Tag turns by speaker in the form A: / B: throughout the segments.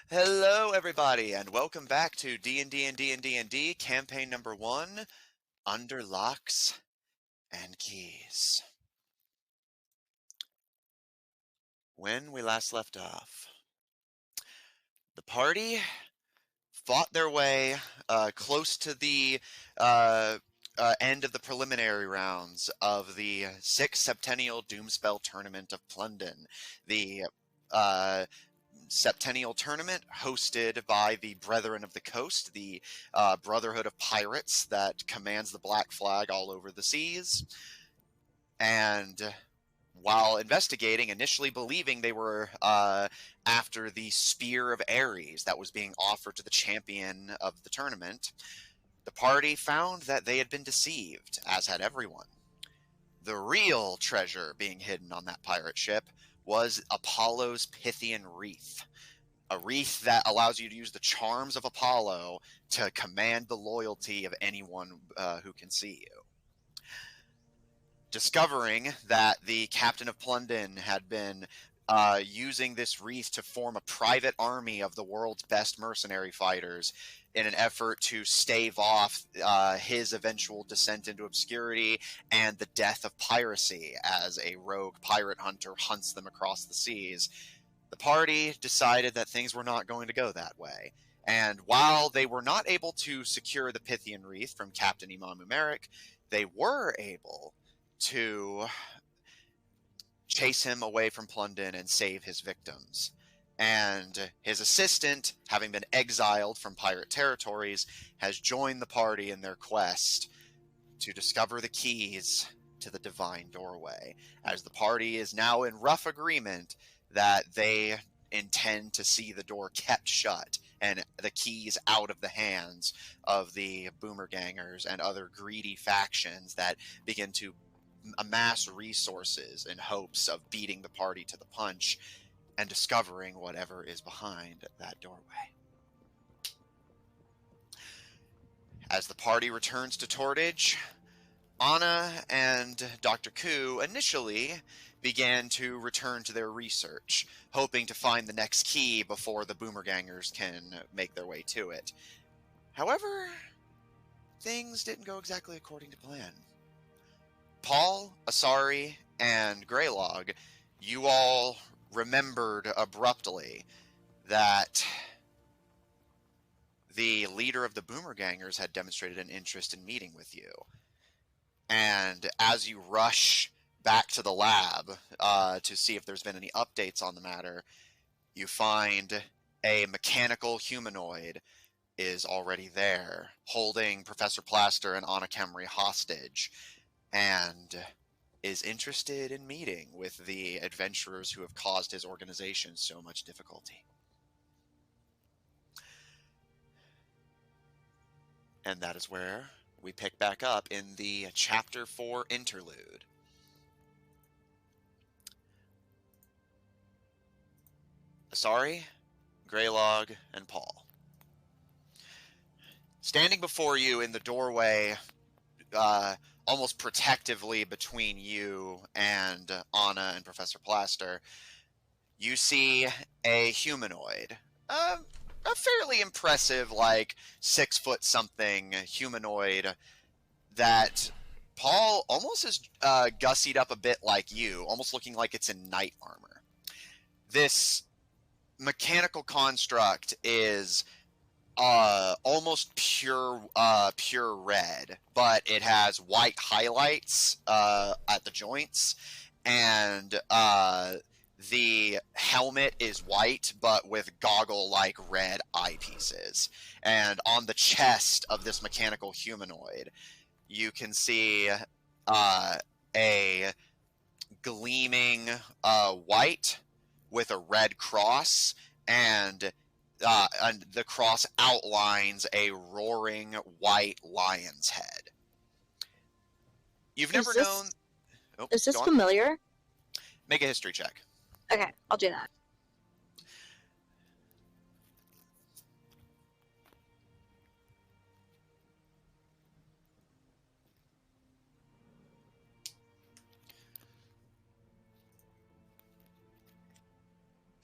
A: Hello, everybody, and welcome back to D&D&D&D&D campaign number 1, Under Locks and Keys. When we last left off, the party fought their way close to the end of the preliminary rounds of the 6th Septennial Doomspell Tournament of Plundon. The Septennial Tournament hosted by the Brethren of the Coast, the Brotherhood of Pirates that commands the Black Flag all over the seas. And while investigating, initially believing they were after the Spear of Ares that was being offered to the champion of the tournament, the party found that they had been deceived, as had everyone. The real treasure being hidden on that pirate ship was Apollo's Pythian Wreath, a wreath that allows you to use the charms of Apollo to command the loyalty of anyone who can see you. Discovering that the captain of Plundon had been using this wreath to form a private army of the world's best mercenary fighters in an effort to stave off his eventual descent into obscurity and the death of piracy as a rogue pirate hunter hunts them across the seas, the party decided that things were not going to go that way. And while they were not able to secure the Pythian Wreath from Captain Imam Umeric, they were able to chase him away from Plundon and save his victims. And his assistant, having been exiled from pirate territories, has joined the party in their quest to discover the keys to the divine doorway, as the party is now in rough agreement that they intend to see the door kept shut and the keys out of the hands of the Boomergangers and other greedy factions that begin to amass resources in hopes of beating the party to the punch and discovering whatever is behind that doorway. As the party returns to Tordage, Anna and Dr. Ku initially began to return to their research, hoping to find the next key before the Boomergangers can make their way to it. However, things didn't go exactly according to plan. Paul, Asari, and Greylog, you all remembered abruptly that the leader of the Boomergangers had demonstrated an interest in meeting with you. And as you rush back to the lab to see if there's been any updates on the matter, you find a mechanical humanoid is already there, holding Professor Plaster and Anna Kemry hostage, and is interested in meeting with the adventurers who have caused his organization so much difficulty. And that is where we pick back up in the Chapter 4 interlude. Asari, Greylog, and Paul. Standing before you in the doorway, almost protectively between you and Anna and Professor Plaster, you see a humanoid. A fairly impressive, 6-foot-something humanoid that Paul almost is gussied up a bit like you, almost looking like it's in knight armor. This mechanical construct is almost pure red, but it has white highlights at the joints, and the helmet is white, but with goggle-like red eyepieces. And on the chest of this mechanical humanoid, you can see a gleaming white with a red cross, and the cross outlines a roaring white lion's head. You've never known... Oh,
B: is this familiar?
A: Make a history check.
B: Okay, I'll do that.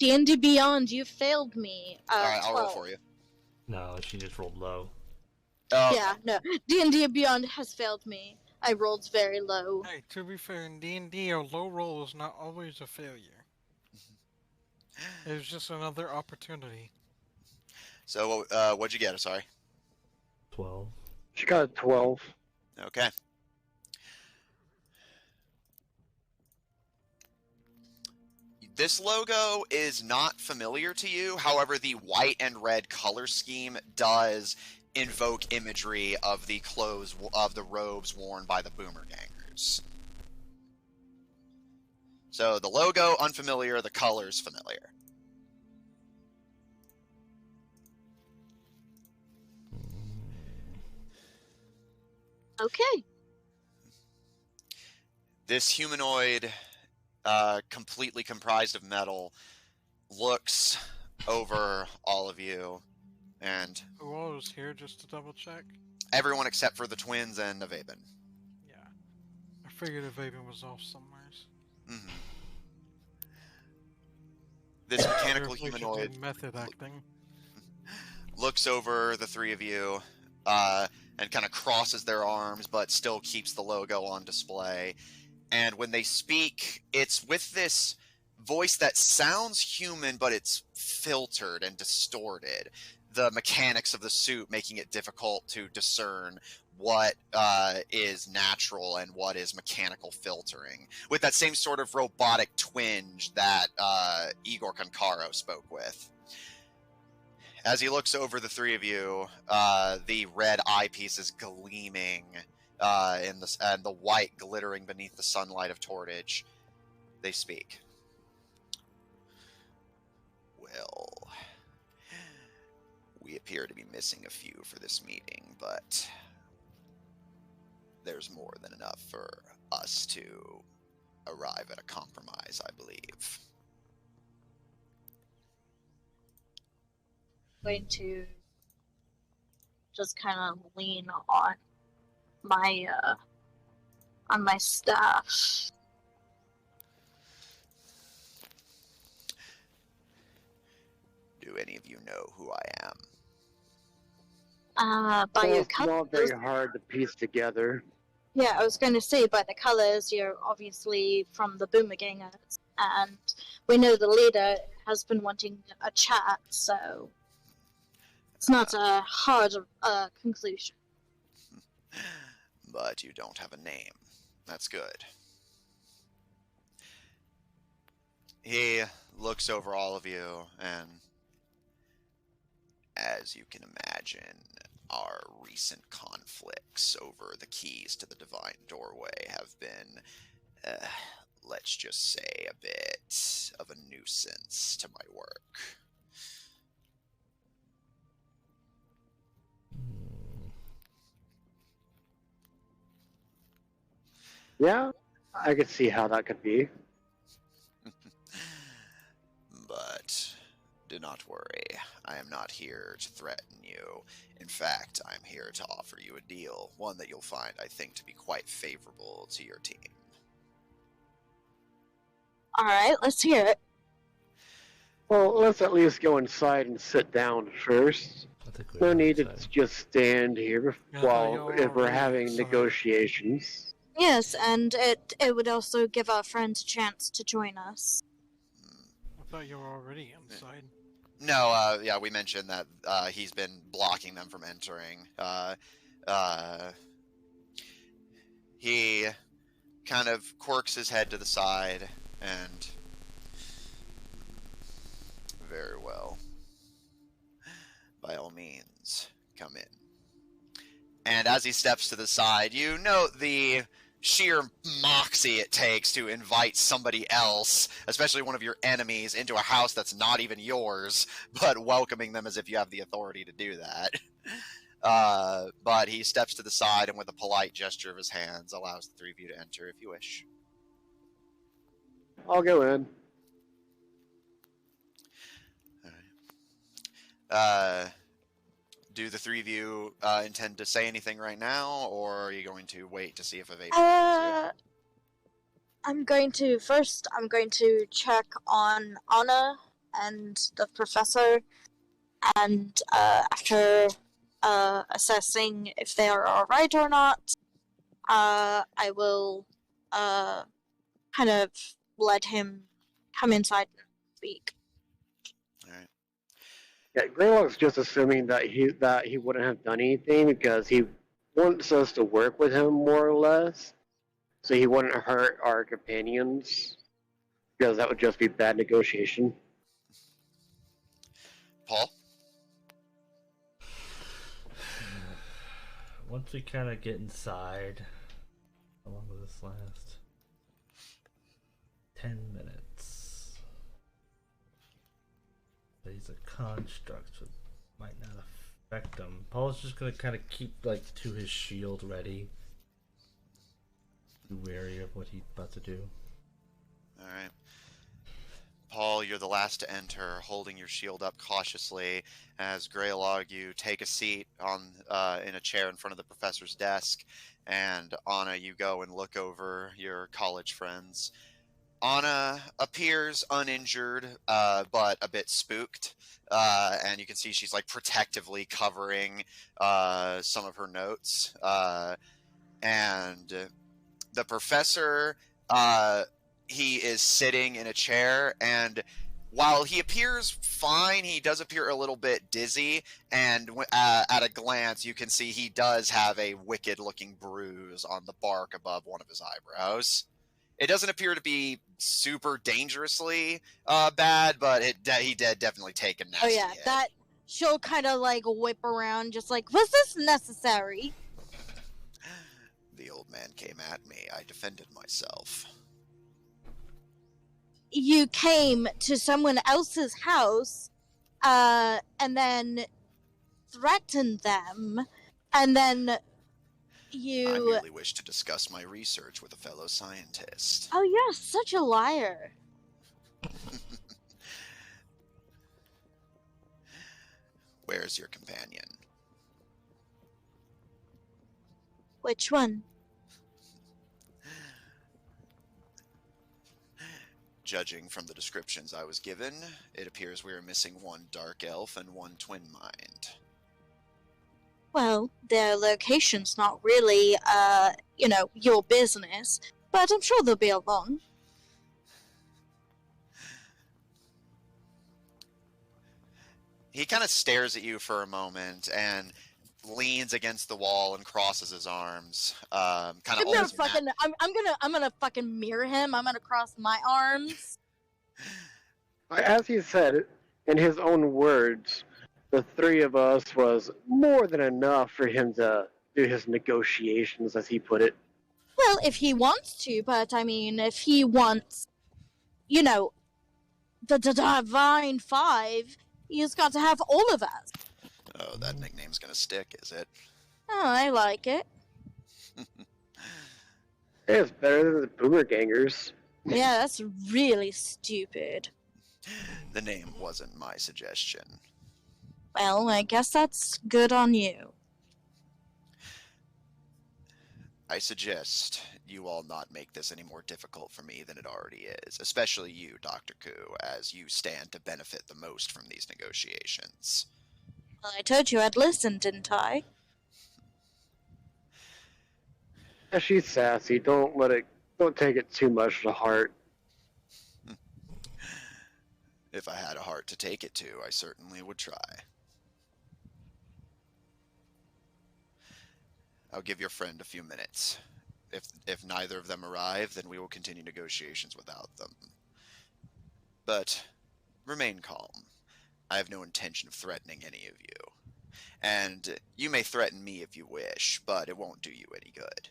B: D&D Beyond, you failed me.
A: Alright, I'll roll
B: 12.
A: for you.
C: No, she just rolled low.
A: Oh,
B: Yeah, no. D&D Beyond has failed me. I rolled very low.
D: Hey, to be fair, in D&D, a low roll is not always a failure. It was just another opportunity.
A: So, what'd you get? Sorry.
C: 12.
E: She got a 12.
A: Okay. This logo is not familiar to you. However, the white and red color scheme does invoke imagery of the clothes of the robes worn by the Boomer Gangers. So the logo unfamiliar, the colors familiar.
B: Okay.
A: This humanoid, completely comprised of metal, looks over all of you, and
D: Who all was here, just to double check?
A: everyone except for the twins and Navaben.
D: Yeah. I figured if Aben was off somewhere.
A: Mm-hmm. This mechanical humanoid
D: Method acting.
A: looks over the three of you, and kind of crosses their arms, but still keeps the logo on display. And when they speak, it's with this voice that sounds human, but it's filtered and distorted. The mechanics of the suit making it difficult to discern what is natural and what is mechanical filtering, with that same sort of robotic twinge that Igor Konkaro spoke with. As he looks over the three of you, the red eyepiece is gleaming and the white glittering beneath the sunlight of Tortage. They speak. Well, we appear to be missing a few for this meeting, but there's more than enough for us to arrive at a compromise, I believe.
B: Going to just kind of lean on my staff.
A: Do any of you know who I am?
B: By
E: Well,
B: your
E: it's not
B: colors.
E: very hard to piece together.
B: Yeah, I was going to say by the colors, you're obviously from the Boomergangers, and we know the leader has been wanting a chat, so it's not a hard conclusion.
A: But you don't have a name. That's good. He looks over all of you, and as you can imagine, our recent conflicts over the keys to the Divine Doorway have been, let's just say, a bit of a nuisance to my work.
E: Yeah, I could see how that could be.
A: But do not worry, I am not here to threaten you. In fact, I'm here to offer you a deal, one that you'll find, I think, to be quite favorable to your team.
B: Alright, let's hear it.
E: Well, let's at least go inside and sit down first.
C: I think
E: No
C: we're
E: need to
C: outside.
E: just stand here
D: Yeah, I thought
E: while
D: y'all
E: if we're
D: were
E: having
D: outside.
E: negotiations.
B: Yes, and it would also give our friends a chance to join us.
D: I thought you were already inside.
A: No, yeah, we mentioned that he's been blocking them from entering. He kind of quirks his head to the side and... Very well. By all means, come in. And as he steps to the side, you note the sheer moxie it takes to invite somebody else, especially one of your enemies, into a house that's not even yours, but welcoming them as if you have the authority to do that. But he steps to the side and with a polite gesture of his hands allows the three of you to enter if you wish.
E: I'll go in.
B: Uh,
A: Do the three of you intend to say anything right now, or are you going to wait to see if a vape
B: I'm going to check on Anna and the professor, and after assessing if they are alright or not, I will kind of let him come inside and speak.
A: All right.
E: Yeah, Greylock's just assuming that he wouldn't have done anything because he wants us to work with him more or less, so he wouldn't hurt our companions because that would just be bad negotiation.
A: Paul?
C: Once we kind of get inside, how long will this last? 10 minutes. These are constructs, so it might not affect him. Paul's just gonna kind of keep like to his shield ready. Be wary of what he's about to do.
A: All right. Paul, you're the last to enter, holding your shield up cautiously as Greylog, you take a seat on in a chair in front of the professor's desk, and Anna, you go and look over your college friends. Anna appears uninjured, but a bit spooked, and you can see she's like protectively covering some of her notes, and the professor, he is sitting in a chair, and while he appears fine, he does appear a little bit dizzy, and at a glance, you can see he does have a wicked-looking bruise on the bark above one of his eyebrows. It doesn't appear to be super dangerously bad, but he did definitely take a nasty
B: Oh yeah,
A: hit.
B: that she'll kind of like whip around, just like, was this necessary?
A: The old man came at me. I defended myself.
B: You came to someone else's house, and then threatened them, and then you...
A: I merely wish to discuss my research with a fellow scientist.
B: Oh, you're such a liar.
A: Where's your companion?
B: Which one?
A: Judging from the descriptions I was given, it appears we are missing one dark elf and one twin mind.
B: Well, their location's not really, your business, but I'm sure they'll be along.
A: He kind of stares at you for a moment and leans against the wall and crosses his arms.
B: I'm gonna fucking mirror him. I'm gonna cross my arms.
E: As he said, in his own words, the three of us was more than enough for him to do his negotiations, as he put it.
B: Well, if he wants to, but I mean, if he wants, the Divine Five, he's got to have all of us.
A: Oh, that nickname's gonna stick, is it?
B: Oh, I like it.
E: It's better than the Boomer Gangers.
B: Yeah, that's really stupid.
A: The name wasn't my suggestion.
B: Well, I guess that's good on you.
A: I suggest you all not make this any more difficult for me than it already is, especially you, Dr. Koo, as you stand to benefit the most from these negotiations.
B: Well, I told you I'd listen, didn't I?
E: Yeah, she's sassy. Don't take it too much to heart.
A: If I had a heart to take it to, I certainly would try. I'll give your friend a few minutes. If neither of them arrive, then we will continue negotiations without them. But remain calm. I have no intention of threatening any of you. And you may threaten me if you wish, but it won't do you any good.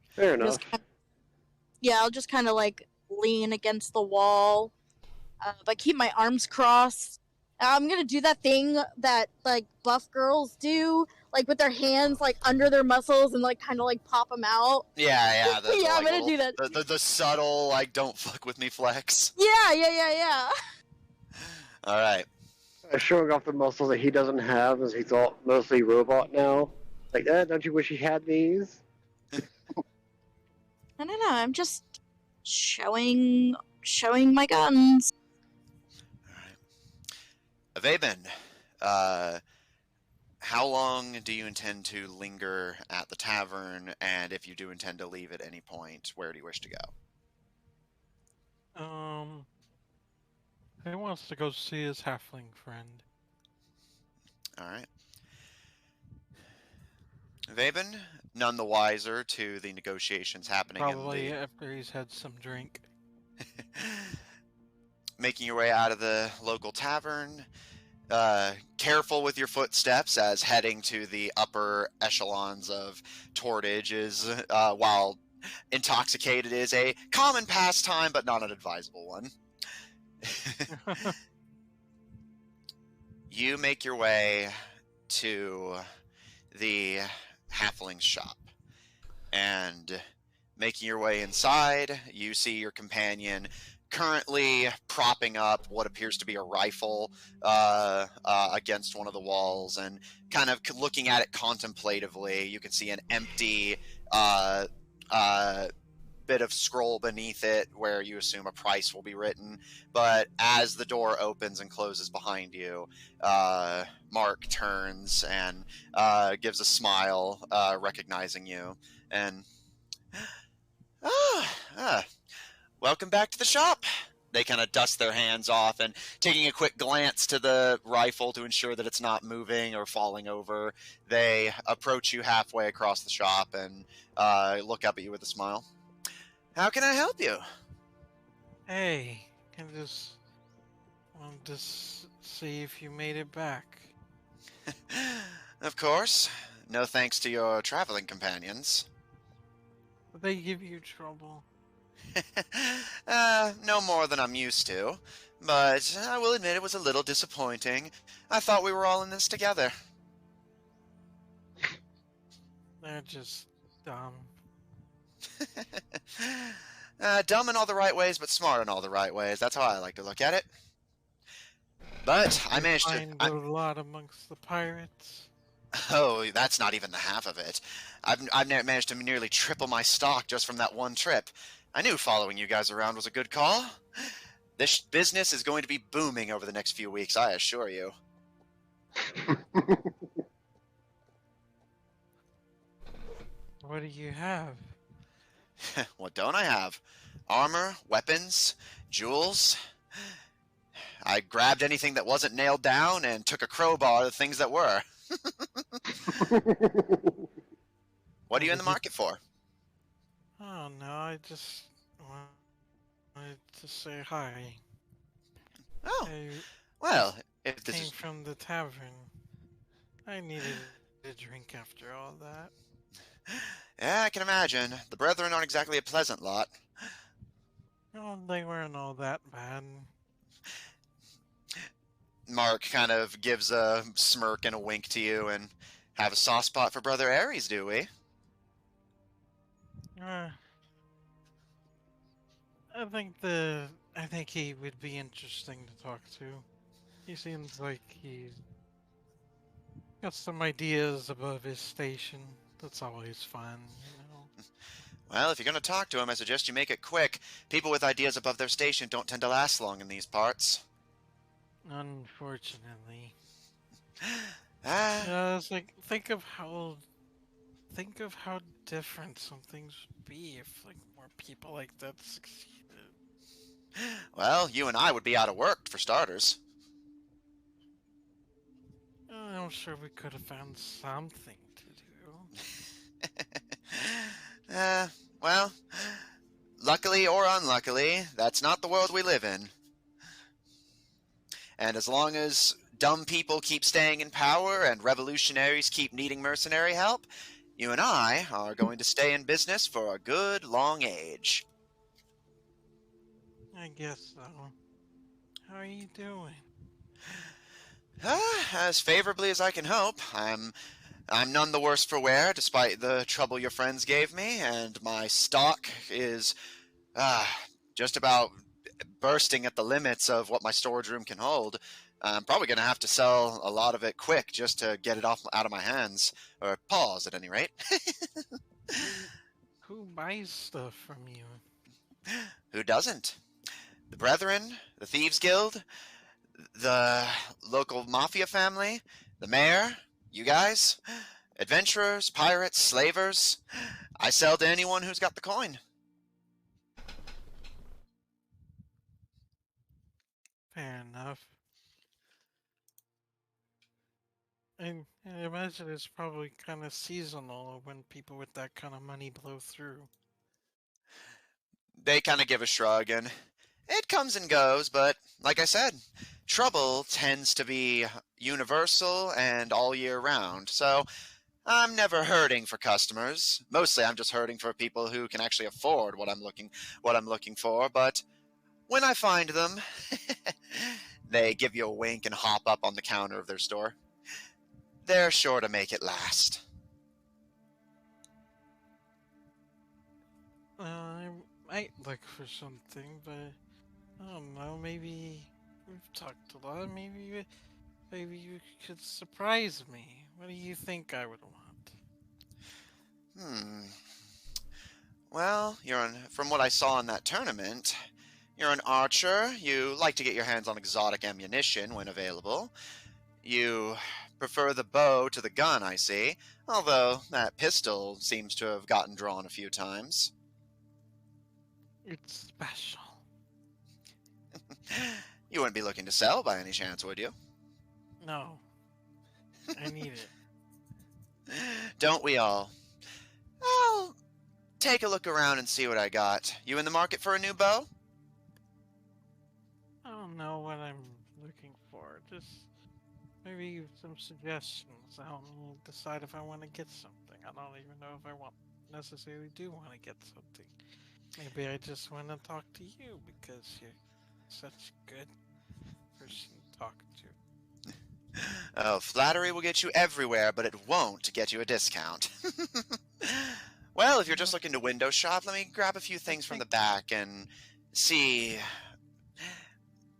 E: Fair enough.
B: I'll just kind of like lean against the wall, but keep my arms crossed. I'm gonna do that thing that like buff girls do, like with their hands like under their muscles and like kind of like pop them out.
A: Yeah.
B: I'm gonna do that.
A: The subtle, like, don't fuck with me flex.
B: Yeah.
A: All right.
E: Showing off the muscles that he doesn't have, as he's all mostly robot now. Like that, don't you wish he had these?
B: I don't know. I'm just showing my guns.
A: All right. Avaben, how long do you intend to linger at the tavern, and if you do intend to leave at any point, where do you wish to go?
D: He wants to go see his halfling friend.
A: All right. Vaben, none the wiser to the negotiations happening
D: Probably
A: in
D: after he's had some drink.
A: the... Making your way out of the local tavern, careful with your footsteps as heading to the upper echelons of Tortage is, while intoxicated, is a common pastime, but not an advisable one. You make your way to the halfling's shop, and making your way inside, you see your companion currently propping up what appears to be a rifle against one of the walls and kind of looking at it contemplatively. You can see an empty bit of scroll beneath it where you assume a price will be written. But as the door opens and closes behind you, Mark turns and gives a smile, recognizing you, and welcome back to the shop. They kind of dust their hands off and, taking a quick glance to the rifle to ensure that it's not moving or falling over, they approach you halfway across the shop and look up at you with a smile. How can I help you?
D: Hey, I just wanted to see if you made it back.
A: Of course. No thanks to your traveling companions.
D: Did they give you trouble?
A: No more than I'm used to, but I will admit it was a little disappointing. I thought we were all in this together.
D: They're just dumb.
A: Dumb in all the right ways, but smart in all the right ways. That's how I like to look at it. But I managed to...
D: Find a lot amongst the pirates.
A: Oh, that's not even the half of it. I've managed to nearly triple my stock just from that one trip. I knew following you guys around was a good call. This business is going to be booming over the next few weeks, I assure you.
D: What do you have?
A: What don't I have? Armor, weapons, jewels. I grabbed anything that wasn't nailed down and took a crowbar of the things that were. What are you in the market for?
D: Oh no, I just wanted to say hi.
A: Oh,
D: I
A: well, if this
D: came
A: is...
D: from the tavern. I needed a drink after all that.
A: Yeah, I can imagine. The brethren aren't exactly a pleasant lot.
D: No, they weren't all that bad.
A: Mark kind of gives a smirk and a wink to you, and have a soft spot for Brother Ares, do we?
D: I think he would be interesting to talk to. He seems like he's got some ideas above his station. That's always fun, you know.
A: Well, if you're going to talk to him, I suggest you make it quick. People with ideas above their station don't tend to last long in these parts.
D: Unfortunately.
A: Ah,
D: It's like think of how different some things would be if like more people like that succeeded.
A: well, you and I would be out of work, for starters.
D: I'm sure we could have found something to do.
A: Well, luckily or unluckily, that's not the world we live in. And as long as dumb people keep staying in power and revolutionaries keep needing mercenary help, you and I are going to stay in business for a good long age.
D: I guess so. How are you doing?
A: As favorably as I can hope. I'm none the worse for wear, despite the trouble your friends gave me, and my stock is just about bursting at the limits of what my storage room can hold. I'm probably going to have to sell a lot of it quick just to get it out of my hands, or pause at any rate.
D: Who buys stuff from you?
A: Who doesn't? The Brethren, the Thieves Guild, the local mafia family, the mayor, you guys, adventurers, pirates, slavers. I sell to anyone who's got the coin.
D: Fair enough. And I imagine it's probably kind of seasonal when people with that kind of money blow through.
A: They kind of give a shrug, and it comes and goes, but like I said, trouble tends to be universal and all year round, so I'm never hurting for customers. Mostly I'm just hurting for people who can actually afford what I'm looking for, but when I find them, they give you a wink and hop up on the counter of their store. They're sure to make it last.
D: I might look for something, but I don't know. Maybe we've talked a lot. Maybe you could surprise me. What do you think I would want?
A: Well, from what I saw in that tournament, you're an archer. You like to get your hands on exotic ammunition when available. You prefer the bow to the gun, I see. Although that pistol seems to have gotten drawn a few times.
D: It's special.
A: You wouldn't be looking to sell by any chance, would you?
D: No. I need it.
A: Don't we all? I'll take a look around and see what I got. You in the market for a new bow?
D: I don't know what I'm looking for. Just maybe some suggestions. I'll decide if I want to get something. I don't even know if I necessarily do want to get something. Maybe I just want to talk to you because you're such a good person to talk to.
A: Oh, flattery will get you everywhere, but it won't get you a discount. Well, if you're just looking to window shop, let me grab a few things from the back and see.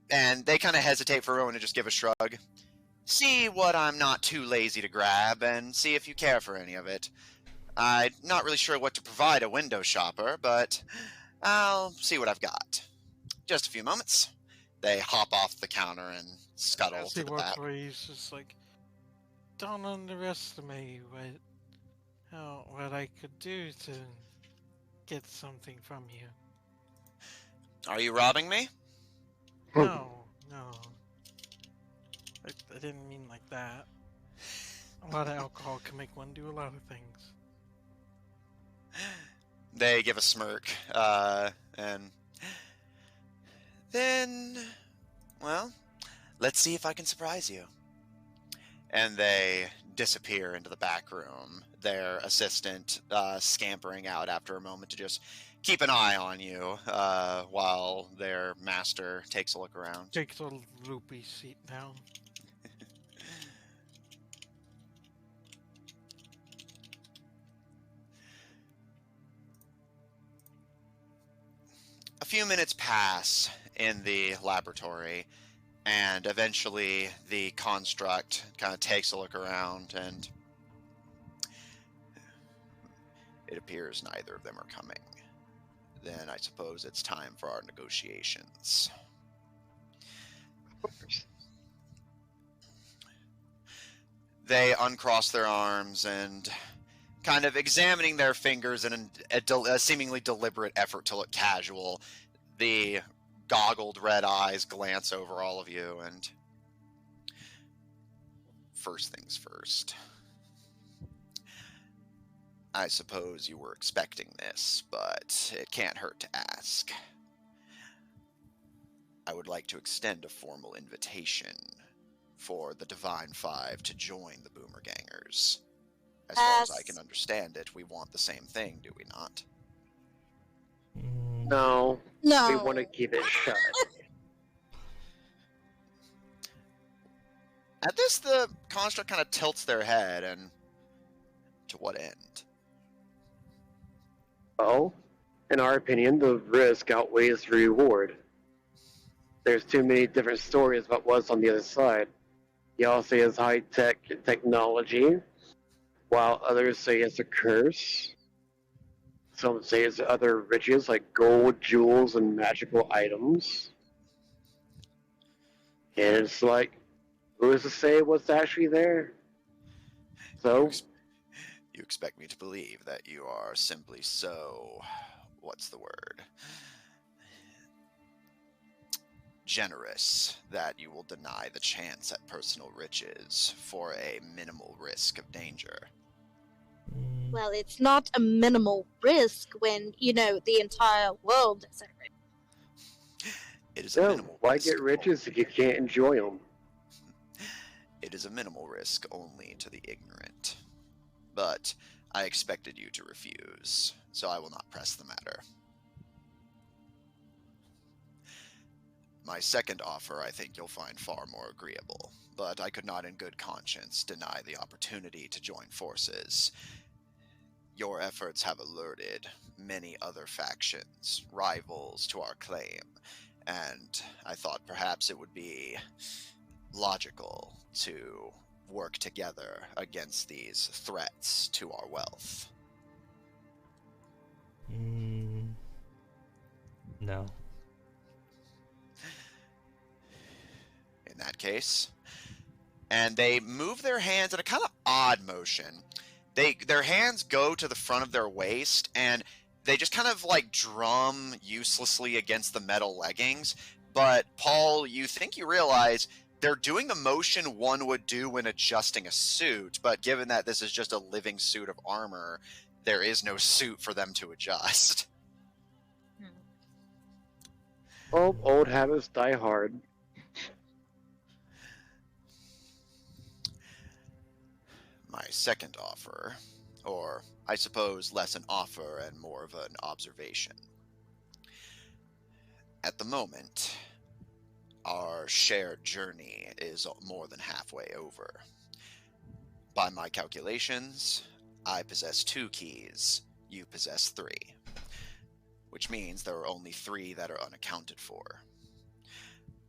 A: And they kind of hesitate for a moment and just give a shrug. See what I'm not too lazy to grab, and see if you care for any of it. I'm not really sure what to provide a window shopper, but I'll see what I've got. Just a few moments. They hop off the counter and scuttle
D: As
A: to
D: he
A: the
D: walks
A: back.
D: away, he's just like, don't underestimate what I could do to get something from you.
A: Are you robbing me?
D: No. I didn't mean like that. A lot of alcohol can make one do a lot of things.
A: They give a smirk, and then, well, let's see if I can surprise you. And they disappear into the back room, their assistant scampering out after a moment to just keep an eye on you while their master takes a look around.
D: Takes a loopy seat down.
A: A few minutes pass in the laboratory, and eventually the construct kind of takes a look around, and it appears neither of them are coming. Then I suppose it's time for our negotiations.
E: Of course.
A: They uncross their arms and, kind of examining their fingers in a seemingly deliberate effort to look casual, the goggled red eyes glance over all of you, and first things first. I suppose you were expecting this, but it can't hurt to ask. I would like to extend a formal invitation for the Divine Five to join the Boomer Gangers. As far as I can understand it, we want the same thing, do we not?
E: No,
B: No.
E: we want to keep it shut.
A: At this, the construct kind of tilts their head, and to what end?
E: Well, in our opinion, the risk outweighs the reward. There's too many different stories about what's on the other side. Y'all say it's high-tech technology, while others say it's a curse. some say it's other riches like gold, jewels, and magical items. And it's like, who's to say what's actually there? So,
A: You expect me to believe that you are simply so, what's the word? Generous that you will deny the chance at personal riches for a minimal risk of danger.
B: Well, it's not a minimal risk when, the entire world is at risk.
A: It is a minimal
E: why
A: risk.
E: get riches if you can't enjoy them?
A: It is a minimal risk only to the ignorant. But I expected you to refuse, so I will not press the matter. My second offer I think you'll find far more agreeable, but I could not in good conscience deny the opportunity to join forces. Your efforts have alerted many other factions, rivals to our claim, and I thought perhaps it would be logical to work together against these threats to our wealth.
C: No.
A: In that case. And they move their hands in a kind of odd motion. Their hands go to the front of their waist, and they just kind of like drum uselessly against the metal leggings. But Paul, you think you realize they're doing the motion one would do when adjusting a suit, but given that this is just a living suit of armor, there is no suit for them to adjust.
E: Well, old habits die hard.
A: My second offer, or I suppose less an offer and more of an observation. At the moment, our shared journey is more than halfway over. By my calculations, I possess 2 keys, you possess 3, which means there are only 3 that are unaccounted for.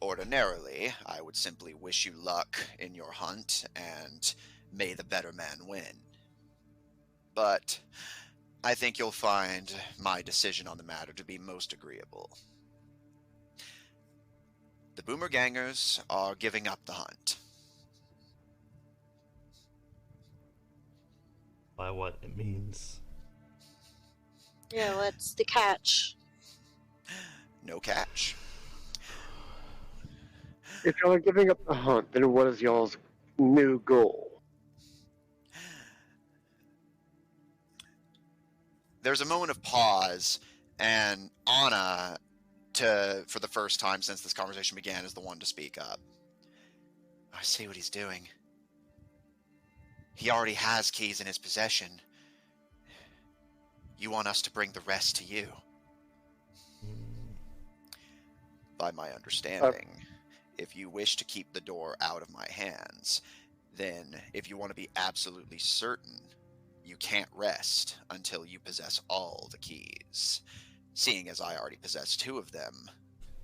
A: Ordinarily, I would simply wish you luck in your hunt and may the better man win. But I think you'll find my decision on the matter to be most agreeable. The Boomergangers are giving up the hunt.
C: By what it means.
B: Yeah, what's the catch?
A: No catch.
E: If y'all are giving up the hunt, then what is y'all's new goal?
A: There's a moment of pause, and Anna, for the first time since this conversation began, is the one to speak up. I see what he's doing. He already has keys in his possession. You want us to bring the rest to you. By my understanding, if you wish to keep the door out of my hands, then if you want to be absolutely certain, you can't rest until you possess all the keys. Seeing as I already possess 2 of them,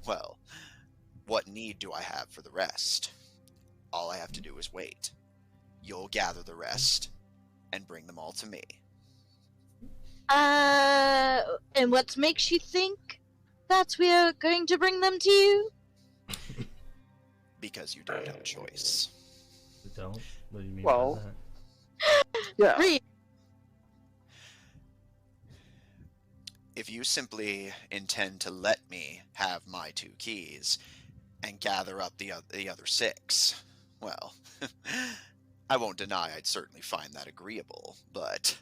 A: well, what need do I have for the rest? All I have to do is wait. You'll gather the rest and bring them all to me.
B: And what makes you think that we're going to bring them to you?
A: Because you don't have a choice.
C: We don't? What do you mean
E: Well,
C: by that?
E: Yeah.
B: Really?
A: If you simply intend to let me have my 2 keys and gather up the other 6, well, I won't deny I'd certainly find that agreeable, but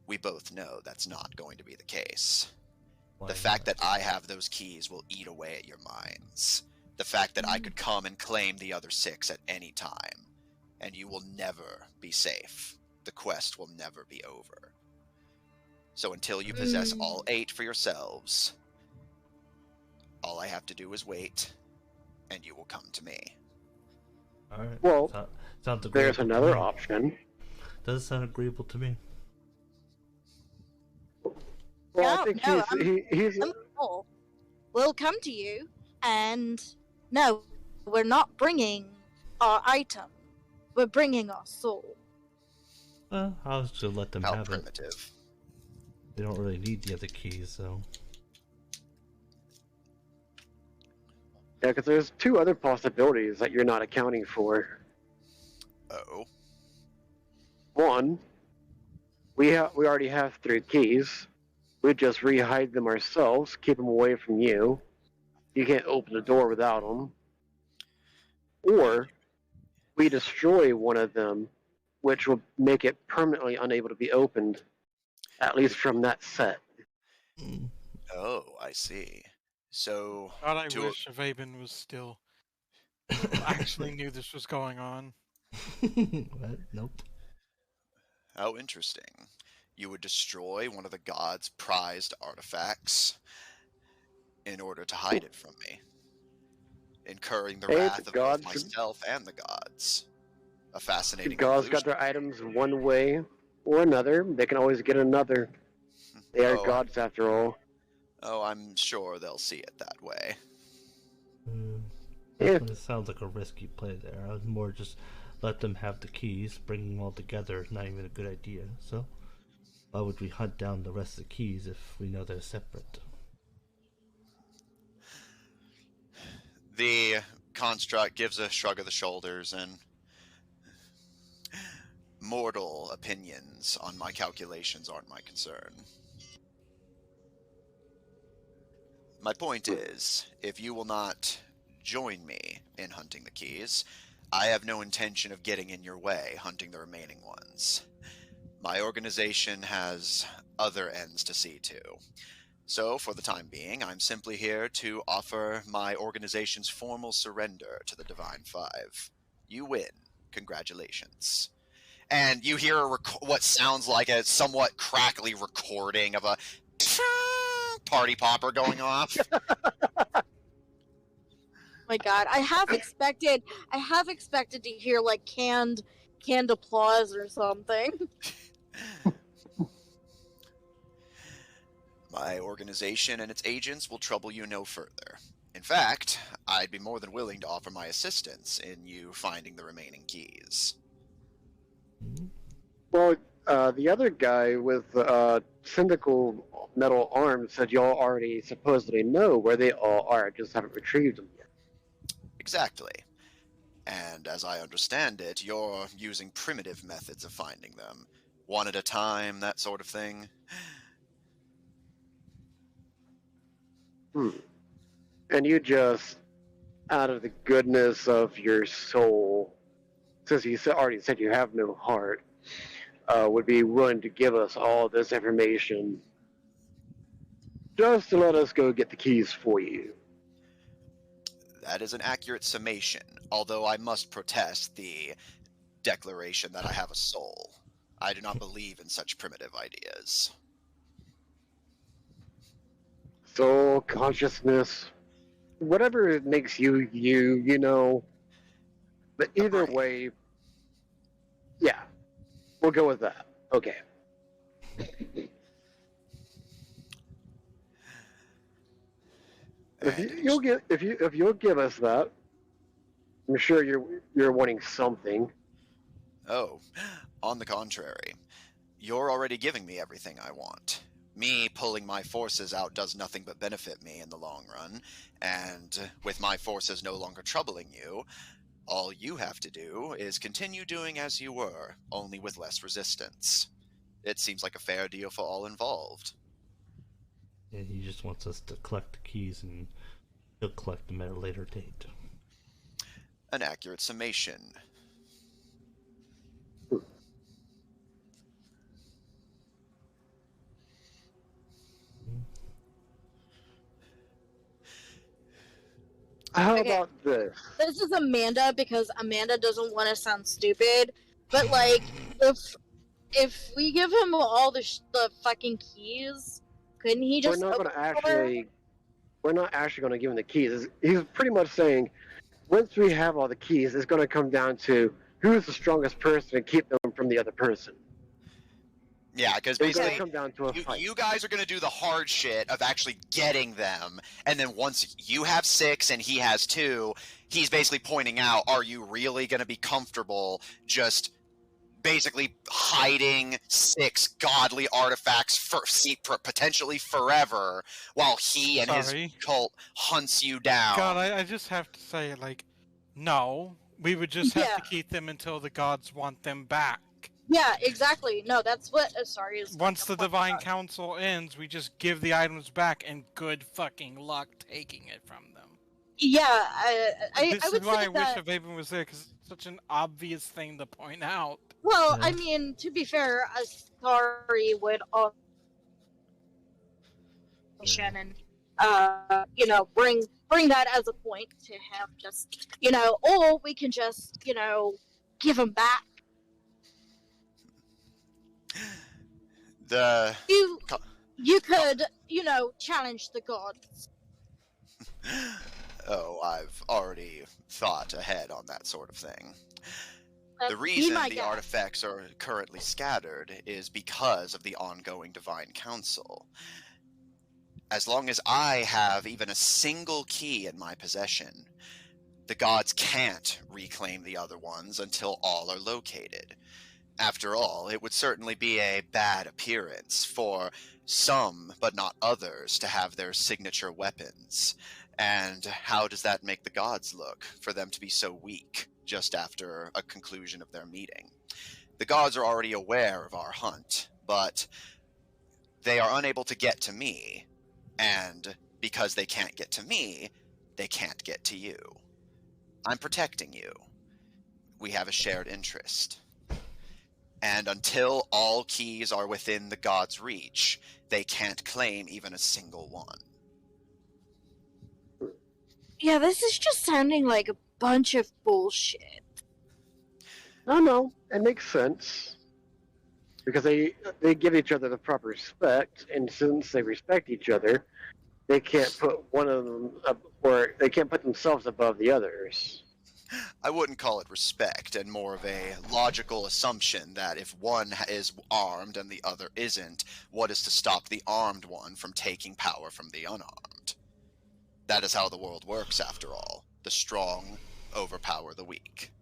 A: we both know that's not going to be the case.
C: Why
A: The fact
C: not?
A: that I have those keys will eat away at your minds. The fact that I could come and claim the other 6 at any time, and you will never be safe. The quest will never be over. So until you possess all 8 for yourselves, all I have to do is wait, and you will come to me.
C: Alright.
E: Well,
C: sounds agreeable
E: there's
C: to
E: another
C: me.
E: option.
C: Does sound agreeable to me.
E: Well,
B: No,
E: I think
B: no,
E: he's
B: I'm cool. We'll come to you, and no, we're not bringing our item. We're bringing our soul.
C: Well, I was just gonna let them
A: How
C: have it.
A: primitive.
C: They don't really need the other keys, so...
E: Yeah, because there's two other possibilities that you're not accounting for.
A: Oh.
E: One, we already have 3 keys. We just re-hide them ourselves, keep them away from you. You can't open the door without them. Or we destroy one of them, which will make it permanently unable to be opened, at least from that set.
A: Oh, I see. So,
D: God, I wish Vaben was still actually knew this was going on.
C: What? Nope.
A: how interesting. You would destroy one of the gods' prized artifacts in order to hide it from me, incurring the
E: Hey,
A: wrath
E: the
A: of both
E: gods-
A: myself and the gods. A
E: The
A: fascinating
E: gods got
A: conclusion.
E: their items one way or another. They can always get another. They are
A: Oh,
E: gods after all.
A: Oh, I'm sure they'll see it that way.
E: Yeah.
C: It sounds like a risky play there. I would more just let them have the keys. Bringing them all together is not even a good idea. So, why would we hunt down the rest of the keys if we know they're separate?
A: The construct gives a shrug of the shoulders and mortal opinions on my calculations aren't my concern. My point is, if you will not join me in hunting the keys, I have no intention of getting in your way hunting the remaining ones. My organization has other ends to see to. So, for the time being, I'm simply here to offer my organization's formal surrender to the Divine Five. You win. Congratulations. And you hear what sounds like a somewhat crackly recording of a party popper going off.
B: My God, I have expected to hear like canned applause or something.
A: My organization and its agents will trouble you no further. In fact, I'd be more than willing to offer my assistance in you finding the remaining keys.
E: Well, the other guy with syndical metal arms said y'all already supposedly know where they all are, just haven't retrieved them yet.
A: Exactly. And as I understand it, you're using primitive methods of finding them. One at a time, that sort of thing.
E: And you just, out of the goodness of your soul, since you already said you have no heart, would be willing to give us all this information just to let us go get the keys for you.
A: That is an accurate summation, although I must protest the declaration that I have a soul. I do not believe in such primitive ideas.
E: Soul, consciousness, whatever makes you, you know. But either
A: Right.
E: way, yeah, we'll go with that. Okay. If you'll give us that, I'm sure you're wanting something.
A: Oh, on the contrary. You're already giving me everything I want. Me pulling my forces out does nothing but benefit me in the long run, and with my forces no longer troubling you, all you have to do is continue doing as you were, only with less resistance. It seems like a fair deal for all involved.
C: Yeah, he just wants us to collect the keys, and he'll collect them at a later date.
A: An accurate summation.
E: How
B: Okay.
E: about this?
B: This is Amanda because Amanda doesn't want to sound stupid, but like if we give him all the fucking keys, couldn't he just?
E: We're not actually going to give him the keys. He's pretty much saying, once we have all the keys, it's going to come down to who's the strongest person and keep them from the other person.
A: Yeah, because
E: It's going
A: basically,
E: to come down to a fight.
A: you guys are going to do the hard shit of actually getting them, and then once you have 6 and he has 2, he's basically pointing out, are you really going to be comfortable just basically hiding 6 godly artifacts for potentially forever, while he and his
D: Sorry.
A: cult hunts you down.
D: God, I just have to say, like, no. We would just have
B: Yeah.
D: to keep them until the gods want them back.
B: Yeah, exactly. No, that's what Asari is.
D: Once the
B: trying to point
D: Divine
B: out.
D: Council ends, we just give the items back, and good fucking luck taking it from them.
B: Yeah,
D: This
B: I would
D: is why
B: say
D: I wish
B: that.
D: Abaven was there, because it's such an obvious thing to point out.
B: Well, I
C: Yeah.
B: mean, to be fair, Asari would also and bring that as a point to him. Just or we can just give him back.
A: The
B: You could challenge the gods.
A: Oh, I've already thought ahead on that sort of thing. The
B: Be
A: reason
B: my
A: the
B: guest.
A: artifacts are currently scattered is because of the ongoing Divine Council. As long as I have even a single key in my possession, the gods can't reclaim the other ones until all are located. After all, it would certainly be a bad appearance for some, but not others, to have their signature weapons. And how does that make the gods look, for them to be so weak just after a conclusion of their meeting? The gods are already aware of our hunt, but they are unable to get to me, and because they can't get to me, they can't get to you. I'm protecting you. We have a shared interest. And until all keys are within the gods' reach, they can't claim even a single one.
B: Yeah, this is just sounding like a bunch of bullshit.
E: No, it makes sense. Because they give each other the proper respect, and since they respect each other, they can't put one of them up, or they can't put themselves above the others.
A: I wouldn't call it respect, and more of a logical assumption that if one is armed and the other isn't, what is to stop the armed one from taking power from the unarmed? That is how the world works, after all. The strong overpower the weak.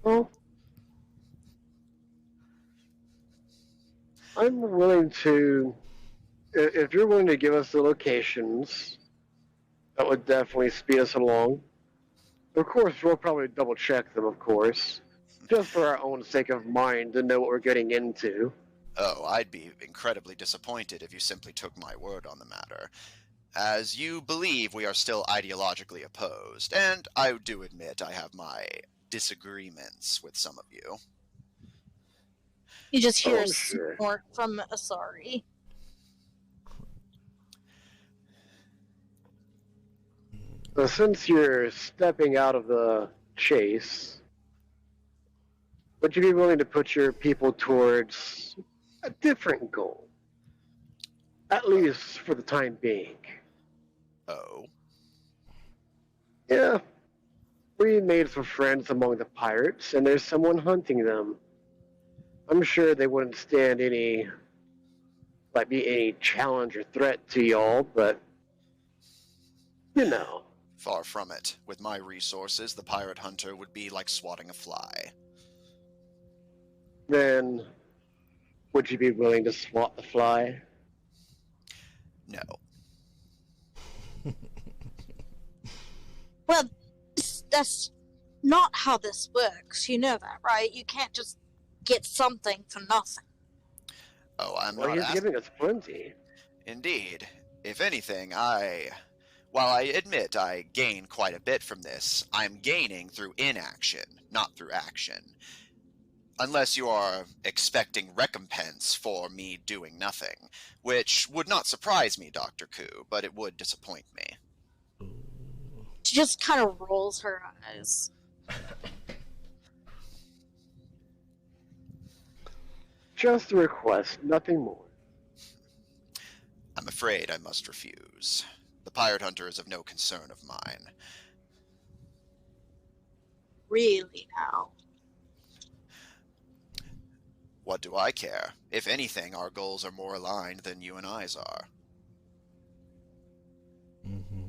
E: Well, I'm willing to, if you're willing to give us the locations, that would definitely speed us along. Of course, we'll probably double check them, of course, just for our own sake of mind to know what we're getting into.
A: Oh, I'd be incredibly disappointed if you simply took my word on the matter. As you believe we are still ideologically opposed, and I do admit I have my disagreements with some of you.
B: You just hear
E: Oh,
B: a
E: sure.
B: snort from Asari.
E: So since you're stepping out of the chase, would you be willing to put your people towards a different goal? At least for the time being.
A: Oh,
E: Yeah, we made some friends among the pirates, and there's someone hunting them. I'm sure they wouldn't stand any challenge or threat to y'all, but
A: far from it. With my resources, the pirate hunter would be like swatting a fly.
E: then would you be willing to swat the fly?
A: No.
B: Well, that's not how this works. You know that, right? You can't just get something for nothing.
A: Oh, I'm
E: Well,
A: not
E: he's
A: asking.
E: giving us plenty.
A: Indeed. If anything, while I admit I gain quite a bit from this, I'm gaining through inaction, not through action. Unless you are expecting recompense for me doing nothing, which would not surprise me, Dr. Koo, but it would disappoint me.
B: She just kind of rolls her eyes.
E: Just a request, nothing more.
A: I'm afraid I must refuse. The pirate hunter is of no concern of mine.
B: Really now.
A: What do I care? If anything, our goals are more aligned than you and I's are.
C: Mm-hmm.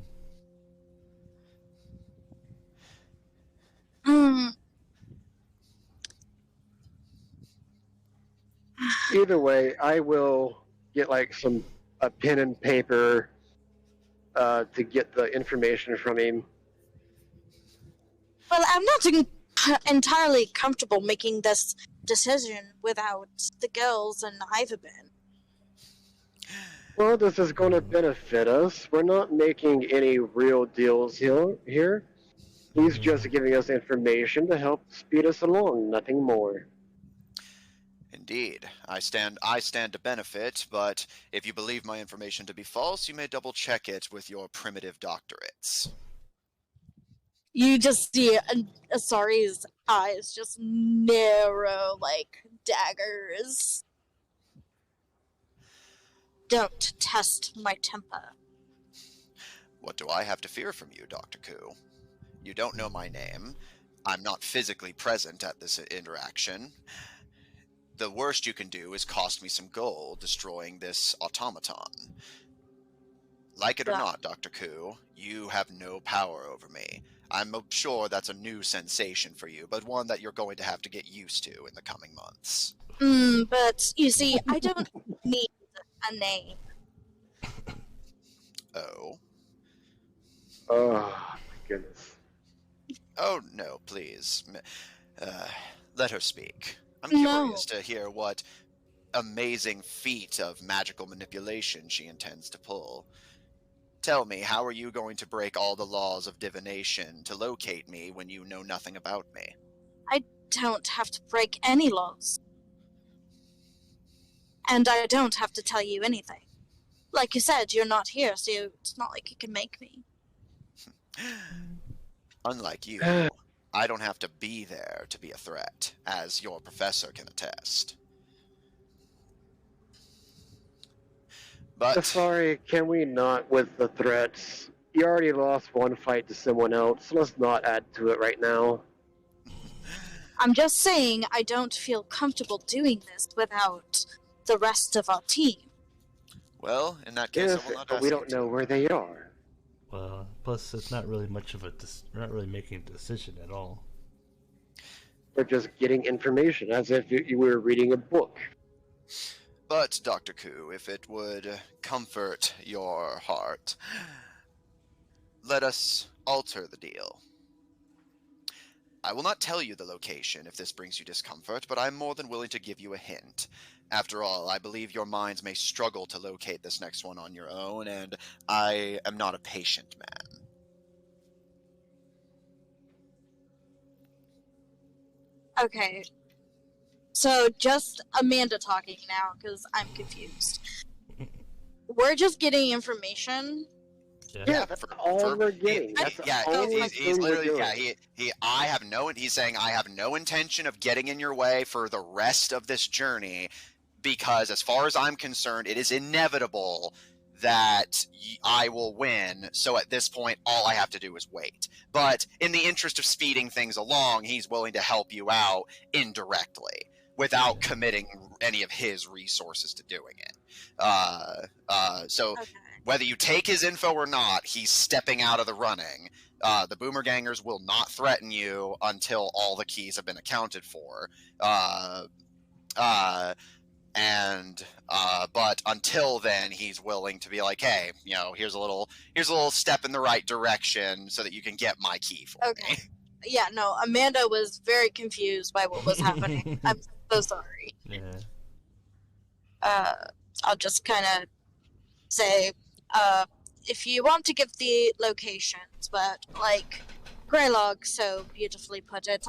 E: either way, I will get like a pen and paper to get the information from him.
B: Well, I'm not entirely comfortable making this decision without the girls and Ivan.
E: Well, this is going to benefit us. We're not making any real deals here. He's just giving us information to help speed us along, nothing more.
A: Indeed, I stand to benefit, but if you believe my information to be false, you may double-check it with your primitive doctorates.
B: You just see Asari's eyes just narrow like daggers. Don't test my temper.
A: What do I have to fear from you, Dr. Ku? You don't know my name. I'm not physically present at this interaction. The worst you can do is cost me some gold destroying this automaton. Like it or not, Dr. Ku, you have no power over me. I'm sure that's a new sensation for you, but one that you're going to have to get used to in the coming months.
B: But you see, I don't need a name.
A: Oh?
E: Oh, my goodness.
A: Oh, no, please. Let her speak. I'm
B: No.
A: curious to hear what amazing feat of magical manipulation she intends to pull. Tell me, how are you going to break all the laws of divination to locate me when you know nothing about me?
B: I don't have to break any laws. And I don't have to tell you anything. Like you said, you're not here, so it's not like you can make me.
A: Unlike you, I don't have to be there to be a threat, as your professor can attest. But
E: Sorry, can we not with the threats? You already lost one fight to someone else. Let's not add to it right now.
B: I'm just saying I don't feel comfortable doing this without the rest of our team.
A: well, in that case,
E: Yes,
A: I will not
E: but
A: ask
E: we
A: you
E: don't
A: to.
E: know where they are.
C: Well, plus it's not really much of a we're not really making a decision at all.
E: We're just getting information, as if you were reading a book.
A: But, Dr. Ku, if it would comfort your heart, let us alter the deal. I will not tell you the location if this brings you discomfort, but I'm more than willing to give you a hint. After all, I believe your minds may struggle to locate this next one on your own, and I am not a patient man.
B: Okay. So just Amanda talking now, because I'm confused. We're just getting information.
E: Yeah, that's all we're getting. That's the only thing we're doing.
A: He's saying, I have no intention of getting in your way for the rest of this journey, because as far as I'm concerned, it is inevitable that I will win, so at this point, all I have to do is wait. But in the interest of speeding things along, he's willing to help you out indirectly, without committing any of his resources to doing it. So
B: Okay.
A: whether you take his info or not, he's stepping out of the running. The Boomergangers will not threaten you until all the keys have been accounted for. But until then, he's willing to be like, hey, here's a little step in the right direction so that you can get my key for
B: Okay.
A: me.
B: Yeah, no, Amanda was very confused by what was happening. I'm so sorry.
C: Yeah.
B: I'll just kind of say, if you want to give the locations, but like Greylog so beautifully put it,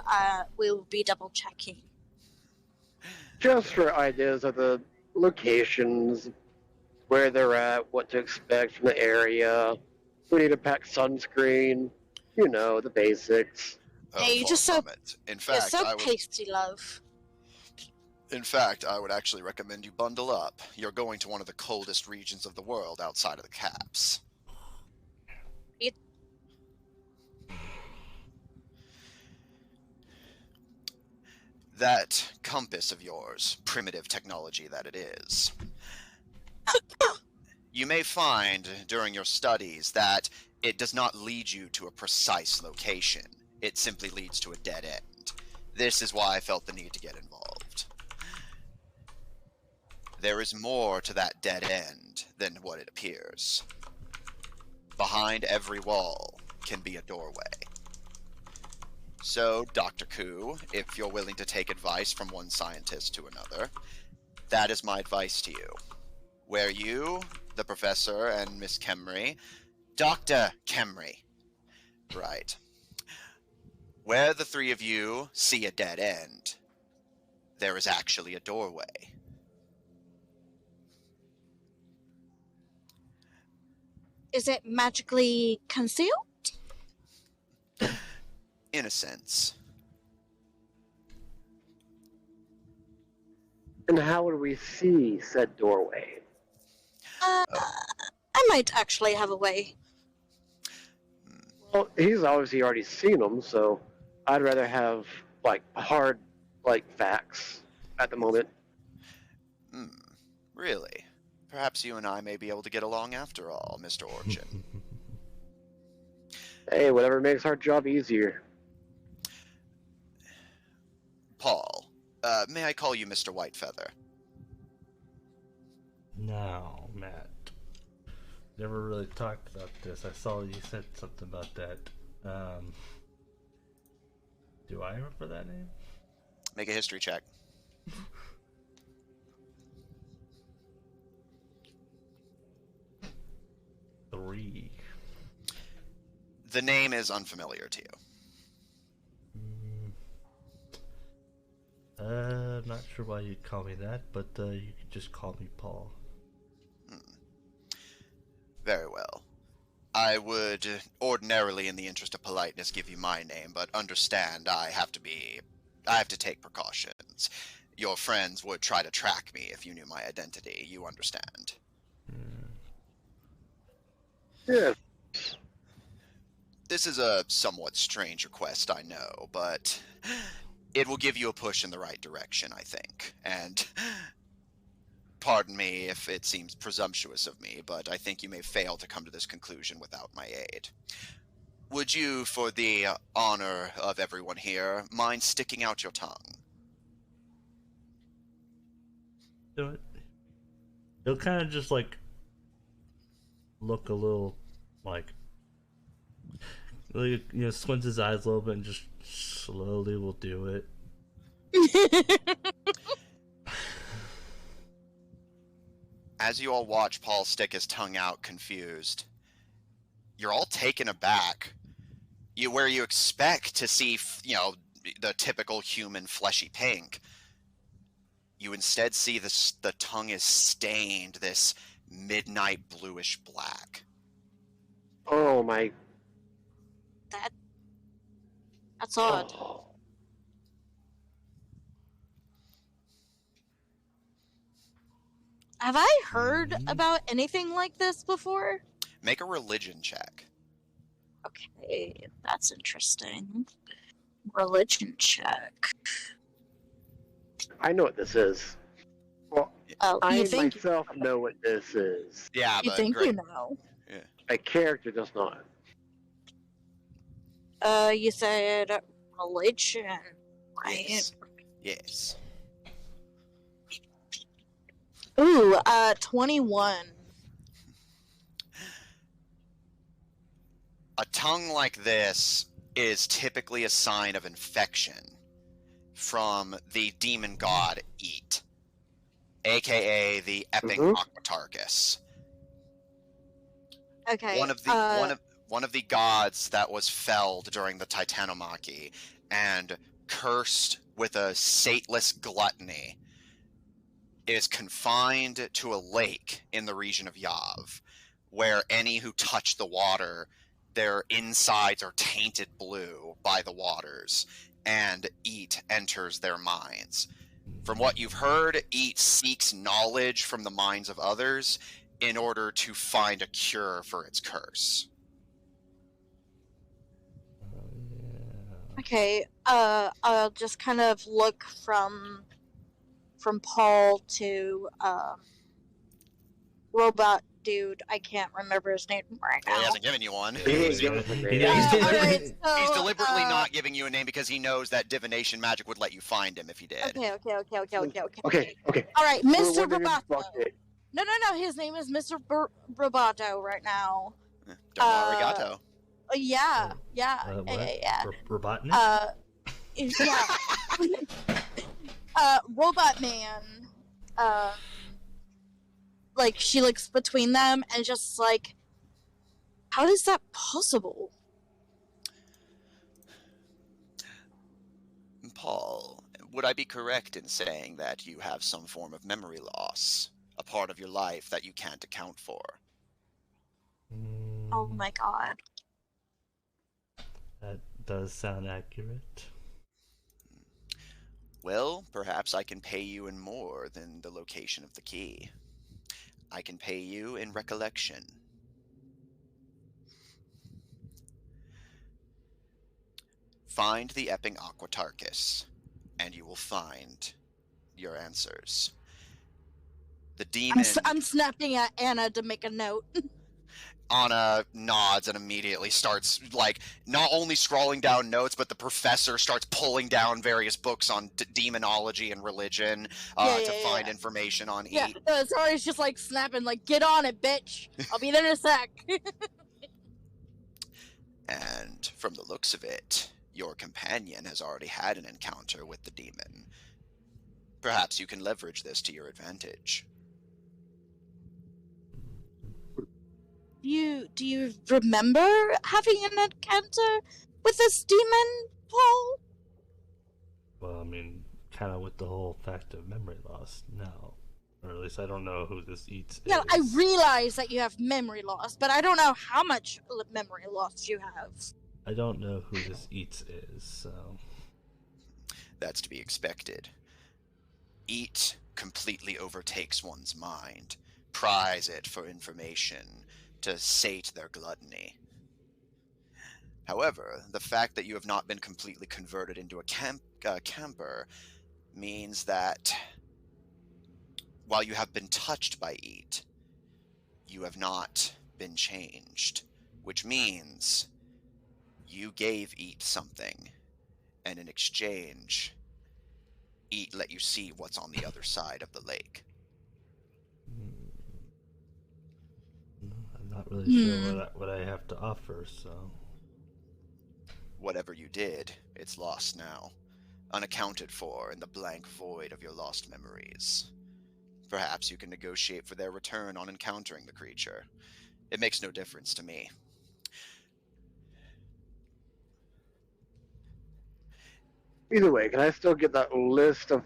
B: we'll be double checking.
E: Just for ideas of the locations, where they're at, what to expect from the area. We need to pack sunscreen, the basics.
B: Hey, you're
A: Far
B: just so-
A: from it. In
B: You're
A: fact,
B: so pasty, love.
A: I would actually recommend you bundle up. You're going to one of the coldest regions of the world outside of the caps. That compass of yours, primitive technology that it is. You may find during your studies that it does not lead you to a precise location. It simply leads to a dead end. This is why I felt the need to get involved. There is more to that dead end than what it appears. Behind every wall can be a doorway. So, Dr. Koo, if you're willing to take advice from one scientist to another, that is my advice to you. Where you, the professor, and Miss Kemry, Dr. Kemry, right. Where the three of you see a dead end, there is actually a doorway.
B: Is it magically concealed?
A: In a sense.
E: And how would we see said doorway?
B: I might actually have a way.
E: Well, he's obviously already seen them, so I'd rather have like hard facts at the moment.
A: Really? Perhaps you and I may be able to get along after all, Mr. Orchin.
E: Hey, whatever makes our job easier.
A: Paul, may I call you Mr. Whitefeather?
C: No, Matt. Never really talked about this. I saw you said something about that. Do I remember that name?
A: Make a history check.
C: Three.
A: The name is unfamiliar to you.
C: I'm not sure why you'd call me that, but you could just call me Paul.
A: Very well. I would ordinarily, in the interest of politeness, give you my name, but understand I have to take precautions. Your friends would try to track me if you knew my identity. You understand?
E: Yeah.
A: This is a somewhat strange request, I know, but it will give you a push in the right direction, I think. And pardon me if it seems presumptuous of me, but I think you may fail to come to this conclusion without my aid. Would you, for the honor of everyone here, mind sticking out your tongue?
C: Do it. He'll kind of just like look a little like, squints his eyes a little bit and just slowly will do it.
A: As you all watch Paul stick his tongue out, confused, you're all taken aback. Where you expect to see, the typical human fleshy pink, you instead see the tongue is stained this midnight bluish black.
E: Oh my.
B: That's odd.
E: Oh.
B: Have I heard about anything like this before?
A: Make a religion check.
B: Okay, that's interesting. Religion check.
E: I know what this is. Well,
B: Oh,
E: I
B: you think
E: myself know what this is.
A: Yeah,
B: you
A: but
B: think
A: great.
B: you know?
E: My character does not.
B: You said religion, right?
A: Yes. Yes.
B: Ooh, 21.
A: A tongue like this is typically a sign of infection from the demon god Eat, aka the Epping Aquatarchus.
B: Okay.
A: One of the gods that was felled during the Titanomachy and cursed with a sateless gluttony is confined to a lake in the region of Yav, where any who touch the water, their insides are tainted blue by the waters, and Eat enters their minds. From what you've heard, Eat seeks knowledge from the minds of others in order to find a cure for its curse.
B: Okay. I'll just kind of look from Paul to robot dude. I can't remember his name right
A: Well, he
B: now.
A: hasn't given you one.
E: He didn't give us a name.
B: Alright, so,
A: He's deliberately not giving you a name because he knows that divination magic would let you find him if he did.
B: Okay.
E: Okay.
B: All right,
E: We're
B: Mr.
E: gonna
B: Roboto.
E: fuck it.
B: No. His name is Mr. Roboto right now.
A: Domo arigato.
B: Yeah.
C: What?
B: Yeah.
C: Robotnik?
B: Yeah. Robot Man. Like, she looks between them and just like, how is that possible?
A: Paul, would I be correct in saying that you have some form of memory loss? A part of your life that you can't account for?
B: Oh my god.
C: That does sound accurate.
A: Well, perhaps I can pay you in more than the location of the key. I can pay you in recollection. Find the Epping Aquatarchus, and you will find your answers. The demon...
B: I'm snapping at Anna to make a note.
A: Anna nods and immediately starts, like, not only scrawling down notes, but the professor starts pulling down various books on demonology and religion to find information on
B: Yeah,
A: each.
B: Zari's just like snapping, like, get on it, bitch. I'll be there in a sec.
A: And from the looks of it, your companion has already had an encounter with the demon. Perhaps you can leverage this to your advantage.
B: Do you remember having an encounter with this demon, Paul?
C: Well, I mean, kind of with the whole fact of memory loss now. Or at least I don't know who this eats
B: Yeah,
C: is.
B: I realize that you have memory loss, but I don't know how much memory loss you have.
C: I don't know who this eats is, so...
A: That's to be expected. Eat completely overtakes one's mind, pries it for information, to sate their gluttony. However, the fact that you have not been completely converted into a camper means that while you have been touched by Eat, you have not been changed, which means you gave Eat something, and in exchange, Eat let you see what's on the other side of the lake.
C: I'm not really sure what I have to offer, so...
A: Whatever you did, it's lost now, unaccounted for in the blank void of your lost memories. Perhaps you can negotiate for their return on encountering the creature. It makes no difference to me.
E: Either way, can I still get that list of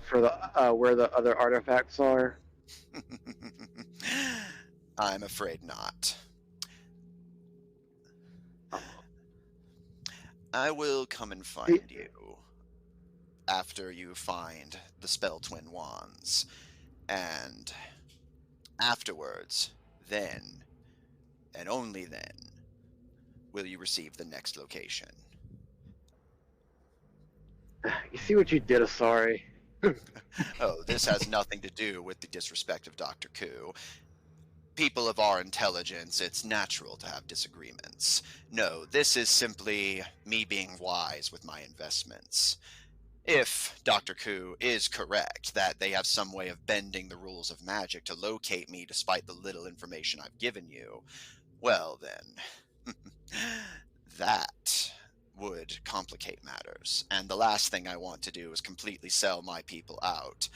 E: for the where the other artifacts are?
A: I'm afraid not. I will come and find you after you find the Spelltwin Wands, and afterwards, then, and only then, will you receive the next location.
E: You see what you did, Asari?
A: Oh, this has nothing to do with the disrespect of Dr. Ku. People of our intelligence, it's natural to have disagreements. No, this is simply me being wise with my investments. If Dr. Ku is correct that they have some way of bending the rules of magic to locate me despite the little information I've given you, well then, that would complicate matters. And the last thing I want to do is completely sell my people out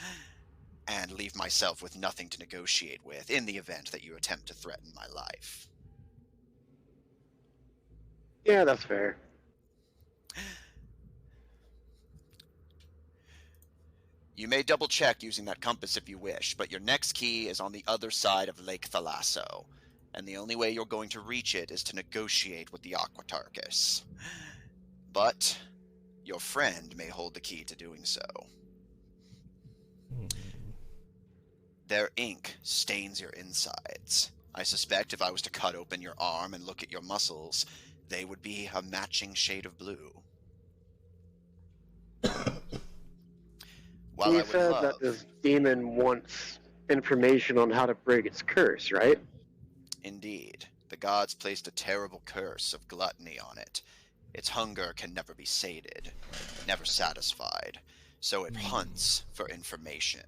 A: and leave myself with nothing to negotiate with in the event that you attempt to threaten my life.
E: Yeah, that's fair.
A: You may double check using that compass if you wish, but your next key is on the other side of Lake Thalasso, and the only way you're going to reach it is to negotiate with the Aquatarchus. But your friend may hold the key to doing so. Their ink stains your insides. I suspect if I was to cut open your arm and look at your muscles, they would be a matching shade of blue.
E: You said that this demon wants information on how to break its curse, right?
A: Indeed, the gods placed a terrible curse of gluttony on it. Its hunger can never be sated, never satisfied, so it hunts for information.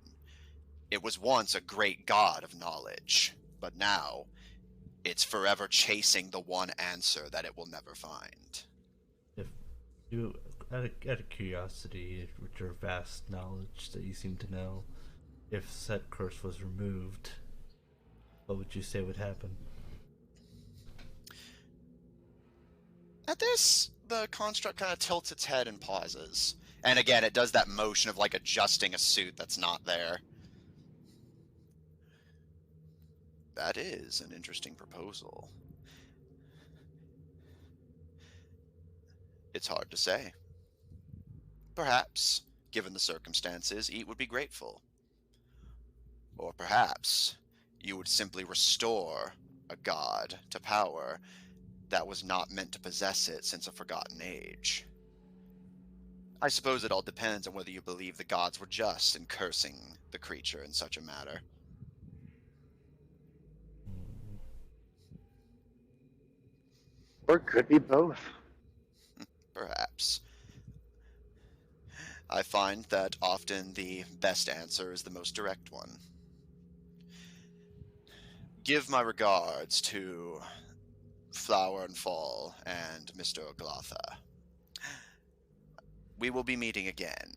A: It was once a great god of knowledge, but now it's forever chasing the one answer that it will never find.
C: If you, out of curiosity, with your vast knowledge that you seem to know, if said curse was removed, what would you say would happen?
A: At this, the construct kind of tilts its head and pauses. And again, it does that motion of like adjusting a suit that's not there. That is an interesting proposal. It's hard to say. Perhaps, given the circumstances, Eat would be grateful. Or perhaps you would simply restore a god to power that was not meant to possess it since a forgotten age. I suppose it all depends on whether you believe the gods were just in cursing the creature in such a matter.
E: Or it could be both.
A: Perhaps. I find that often the best answer is the most direct one. Give my regards to Flower and Fall and Mr. Oglatha. We will be meeting again.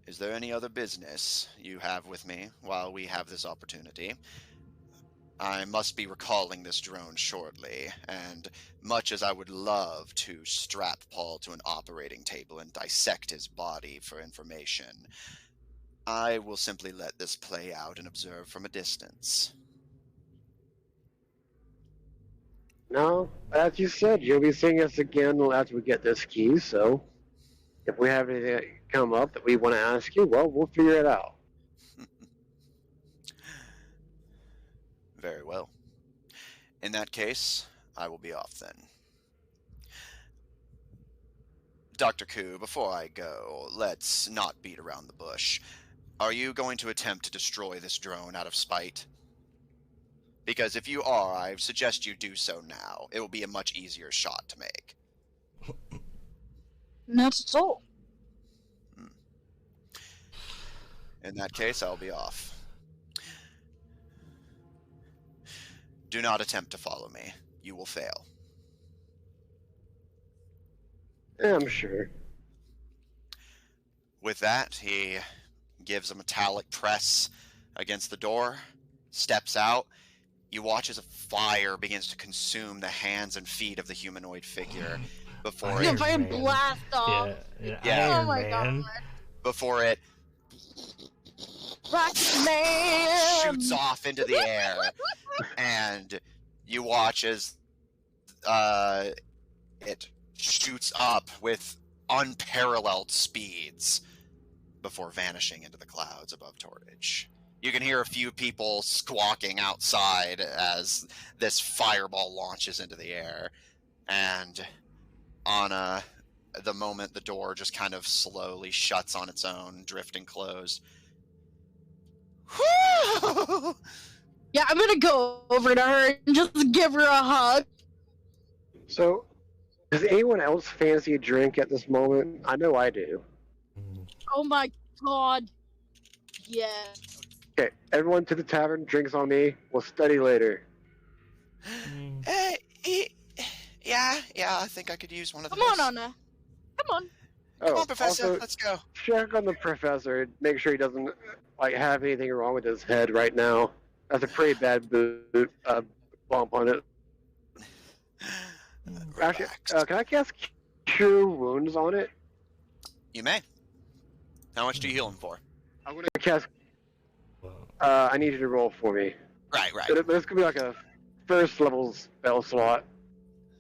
A: Is there any other business you have with me while we have this opportunity? I must be recalling this drone shortly, and much as I would love to strap Paul to an operating table and dissect his body for information, I will simply let this play out and observe from a distance.
E: No, as you said, you'll be seeing us again after we get this key, so if we have anything come up that we want to ask you, well, we'll figure it out.
A: Very well. In that case, I will be off then. Dr. Koo, before I go, let's not beat around the bush. Are you going to attempt to destroy this drone out of spite? Because if you are, I suggest you do so now. It will be a much easier shot to make.
B: Not at all.
A: In that case, I'll be off. Do not attempt to follow me. You will fail.
E: Yeah, I'm sure.
A: With that, he gives a metallic press against the door, steps out. You watch as a fire begins to consume the hands and feet of the humanoid figure before
B: The
A: it,
B: fire blast off.
A: Yeah.
B: Oh my god.
A: before it
B: Rock man.
A: shoots off into the air. And you watch as it shoots up with unparalleled speeds before vanishing into the clouds above Torridge. You can hear a few people squawking outside as this fireball launches into the air. And on the moment the door just kind of slowly shuts on its own, drifting closed.
B: Yeah, I'm gonna go over to her and just give her a hug.
E: So, does anyone else fancy a drink at this moment? I know I do.
B: Oh my god. Yes.
E: Okay, everyone to the tavern, drinks on me. We'll study later.
A: Yeah, I think I could use one of those.
B: Come on, Anna. Come on.
A: Come on, Professor,
E: also,
A: let's go.
E: check on the professor. Make sure he doesn't have anything wrong with his head right now. That's a pretty bad bump on it. Actually, can I cast Cure Wounds on it?
A: You may. How much do you heal him for?
E: I'm gonna cast. I need you to roll for me.
A: Right.
E: But it's gonna be like a first level spell slot,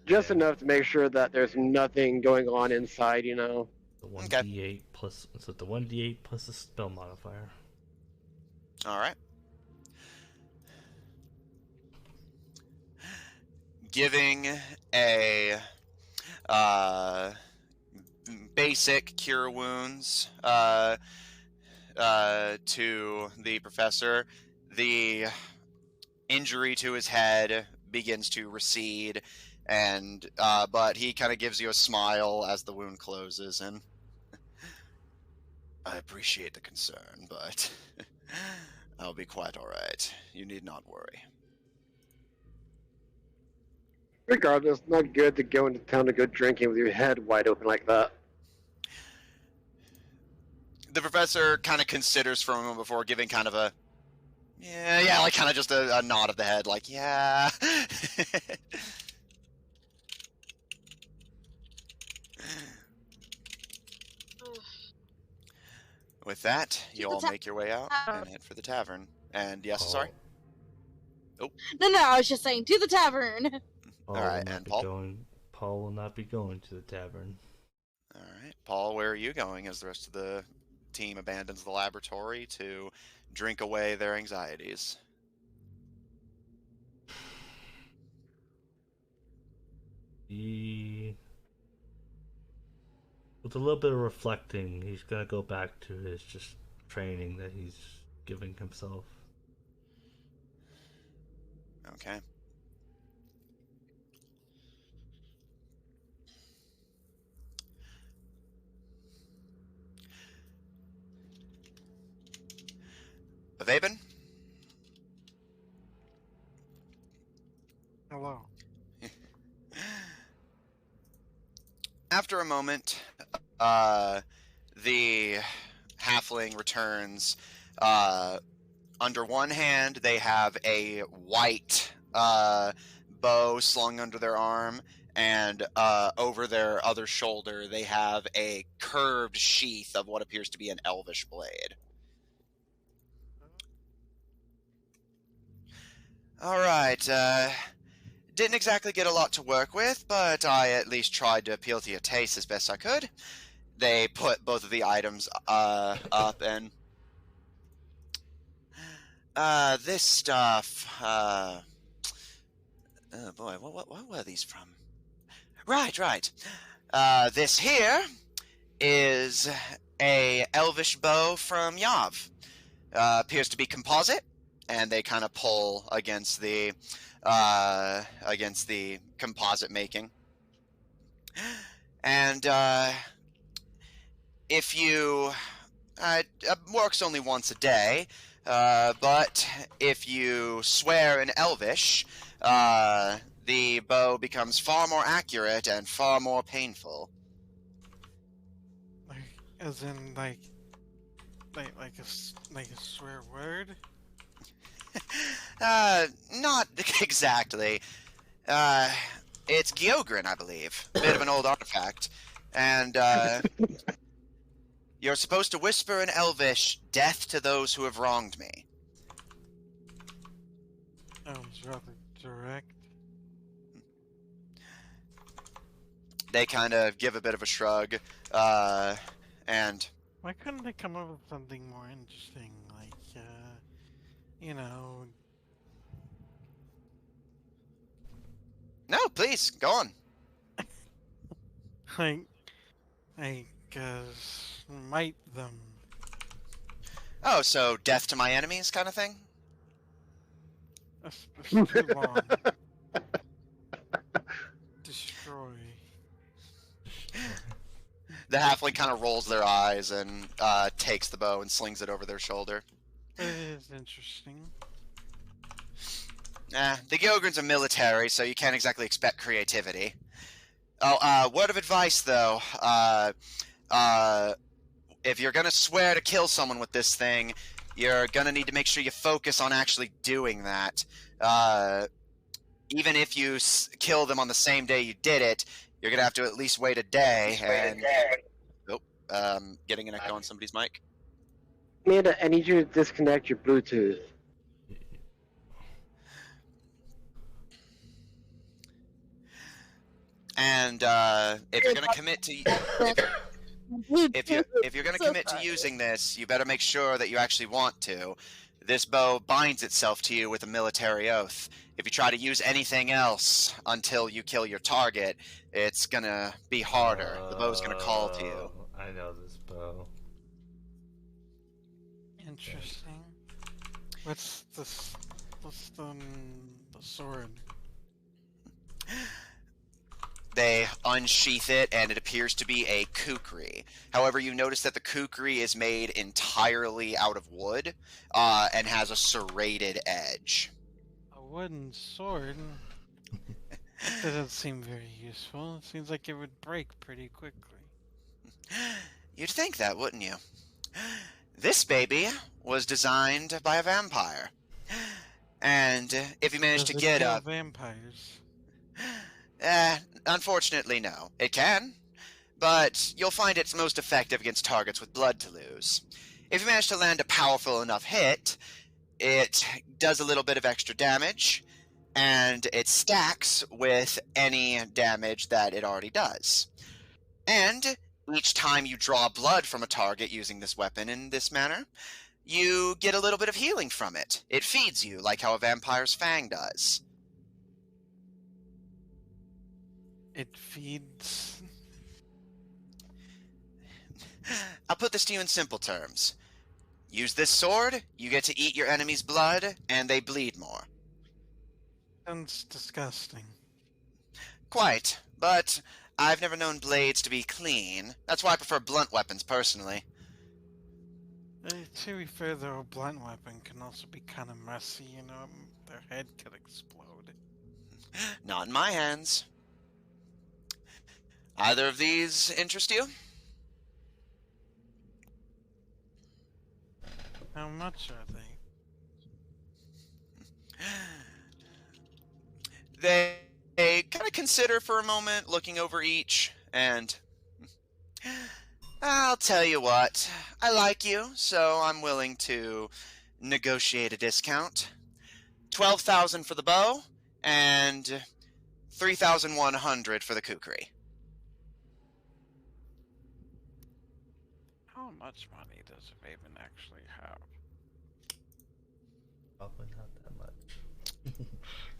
E: just enough to make sure that there's nothing going on inside. You know.
C: The 1d8 plus, so the 1d8 plus the spell modifier.
A: All right. Giving a basic cure wounds to the professor. The injury to his head begins to recede, and but he kind of gives you a smile as the wound closes, and I appreciate the concern, but I'll be quite all right. You need not worry.
E: Regardless, not good to go into town to go drinking with your head wide open like that.
A: The professor kind of considers for a moment before giving kind of a yeah, like kind of just a nod of the head, like, yeah. With that, you all make your way out and head for the tavern. And yes, sorry?
B: No, I was just saying, to the tavern!
A: Alright, and Paul?
C: Paul will not be going to the tavern.
A: Alright, Paul, where are you going as the rest of the team abandons the laboratory to drink away their anxieties?
C: With a little bit of reflecting, he's gonna go back to his just training that he's giving himself.
A: Okay. Avaben?
D: Hello.
A: After a moment, the halfling returns. Under one hand, they have a white bow slung under their arm, and over their other shoulder, they have a curved sheath of what appears to be an elvish blade. All right, didn't exactly get a lot to work with, but I at least tried to appeal to your taste as best I could. They put both of the items up, and this stuff, oh boy, what were these from? Right. This here is a elvish bow from Yav. Appears to be composite, and they kind of pull against the composite making. And if you works only once a day, but if you swear in Elvish, the bow becomes far more accurate and far more painful.
D: Like, as in, like a swear word?
A: Not exactly. It's Gyogrin, I believe. Bit of an old artifact. And, you're supposed to whisper in Elvish, "Death to those who have wronged me."
D: Sounds rather direct.
A: They kind of give a bit of a shrug, and...
D: Why couldn't they come up with something more interesting, like, you know...
A: No, please, go on.
D: Smite them.
A: Oh, so death to my enemies kind of thing?
D: That's too long. Destroy.
A: The halfling kind of rolls their eyes and takes the bow and slings it over their shoulder.
D: It is interesting.
A: The Gyogrins are military, so you can't exactly expect creativity. Oh, word of advice, though. If you're gonna swear to kill someone with this thing, you're gonna need to make sure you focus on actually doing that. Even if you kill them on the same day you did it, you're gonna have to at least wait a day, and... Oh, getting an echo on somebody's mic.
E: Amanda, I need you to disconnect your Bluetooth.
A: And if you're gonna commit to if you're gonna commit to using this, you better make sure that you actually want to. This bow binds itself to you with a military oath. If you try to use anything else until you kill your target, it's gonna be harder. The bow's gonna call to you.
C: I know this bow.
D: Interesting. What's this? What's the sword?
A: They unsheath it, and it appears to be a kukri. However, you notice that the kukri is made entirely out of wood and has a serrated edge.
D: A wooden sword? That doesn't seem very useful. It seems like it would break pretty quickly.
A: You'd think that, wouldn't you? This baby was designed by a vampire. And if you manage
D: Does
A: to
D: it
A: get
D: kill
A: a...
D: vampires?
A: Unfortunately, no. It can, but you'll find it's most effective against targets with blood to lose. If you manage to land a powerful enough hit, it does a little bit of extra damage, and it stacks with any damage that it already does. And each time you draw blood from a target using this weapon in this manner, you get a little bit of healing from it. It feeds you, like how a vampire's fang does.
D: It feeds.
A: I'll put this to you in simple terms. Use this sword, you get to eat your enemy's blood, and they bleed more.
D: Sounds disgusting.
A: Quite, but I've never known blades to be clean. That's why I prefer blunt weapons, personally.
D: To be fair, though, a blunt weapon can also be kind of messy, you know? Their head could explode.
A: Not in my hands. Either of these interest you?
D: How much are they?
A: They kind of consider for a moment, looking over each, and... I'll tell you what. I like you, so I'm willing to negotiate a discount. 12,000 for the bow, and 3,100 for the kukri.
D: How much money does Raven actually have?
C: Probably not that much.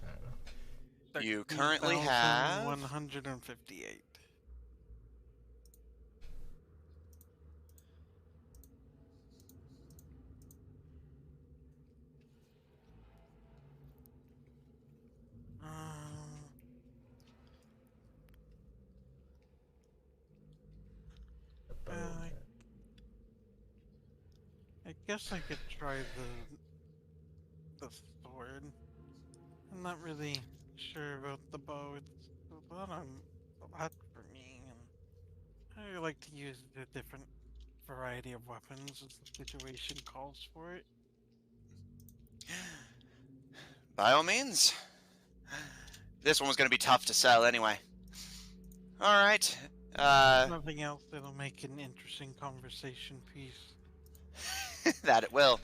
C: I don't know.
A: You currently have...
D: 158.
C: The bow,
D: I guess I could try the sword. I'm not really sure about the bow. It's a lot for me, and I like to use a different variety of weapons as the situation calls for it.
A: By all means. This one was going to be tough to sell anyway. Alright.
D: Nothing else that'll make an interesting conversation piece.
A: That it will.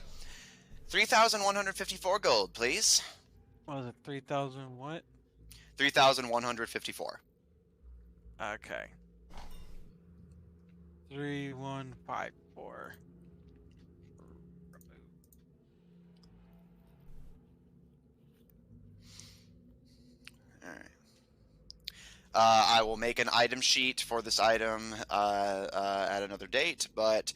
A: 3,154 gold, please.
D: What was it, 3,000 what?
A: 3,154.
D: Okay. 3,154.
A: Alright. I will make an item sheet for this item at another date, but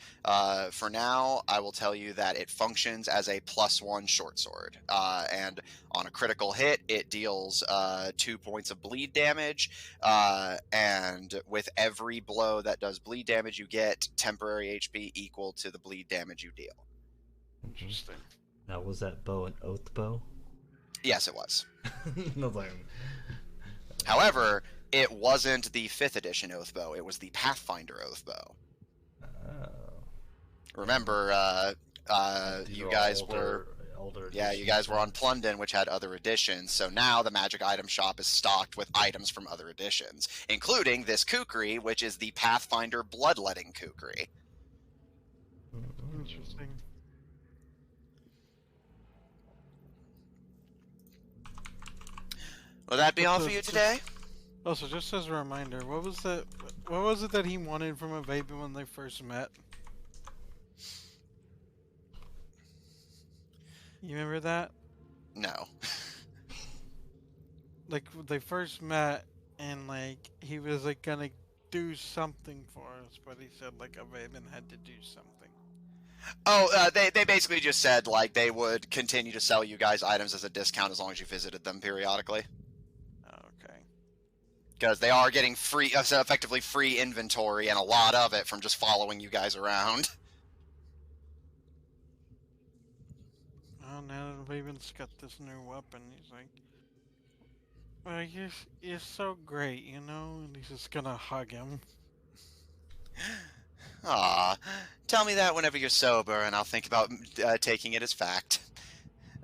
A: for now, I will tell you that it functions as a +1 short sword. And on a critical hit, it deals 2 points of bleed damage, and with every blow that does bleed damage, you get temporary HP equal to the bleed damage you deal.
D: Interesting.
C: Now, was that bow an oath bow?
A: Yes, it was.
C: No, like,
A: However, it wasn't the 5th edition oath bow, it was the Pathfinder oath bow.
C: oh.
A: Remember,
C: These
A: you
C: are
A: guys
C: older
A: yeah, you guys were on Plundon, which had other editions, so now the magic item shop is stocked with items from other editions, including this kukri, which is the Pathfinder Bloodletting kukri.
D: Interesting.
A: Will that be all for you today?
D: Also, just as a reminder, what was it that he wanted from a Vapen when they first met? You remember that?
A: No.
D: Like, they first met, and, like, he was, like, gonna do something for us, but he said, like, a Vapen had to do something.
A: Oh, they basically just said, like, they would continue to sell you guys items as a discount as long as you visited them periodically.
D: Okay.
A: Because they are getting free, effectively free inventory, and a lot of it from just following you guys around.
D: Well, now that Raven's got this new weapon, he's like, well, you're so great, you know? And he's just gonna hug him.
A: Aw, tell me that whenever you're sober, and I'll think about taking it as fact.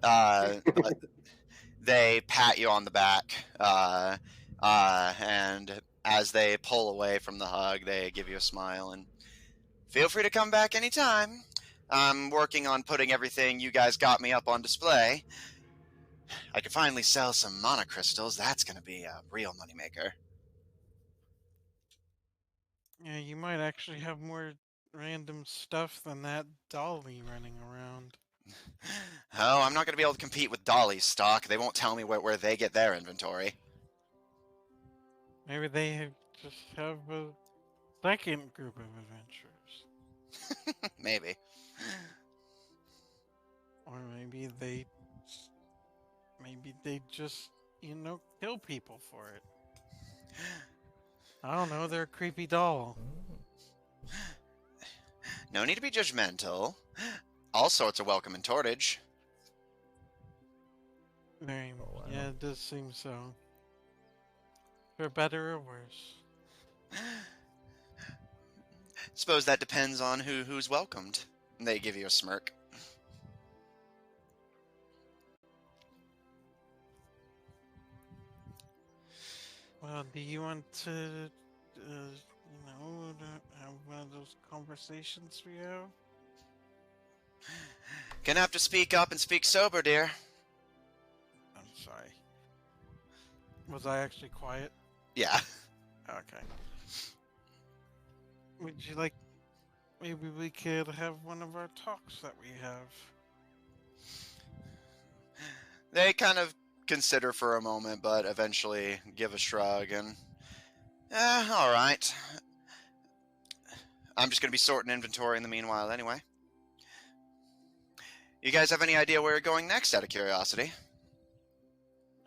A: But they pat you on the back, and as they pull away from the hug, they give you a smile and feel free to come back anytime. I'm working on putting everything you guys got me up on display. I could finally sell some monocrystals. That's going to be a real moneymaker.
D: Yeah, you might actually have more random stuff than that dolly running around.
A: Oh, I'm not going to be able to compete with Dolly's stock. They won't tell me where they get their inventory.
D: Maybe they just have a second group of adventurers.
A: Maybe.
D: Or maybe they just, you know, kill people for it. I don't know, they're a creepy doll.
A: No need to be judgmental. All sorts are welcome in Tortage.
D: Very,
C: Oh, wow.
D: yeah, it does seem so. For better or worse.
A: Suppose that depends on who's welcomed. They give you a smirk.
D: Well, do you want to, you know, have one of those conversations we have?
A: Gonna have to speak up and speak sober, dear.
D: I'm sorry. Was I actually quiet?
A: Yeah.
D: Okay. Would you like... Maybe we could have one of our talks that we have.
A: They kind of consider for a moment, but eventually give a shrug and... alright. I'm just gonna be sorting inventory in the meanwhile anyway. You guys have any idea where you're going next, out of curiosity?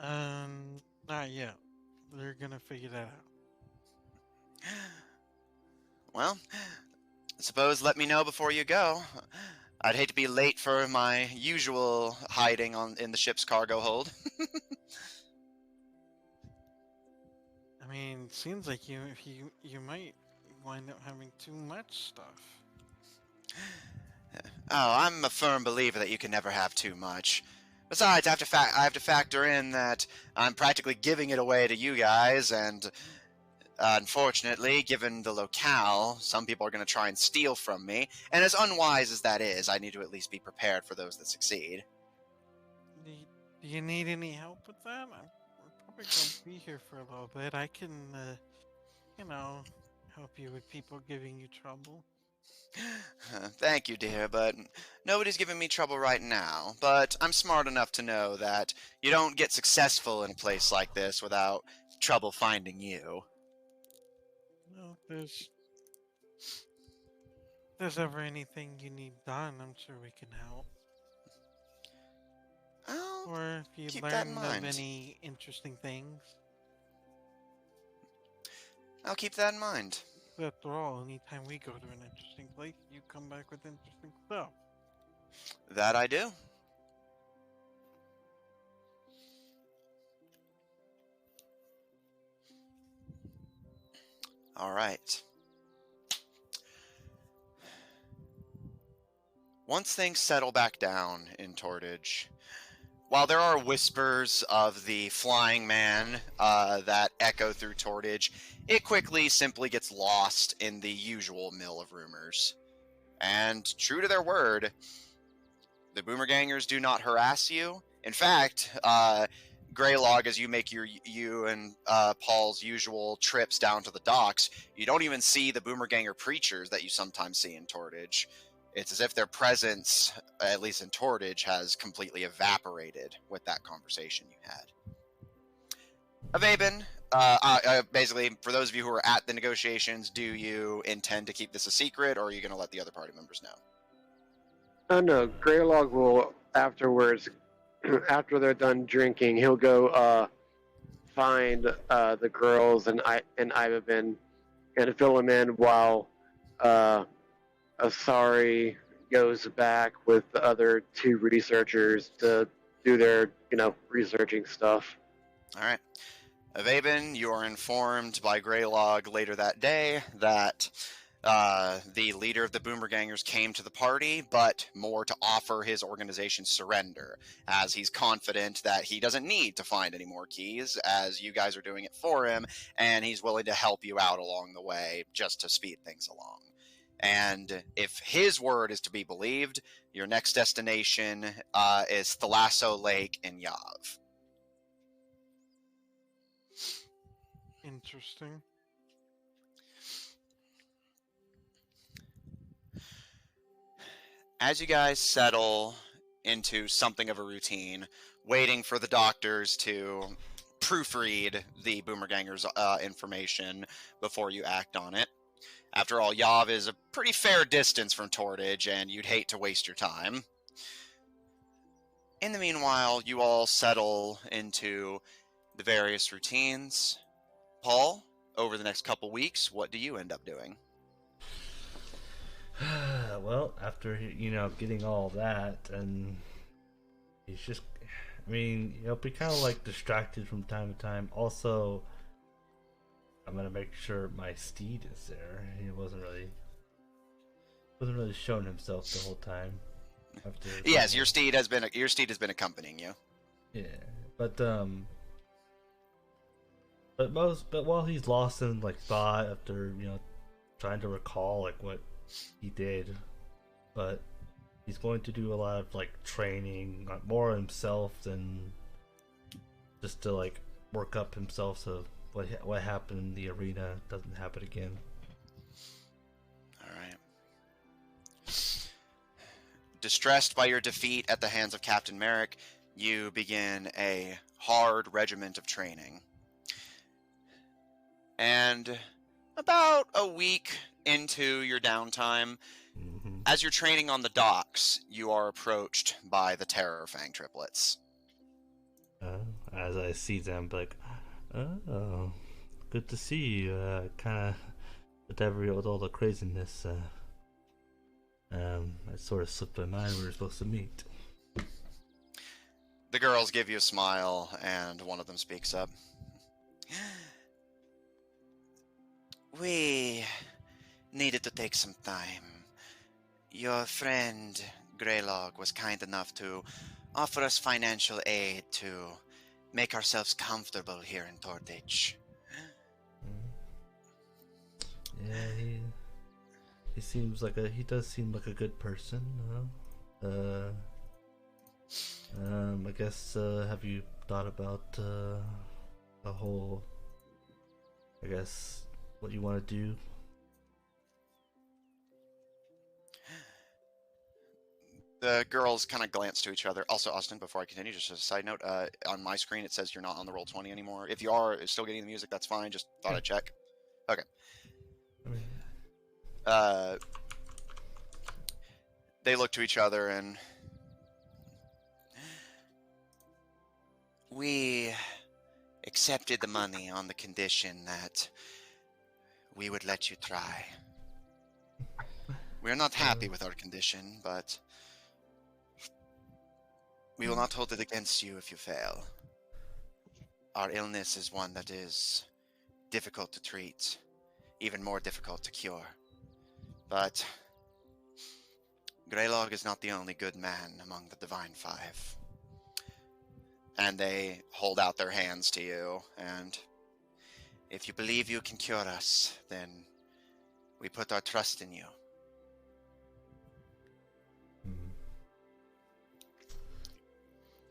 D: Not yet. They're gonna figure that out.
A: Well, suppose let me know before you go. I'd hate to be late for my usual hiding in the ship's cargo hold.
D: I mean, it seems like you might wind up having too much stuff.
A: Oh, I'm a firm believer that you can never have too much. Besides, I have to factor in that I'm practically giving it away to you guys, and unfortunately, given the locale, some people are going to try and steal from me. And as unwise as that is, I need to at least be prepared for those that succeed.
D: Do you need any help with that? We're probably gonna be here for a little bit. I can, you know, help you with people giving you trouble.
A: Thank you, dear, but nobody's giving me trouble right now. But I'm smart enough to know that you don't get successful in a place like this without trouble finding you.
D: Well, if there's ever anything you need done, I'm sure we can help.
A: I'll
D: Or if you
A: keep that in
D: learn of
A: mind.
D: any interesting things.
A: I'll keep that in mind.
D: After all, anytime we go to an interesting place, you come back with interesting stuff.
A: That I do. All right. Once things settle back down in Tortage, while there are whispers of the flying man that echo through Tortage, it quickly simply gets lost in the usual mill of rumors. And true to their word, the Boomergangers do not harass you. In fact, Greylog, as you make you and Paul's usual trips down to the docks, you don't even see the Boomerganger preachers that you sometimes see in Tortage. It's as if their presence, at least in Tortage, has completely evaporated with that conversation you had. Avaben, basically, for those of you who are at the negotiations, do you intend to keep this a secret, or are you going to let the other party members know?
E: Oh no, Greylog will afterwards, after they're done drinking, he'll go find the girls and Ivan and fill them in while Asari goes back with the other two researchers to do their, researching stuff.
A: All right. Avaben, you are informed by Greylog later that day that the leader of the Boomergangers came to the party, but more to offer his organization surrender, as he's confident that he doesn't need to find any more keys, as you guys are doing it for him, and he's willing to help you out along the way just to speed things along. And if his word is to be believed, your next destination is Thalasso Lake in Yav.
D: Interesting.
A: As you guys settle into something of a routine, waiting for the doctors to proofread the Boomergangers' information before you act on it. After all, Yav is a pretty fair distance from Tortage, and you'd hate to waste your time. In the meanwhile, you all settle into the various routines. Paul, over the next couple weeks, what do you end up doing?
C: Well, after getting all that, and he's just, be kind of like distracted from time to time. Also, I'm gonna make sure my steed is there. He wasn't really showing himself the whole time.
A: Yes, your steed has been accompanying you.
C: Yeah, but while he's lost in thought after trying to recall what he did, but he's going to do a lot of training, more himself than just to work up himself so what happened in the arena doesn't happen again.
A: All right. Distressed by your defeat at the hands of Captain Merrick, you begin a hard regiment of training. And about a week into your downtime, as you're training on the docks, you are approached by the Terrorfang triplets.
C: As I see them, oh, good to see you. Kind of, whatever with all the craziness, I sort of slipped my mind we were supposed to meet.
A: The girls give you a smile, and one of them speaks up. We needed to take some time. Your friend, Greylog, was kind enough to offer us financial aid to make ourselves comfortable here in Tortage.
C: Yeah, he seems he does seem like a good person. I guess, have you thought about the whole, what you want to do?
A: The girls kind of glance to each other. Also, Austin, before I continue, just as a side note, on my screen it says you're not on the Roll20 anymore. If you are still getting the music, that's fine. Just thought I'd check. Okay. They look to each other and... We accepted the money on the condition that we would let you try. We're not happy with our condition, but we will not hold it against you if you fail. Our illness is one that is difficult to treat, even more difficult to cure. But Greylog is not the only good man among the Divine Five. And they hold out their hands to you, and if you believe you can cure us, then we put our trust in you.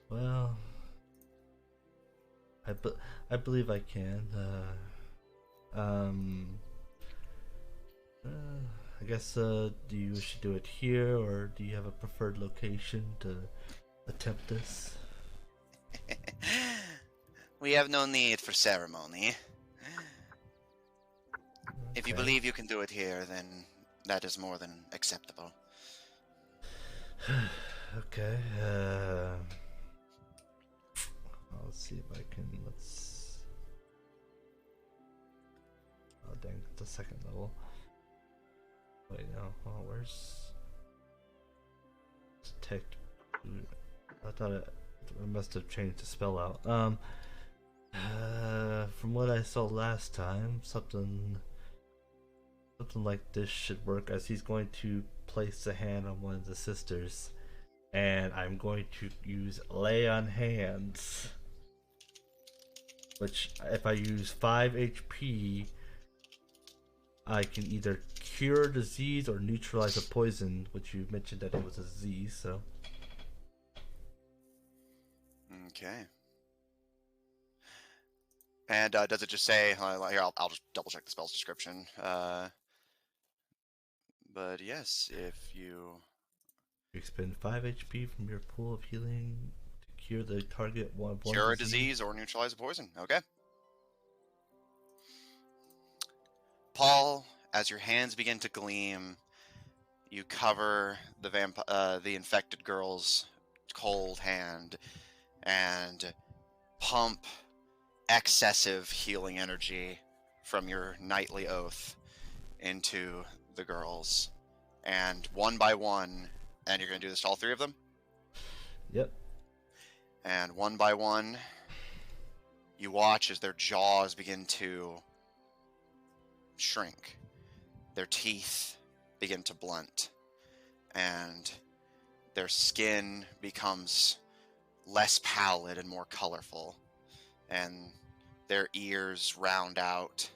C: Well, I believe I can. I guess, do you wish to do it here, or do you have a preferred location to attempt this?
A: We have no need for ceremony. If you believe you can do it here, then that is more than acceptable.
C: Okay. Let's see if I can. Let's. Oh dang! It's the second level. Wait, no. Oh, where's tech? I thought it must have changed the spell out. From what I saw last time, something like this should work. As he's going to place a hand on one of the sisters, and I'm going to use lay on hands. Which, if I use 5 HP, I can either cure a disease or neutralize a poison, which you mentioned that it was a disease, so.
A: Okay. And does it just say, here, I'll just double check the spell's description. But yes, if you
C: expend 5 HP from your pool of healing to cure the target one
A: cure a disease or neutralize a poison. Okay. Paul, as your hands begin to gleam, you cover the infected girl's cold hand and pump excessive healing energy from your nightly oath into the girls. And one by one, and you're going to do this to all three of them?
C: Yep.
A: And one by one, you watch as their jaws begin to shrink. Their teeth begin to blunt. And their skin becomes less pallid and more colorful. And their ears round out.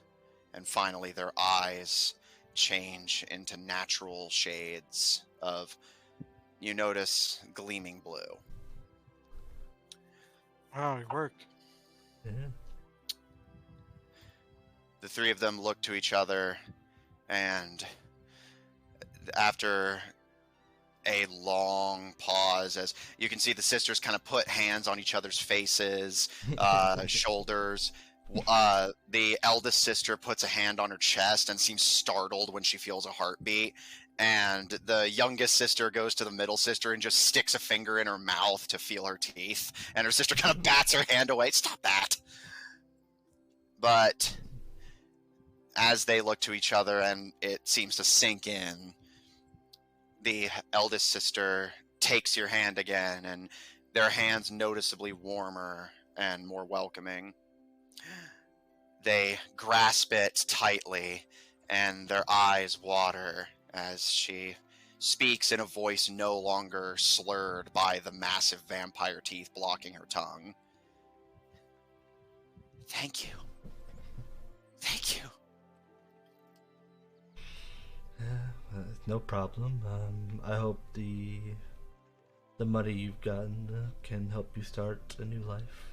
A: And finally, their eyes change into natural shades of, you notice, gleaming blue.
D: Wow, it worked.
C: Yeah.
A: The three of them look to each other, and after a long pause, as you can see the sisters kind of put hands on each other's faces, shoulders. The eldest sister puts a hand on her chest and seems startled when she feels a heartbeat. And the youngest sister goes to the middle sister and just sticks a finger in her mouth to feel her teeth. And her sister kind of bats her hand away. Stop that! But as they look to each other and it seems to sink in, the eldest sister takes your hand again, and their hands noticeably warmer and more welcoming. They grasp it tightly, and their eyes water as she speaks in a voice no longer slurred by the massive vampire teeth blocking her tongue. Thank you. Thank you.
C: No problem. I hope the money you've gotten can help you start a new life.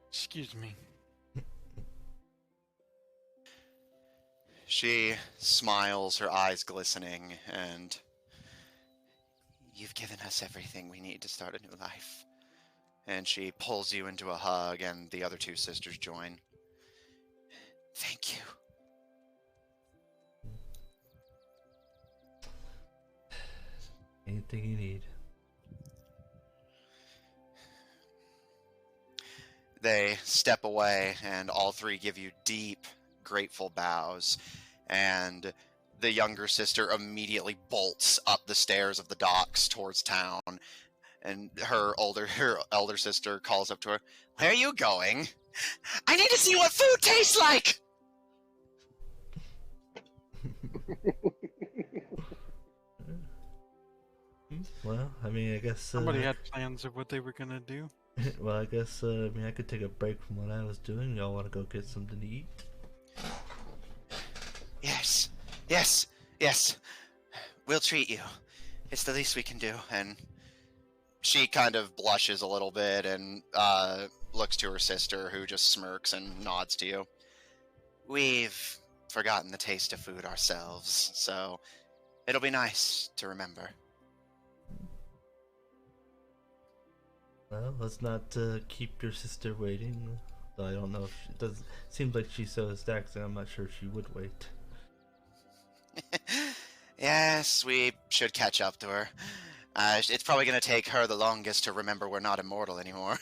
D: Excuse me.
A: She smiles, her eyes glistening, and you've given us everything we need to start a new life. And she pulls you into a hug, and the other two sisters join. Thank you.
C: Anything you need.
A: They step away, and all three give you deep, grateful bows. And the younger sister immediately bolts up the stairs of the docks towards town. And her elder sister calls up to her, "Where are you going? I need to see what food tastes like!"
C: Well, I mean, I guess
D: Somebody had plans of what they were gonna do.
C: well, I guess I mean, I could take a break from what I was doing. Y'all want to go get something to eat?
A: Yes, yes, yes. We'll treat you. It's the least we can do. And she kind of blushes a little bit and looks to her sister, who just smirks and nods to you. We've forgotten the taste of food ourselves, so it'll be nice to remember.
C: Well, let's not keep your sister waiting. Though I don't know if she does. Seems like she's so stacked, and I'm not sure she would wait.
A: Yes, we should catch up to her. It's probably going to take her the longest to remember we're not immortal anymore.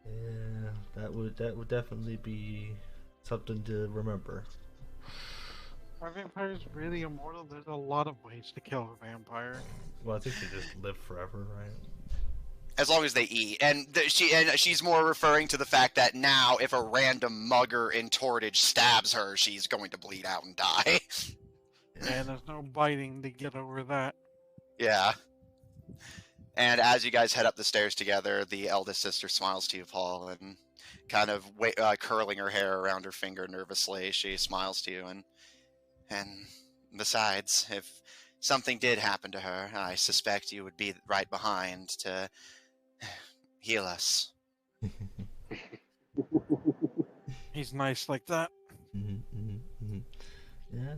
C: Yeah, that would definitely be something to remember.
D: Are vampires really immortal? There's a lot of ways to kill a vampire.
C: Well, I think they just live forever, right?
A: As long as they eat. And she's more referring to the fact that now, if a random mugger in Tortage stabs her, she's going to bleed out and die.
D: And there's no biting to get over that.
A: Yeah. And as you guys head up the stairs together, the eldest sister smiles to you, Paul, and kind of curling her hair around her finger nervously, she smiles to you. And besides, if something did happen to her, I suspect you would be right behind to heal us.
D: He's nice like that.
C: Yeah,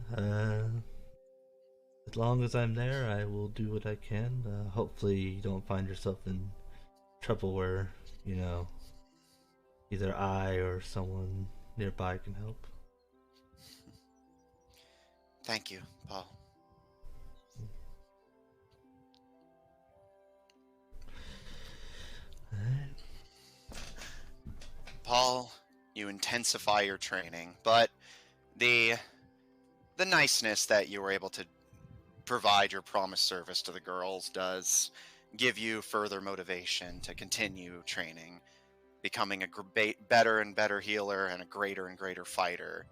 C: as long as I'm there, I will do what I can. Hopefully you don't find yourself in trouble where, either I or someone nearby can help.
A: Thank you, Paul. Paul, you intensify your training, but the niceness that you were able to provide your promised service to the girls does give you further motivation to continue training, becoming a better and better healer and a greater and greater fighter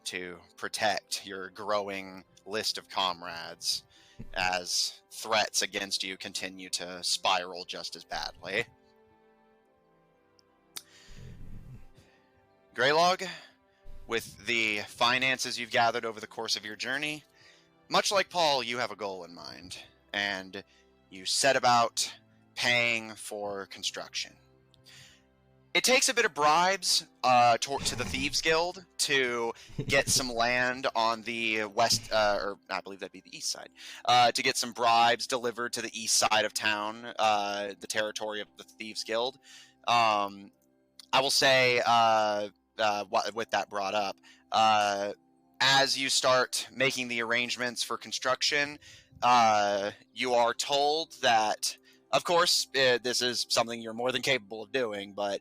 A: to protect your growing list of comrades as threats against you continue to spiral just as badly. Greylog, with the finances you've gathered over the course of your journey, much like Paul, you have a goal in mind, and you set about paying for construction. It takes a bit of bribes to the Thieves Guild to get some land on the west, or I believe that'd be the east side, to get some bribes delivered to the east side of town, the territory of the Thieves Guild. I will say, with that brought up, as you start making the arrangements for construction, you are told that, of course, this is something you're more than capable of doing, but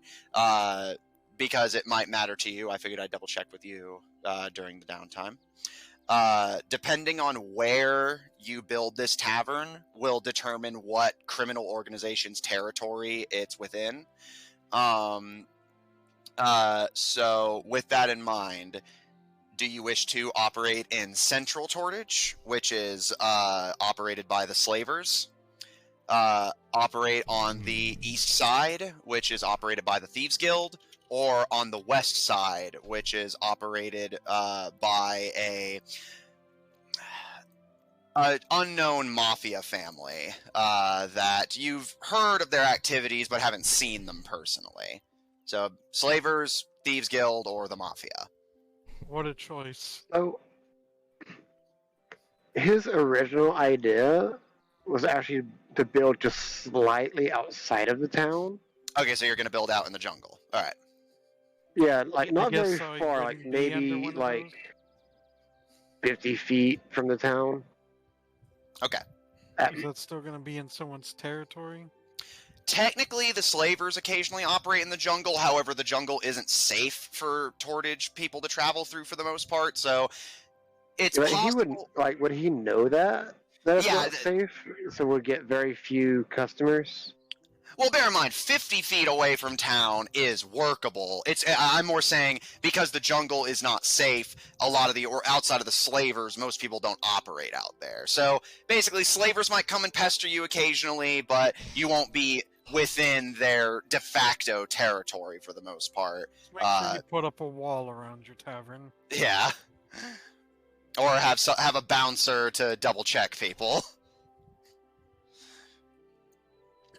A: because it might matter to you, I figured I'd double check with you during the downtime. Depending on where you build this tavern will determine what criminal organization's territory it's within. So with that in mind, do you wish to operate in Central Tortage, which is operated by the Slavers? Operate on the east side, which is operated by the Thieves Guild, or on the west side, which is operated by a unknown mafia family that you've heard of their activities but haven't seen them personally. So, Slavers, Thieves Guild, or the Mafia.
D: What a choice.
E: Oh, his original idea was actually to build just slightly outside of the town.
A: Okay, so you're going to build out in the jungle. All right.
E: Yeah, like not
D: guess
E: very
D: so, you
E: far,
D: wouldn't
E: like
D: be under
E: maybe
D: one of
E: like
D: those?
E: 50 feet from the town.
A: Okay.
D: Is that still going to be in someone's territory?
A: Technically, the Slavers occasionally operate in the jungle. However, the jungle isn't safe for Tortage people to travel through for the most part. So it's
E: But
A: possible.
E: he wouldn't, like, would he know that it's
A: Yeah,
E: not safe? So we'll get very few customers.
A: Well, bear in mind, 50 feet away from town is workable. I'm more saying because the jungle is not safe, or outside of the Slavers, most people don't operate out there. So basically, Slavers might come and pester you occasionally, but you won't be within their de facto territory for the most part.
D: Just make sure you put up a wall around your tavern.
A: Yeah. Or have a bouncer to double check people.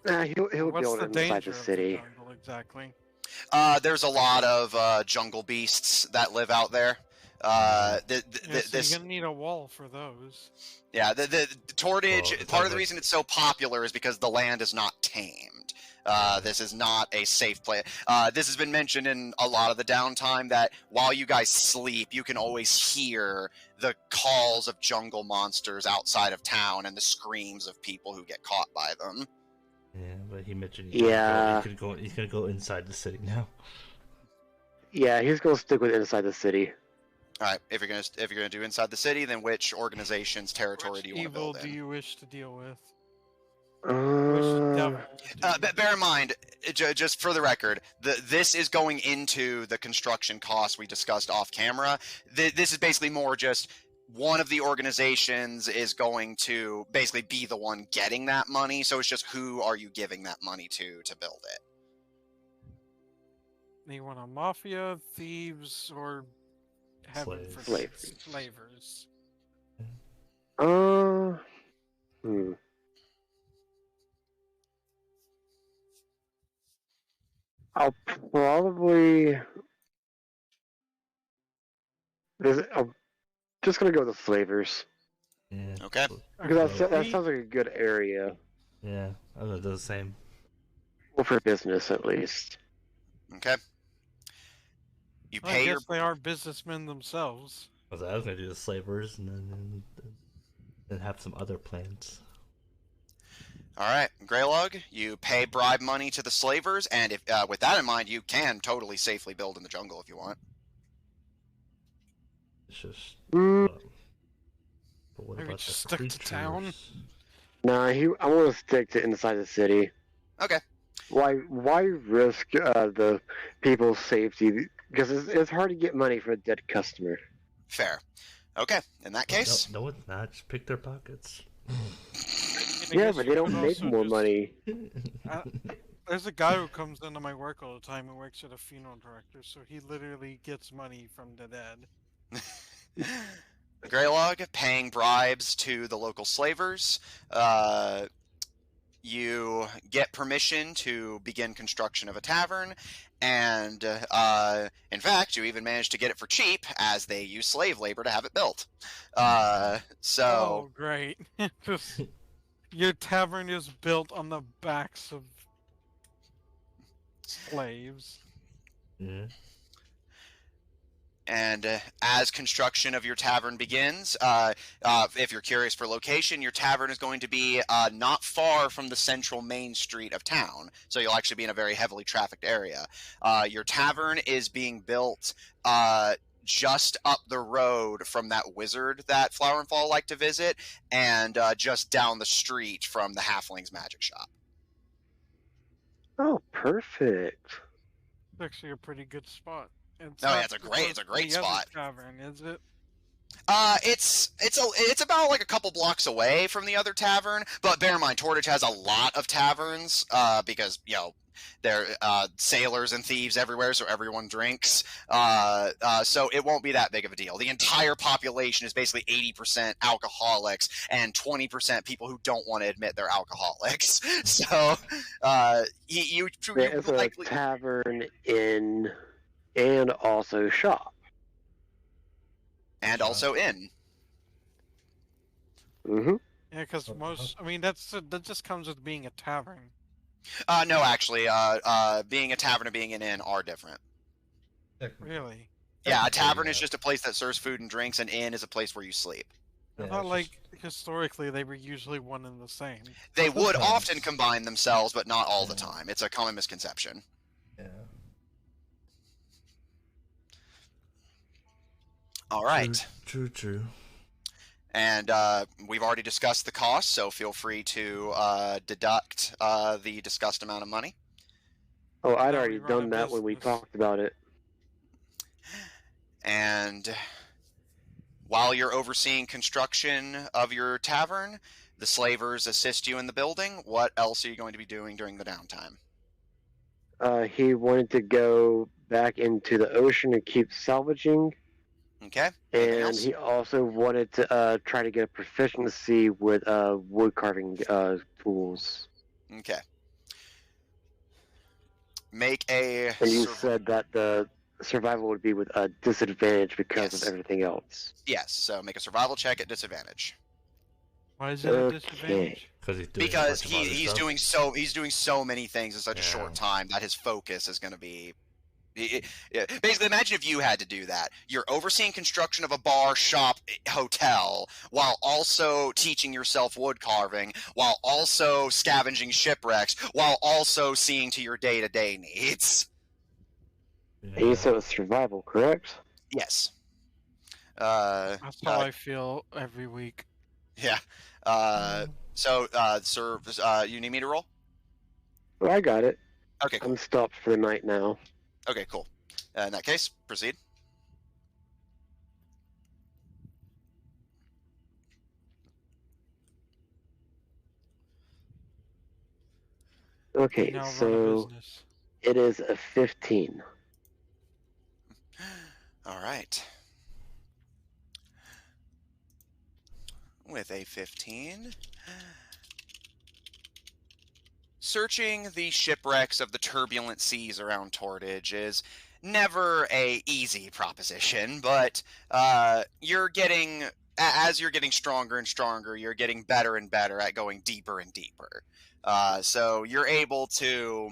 E: He'll
D: What's
E: build
D: the
E: it inside
D: danger
E: the
D: of
E: city.
D: the jungle exactly?
A: There's a lot of jungle beasts that live out there.
D: Yeah, so
A: This,
D: you're gonna need a wall for those.
A: yeah, the Tortage.
C: Well,
A: Part of the reason it's so popular is because the land is not tamed. This is not a safe place. This has been mentioned in a lot of the downtime that while you guys sleep, you can always hear the calls of jungle monsters outside of town and the screams of people who get caught by them.
C: Yeah, but he mentioned
E: Yeah.
C: he's gonna go inside the city now.
E: Yeah, he's gonna stick with inside the city.
A: All right, if you're gonna do inside the city, then which organization's territory
D: Which
A: do you want to
D: evil
A: build
D: do
A: in?
D: you wish to deal with? Which
E: Uh,
D: devil?
A: But bear in mind, just for the record, this is going into the construction costs we discussed off camera. This is basically more just one of the organizations is going to basically be the one getting that money. So it's just who are you giving that money to build it?
D: You want a mafia, thieves, or heaven for
E: Slaves.
D: slavers?
E: Hmm. I'll probably. I'm just gonna go with the slavers
C: Yeah.
A: Okay.
E: because that sounds like a good area.
C: Yeah, I was gonna do the same.
E: Well, for business at least.
A: Okay. You
D: I
A: pay your
D: guess they are businessmen themselves.
C: I was gonna do the slavers and then have some other plans.
A: all right, Greylog. You pay bribe money to the slavers, and if with that in mind, you can totally safely build in the jungle if you want.
C: It's just.
E: Mm,
C: But what
D: Maybe
C: about
D: just
C: the
D: stick to town?
C: creatures?
E: nah, I want to stick to inside the city.
A: Okay.
E: Why risk the people's safety? Because it's hard to get money for a dead customer.
A: Fair. Okay. In that case.
C: No, it's not. Just pick their pockets.
D: I
E: Yeah,
D: guess
E: but
D: you
E: they don't
D: could
E: make
D: also
E: more
D: just-
E: money.
D: There's a guy who comes into my work all the time who works at a funeral director, so he literally gets money from the dead.
A: Greylog paying bribes to the local slavers. You get permission to begin construction of a tavern, and in fact, you even manage to get it for cheap, as they use slave labor to have it built.
D: Oh,
A: So,
D: great. Just, your tavern is built on the backs of slaves.
C: Yeah.
A: and as construction of your tavern begins, if you're curious for location, your tavern is going to be not far from the central main street of town. So you'll actually be in a very heavily trafficked area. Your tavern is being built just up the road from that wizard that Flower and Fall like to visit, and just down the street from the Halfling's magic shop.
E: Oh, perfect.
D: It's actually a pretty good spot. It's
A: Oh, yeah,
D: not
A: it's a great
D: the other
A: spot.
D: Tavern, is it?
A: It's about like a couple blocks away from the other tavern, but bear in mind, Tortage has a lot of taverns, because, you know, there sailors and thieves everywhere, so everyone drinks. So it won't be that big of a deal. The entire population is basically 80% alcoholics and 20% people who don't want to admit they're alcoholics. So you
E: There's a
A: likely...
E: tavern, inn, and also shop.
A: And also inn.
E: Mm-hmm.
D: Yeah, because most, I mean, that just comes with being a tavern.
A: No, actually, being a tavern and being an inn are different.
D: Really?
A: Yeah, a tavern is just a place that serves food and drinks. An inn is a place where you sleep.
D: I thought, like, historically, they were usually one and the same.
A: They would
C: Sometimes.
A: often combine themselves, but not all the time. It's a common misconception.
C: Yeah.
A: All right.
C: True.
A: And we've already discussed the cost, so feel free to deduct the discussed amount of money.
E: Oh, I'd
D: Now
E: already
D: we run a
E: done that when we
D: business.
E: talked about it.
A: And while you're overseeing construction of your tavern, the slavers assist you in the building. What else are you going to be doing during the downtime?
E: He wanted to go back into the ocean and keep salvaging,
A: Okay. Anything
E: and
A: else?
E: he also wanted to try to get a proficiency with wood carving tools.
A: Okay. Make a...
E: And you said that the survival would be with a disadvantage because
A: Yes.
E: of everything else.
A: Yes, so make a survival check at disadvantage.
D: Why is it a
E: Okay.
D: disadvantage?
C: Because he's doing a
A: Because
C: bunch of other
A: he's
C: stuff.
A: doing so many things in such a short
C: Yeah.
A: time that his focus is going to be. Basically, imagine if you had to do that. You're overseeing construction of a bar, shop, hotel, while also teaching yourself wood carving, while also scavenging shipwrecks, while also seeing to your day-to-day needs.
E: And you said it was survival, correct?
A: Yes.
D: That's how I feel every week.
A: Yeah. So, sir, you need me to roll?
E: Well, I got it.
A: Okay, cool.
E: I'm stopped for the night now.
A: Okay, cool. In that case, proceed.
E: Okay,
D: Now run a
E: so
D: business.
E: it is a 15.
A: All right. With a 15. Searching the shipwrecks of the turbulent seas around Tortage is never a easy proposition, but you're getting, as you're getting stronger and stronger, you're getting better and better at going deeper and deeper. So you're able to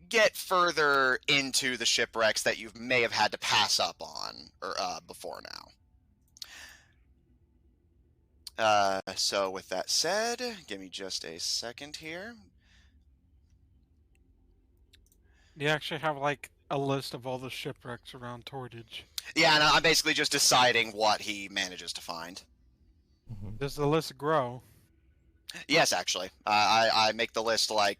A: get further into the shipwrecks that you may have had to pass up on or before now. So with that said, give me just a second here.
D: Do you actually have like a list of all the shipwrecks around Tortage?
A: Yeah, and I'm basically just deciding what he manages to find.
D: Does the list grow?
A: Yes, actually. I make the list like...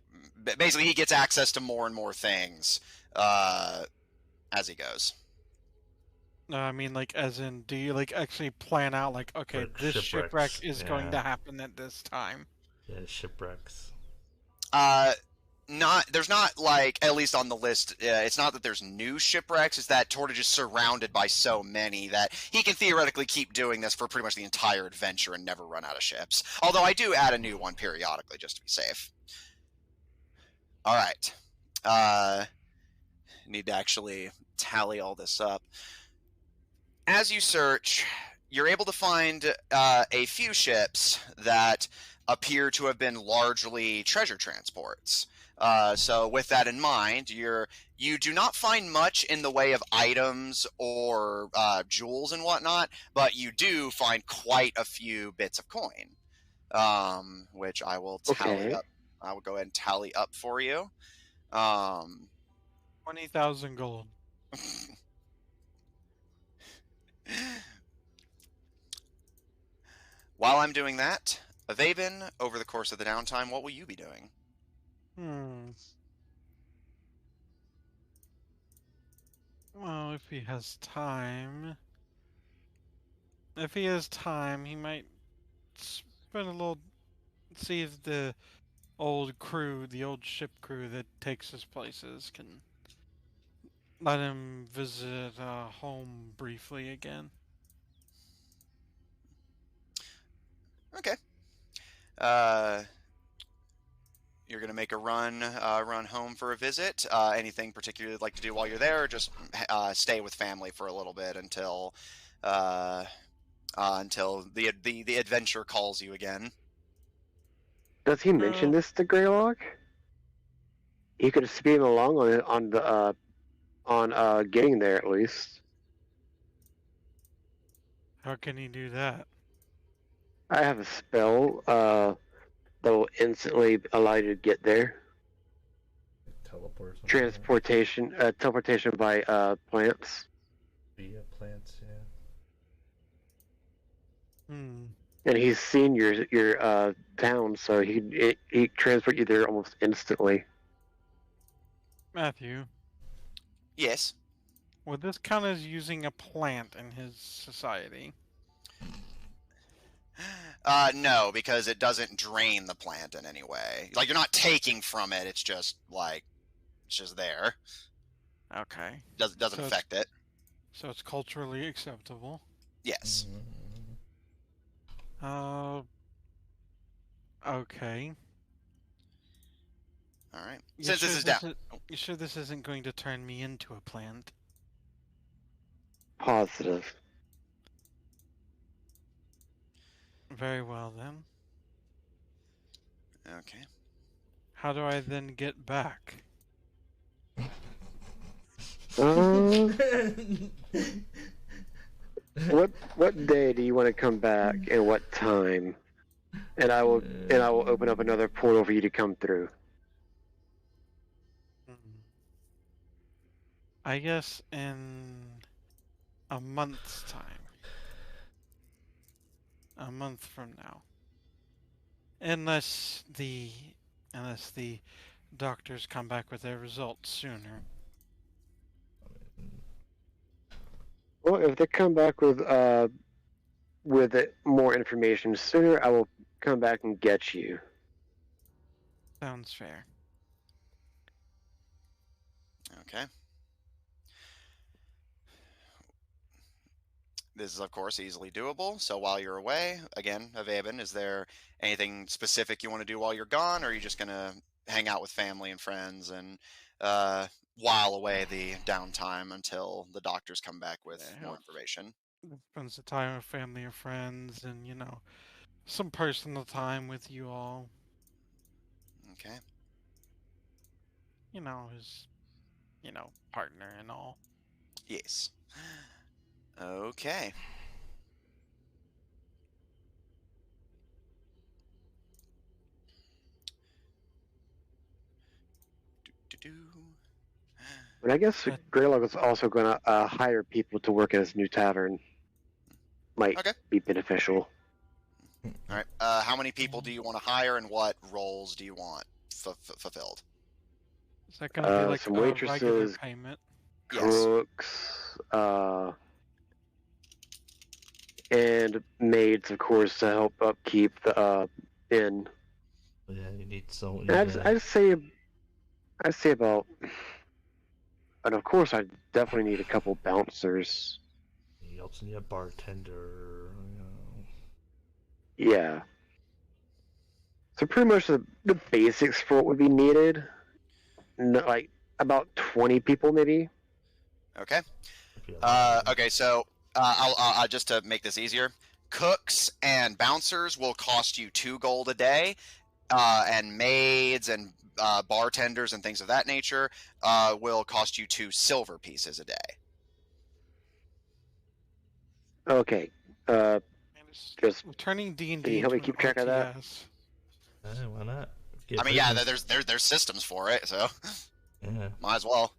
A: Basically, he gets access to more and more things as he goes.
D: No, I mean like as in, do you like actually plan out like, okay,
C: Like
D: this shipwreck
C: shipwrecks,
D: is going to
C: yeah.
D: happen at this time?
C: Yeah, shipwrecks.
A: There's not like, at least on the list, it's not that there's new shipwrecks, it's that Tortage is surrounded by so many that he can theoretically keep doing this for pretty much the entire adventure and never run out of ships. Although I do add a new one periodically just to be safe. Alright. Need to actually tally all this up. As you search, you're able to find a few ships that appear to have been largely treasure transports. So with that in mind, you do not find much in the way of items or jewels and whatnot, but you do find quite a few bits of coin, which I will tally up. I will go ahead and tally up for you.
D: 20,000 gold.
A: While I'm doing that, Avaven, over the course of the downtime, what will you be doing?
D: Well, if he has time... If he has time, he might spend a little... See if the old crew, the old ship crew that takes us places can let him visit home briefly again.
A: Okay. You're gonna make a run home for a visit. Anything particular you'd like to do while you're there, or just stay with family for a little bit until the adventure calls you again.
E: Does he mention this to Greylock? He could speed him along on getting there at least.
D: How can he do that?
E: I have a spell that will instantly allow you to get there.
C: Teleport. Or
E: Transportation, teleportation by plants.
C: Via plants, yeah.
E: And he's seen your town, so he transport you there almost instantly.
D: Matthew,
A: Yes.
D: would this count as using a plant in his society?
A: No, because it doesn't drain the plant in any way. Like, you're not taking from it. It's just like it's just there.
D: Okay.
A: Doesn't affect it.
D: So it's culturally acceptable.
A: Yes.
D: Okay.
A: All right.
D: You
A: Since
D: sure
A: this is down.
D: You sure this isn't going to turn me into a plant?
E: Positive.
D: Very well then.
A: Okay.
D: How do I then get back?
E: What day do you want to come back and what time? And I will open up another portal for you to come through.
D: Hmm. I guess in a month's time. A month from now. Unless the doctors come back with their results sooner.
E: Well, if they come back with more information sooner, I will come back and get you.
D: Sounds fair.
A: Okay. This is, of course, easily doable. So while you're away, again, Avaben, is there anything specific you want to do while you're gone, or are you just going to hang out with family and friends and while away the downtime until the doctors come back with more information?
D: Spends the time with family and friends and, some personal time with you all.
A: Okay.
D: His, partner and all.
A: Yes. Okay. Do-do-do.
E: But I guess Greylock is also going to hire people to work at his new tavern. Might
A: Okay.
E: be beneficial.
A: All right. How many people do you want to hire, and what roles do you want fulfilled?
D: Is that going to be like
E: some
D: a regular
E: waitresses,
D: payment?
A: Yes.
E: cooks, and maids, of course, to help upkeep the inn.
C: Yeah, you need someone.
E: I'd say about, and of course, I definitely need a couple bouncers.
C: You also need a bartender.
E: Yeah. So pretty much the basics for what would be needed. Like about 20 people, maybe.
A: Okay. Okay. So I'll just to make this easier, cooks and bouncers will cost you 2 gold a day, and maids and bartenders and things of that nature will cost you 2 silver pieces a day.
E: Okay. Just
D: returning D&D.
E: Can you help me keep track of that?
C: Why not?
A: I mean, yeah, there's systems for it, so
C: Yeah.
A: might as well.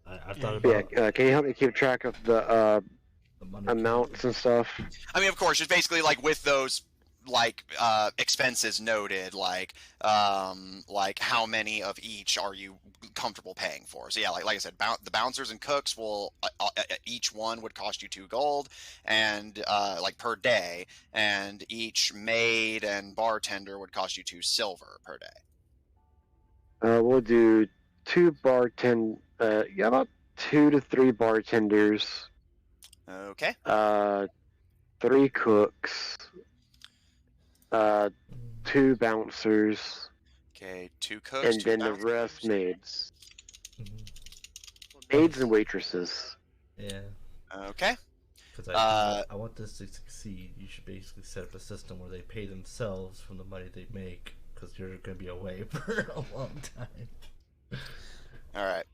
C: I thought about.
E: Yeah. Can you help me keep track of the
C: money
E: amounts and stuff?
A: I mean, of course, just basically like with those expenses noted, like how many of each are you comfortable paying for? So yeah, like I said, the bouncers and cooks will each one would cost you 2 gold and per day, and each maid and bartender would cost you 2 silver per day.
E: We'll do 2 about 2 to 3 bartenders.
A: Okay.
E: 3 cooks. 2 bouncers.
A: Okay, 2 cooks,
E: and
A: 2
E: then
A: bouncers.
E: The rest maids.
C: Mm-hmm.
E: Maids and waitresses.
C: Yeah.
A: Okay.
C: Because I want this to succeed. You should basically set up a system where they pay themselves from the money they make, because you're going to be away for a long time.
A: All right.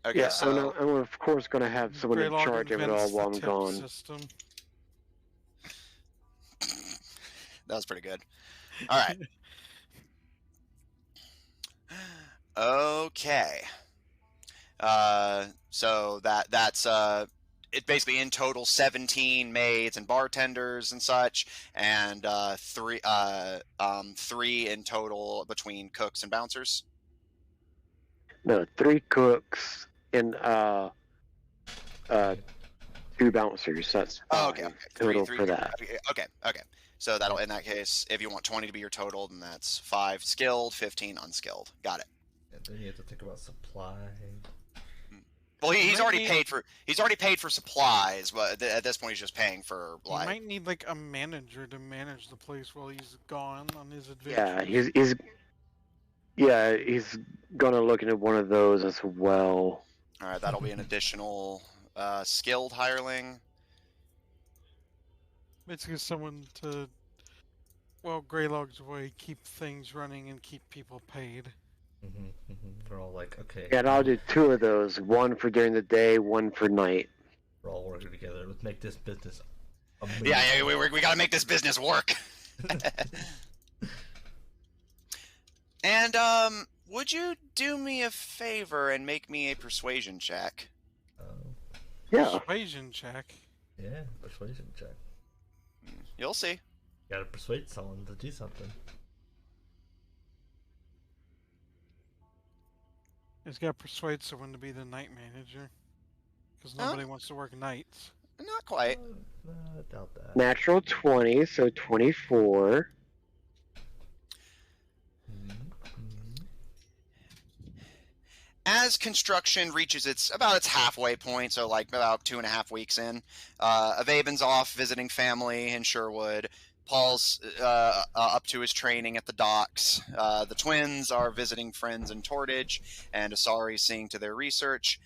A: Okay,
E: Yeah,
A: so
E: I'm of course going to have someone in charge of it all while I'm gone.
D: System.
A: That was pretty good. All right. Okay. So that's it's basically in total 17 maids and bartenders and such, and 3 in total between cooks and bouncers.
E: No, 3 cooks and 2 bouncers. That's 5
A: okay.
E: total
A: Three
E: for that.
A: Okay. So that'll, in that case, if you want 20 to be your total, then that's 5 skilled, 15 unskilled. Got it.
C: And then you have to think about supply.
A: Well, he's already paid for supplies, but at this point he's just paying for
D: He might need a manager to manage the place while he's gone on his adventure.
E: Yeah, Yeah, he's gonna look into one of those as well.
A: All right, that'll be an additional skilled hireling.
D: Basically, someone to, well, Greylog's way, keep things running and keep people paid.
C: They're all like, okay.
E: And I'll do 2 of those, one for during the day, one for night.
C: We're all working together. Let's make this business amazing.
A: Yeah, we got to make this business work. And would you do me a favor and make me a persuasion check?
E: Yeah.
D: Persuasion check.
C: Yeah, persuasion check.
A: You'll see.
C: You gotta persuade someone to do something.
D: He's got to persuade someone to be the night manager. Because nobody wants to work nights.
A: Not quite.
C: I doubt that.
E: Natural 20, so 24.
A: As construction reaches its halfway point, so like about 2.5 weeks in, Avaben's off visiting family in Sherwood. Paul's up to his training at the docks. The twins are visiting friends in Tortage, and Asari's seeing to their research.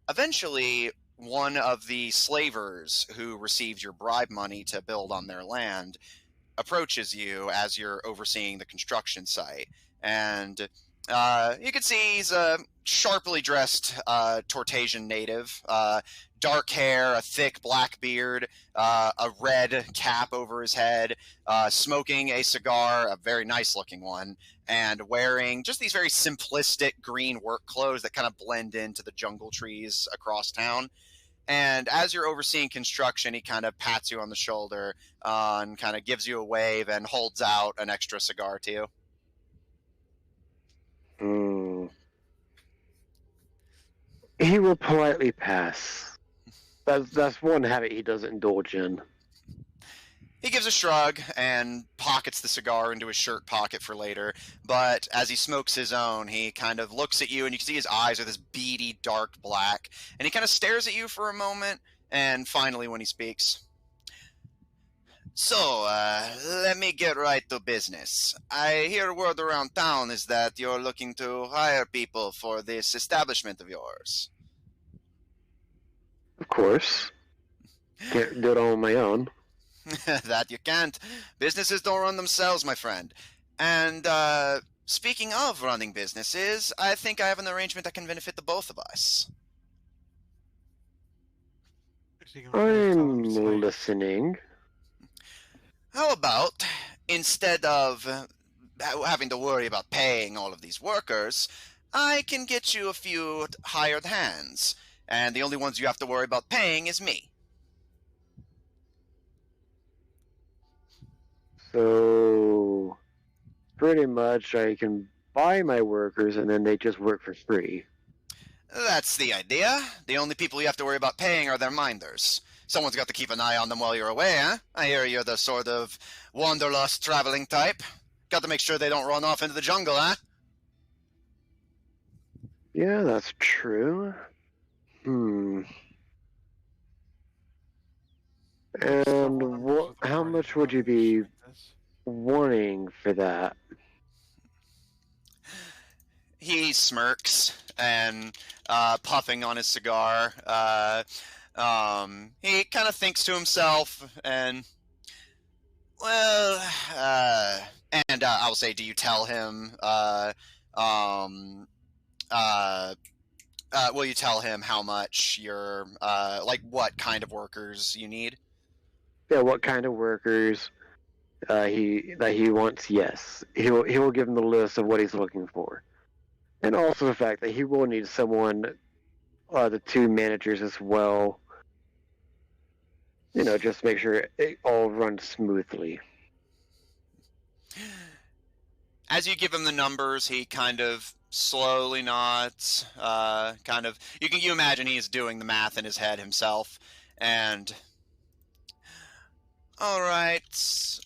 A: Eventually, one of the slavers who received your bribe money to build on their land approaches you as you're overseeing the construction site. And you can see he's a sharply dressed Tortasian native. Dark hair, a thick black beard, a red cap over his head, smoking a cigar, a very nice looking one, and wearing just these very simplistic green work clothes that kind of blend into the jungle trees across town. And as you're overseeing construction, he kind of pats you on the shoulder and kind of gives you a wave and holds out an extra cigar to you.
E: He will politely pass. That's one habit he doesn't indulge in.
A: He gives a shrug and pockets the cigar into his shirt pocket for later, but as he smokes his own, he kind of looks at you, and you can see his eyes are this beady, dark black, and he kind of stares at you for a moment, and finally when he speaks, "So, let me get right to business. I hear word around town is that you're looking to hire people for this establishment of yours."
E: Of course. Can't do it all on my own.
A: That you can't. Businesses don't run themselves, my friend. And, speaking of running businesses, I think I have an arrangement that can benefit the both of us.
E: I'm listening.
A: How about, instead of having to worry about paying all of these workers, I can get you a few hired hands, and the only ones you have to worry about paying is me.
E: So, pretty much I can buy my workers and then they just work for free.
A: That's the idea. The only people you have to worry about paying are their minders. Someone's got to keep an eye on them while you're away, huh? I hear you're the sort of wanderlust traveling type. Got to make sure they don't run off into the jungle, huh?
E: Yeah, that's true. And how much would you be wanting for that?
A: He smirks and puffing on his cigar. He kind of thinks to himself and, well, I'll say, do you tell him, will you tell him how much you're, like what kind of workers you need?
E: Yeah, what kind of workers he wants? Yes, he will give him the list of what he's looking for, and also the fact that he will need someone, the 2 managers as well. You know, just make sure it all runs smoothly.
A: As you give him the numbers, he kind of slowly nods. You imagine he's doing the math in his head himself, and all right.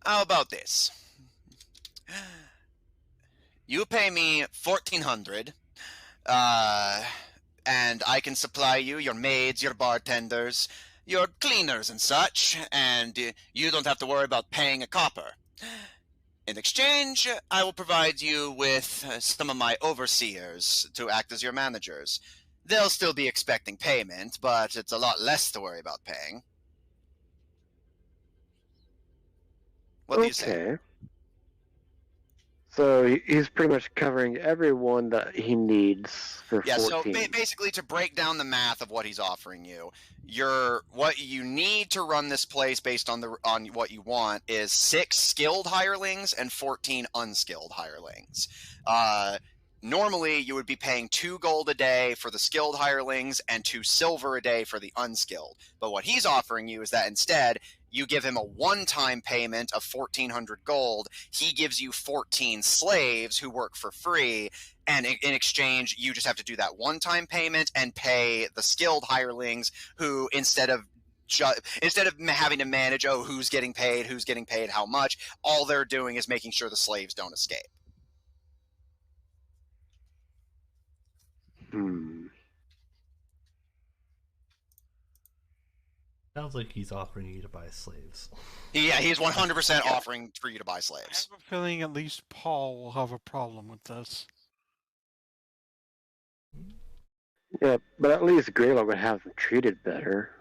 A: How about this? You pay me 1,400, and I can supply you your maids, your bartenders, your cleaners and such, and you don't have to worry about paying a copper. In exchange, I will provide you with some of my overseers to act as your managers. They'll still be expecting payment, but it's a lot less to worry about paying. What do you say?
E: Okay. So he's pretty much covering everyone that he needs for
A: Yeah,
E: 14.
A: so basically to break down the math of what he's offering you, what you need to run this place based on what you want is 6 skilled hirelings and 14 unskilled hirelings. Normally you would be paying 2 gold a day for the skilled hirelings and 2 silver a day for the unskilled. But what he's offering you is that instead you give him a one-time payment of 1,400 gold. He gives you 14 slaves who work for free, and in exchange, you just have to do that one-time payment and pay the skilled hirelings who, instead of having to manage, who's getting paid, how much, all they're doing is making sure the slaves don't escape.
C: Sounds like he's offering you to buy slaves.
A: Yeah, he's 100% offering for you to buy
D: I
A: slaves.
D: have a feeling at least Paul will have a problem with this.
E: Yeah, but at least Greylock would have them treated better.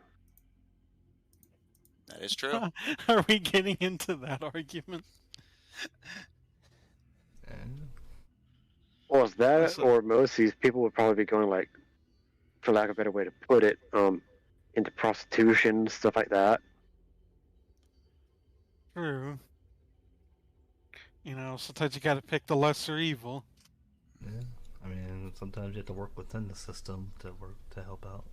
A: That is true.
D: Are we getting into that argument?
E: Or is that,
D: Also-
E: or most of these people would probably be going, like, for lack of a better way to put it, into prostitution, stuff like that.
D: True. Sometimes you gotta pick the lesser evil.
C: Yeah, I mean, sometimes you have to work within the system to help out.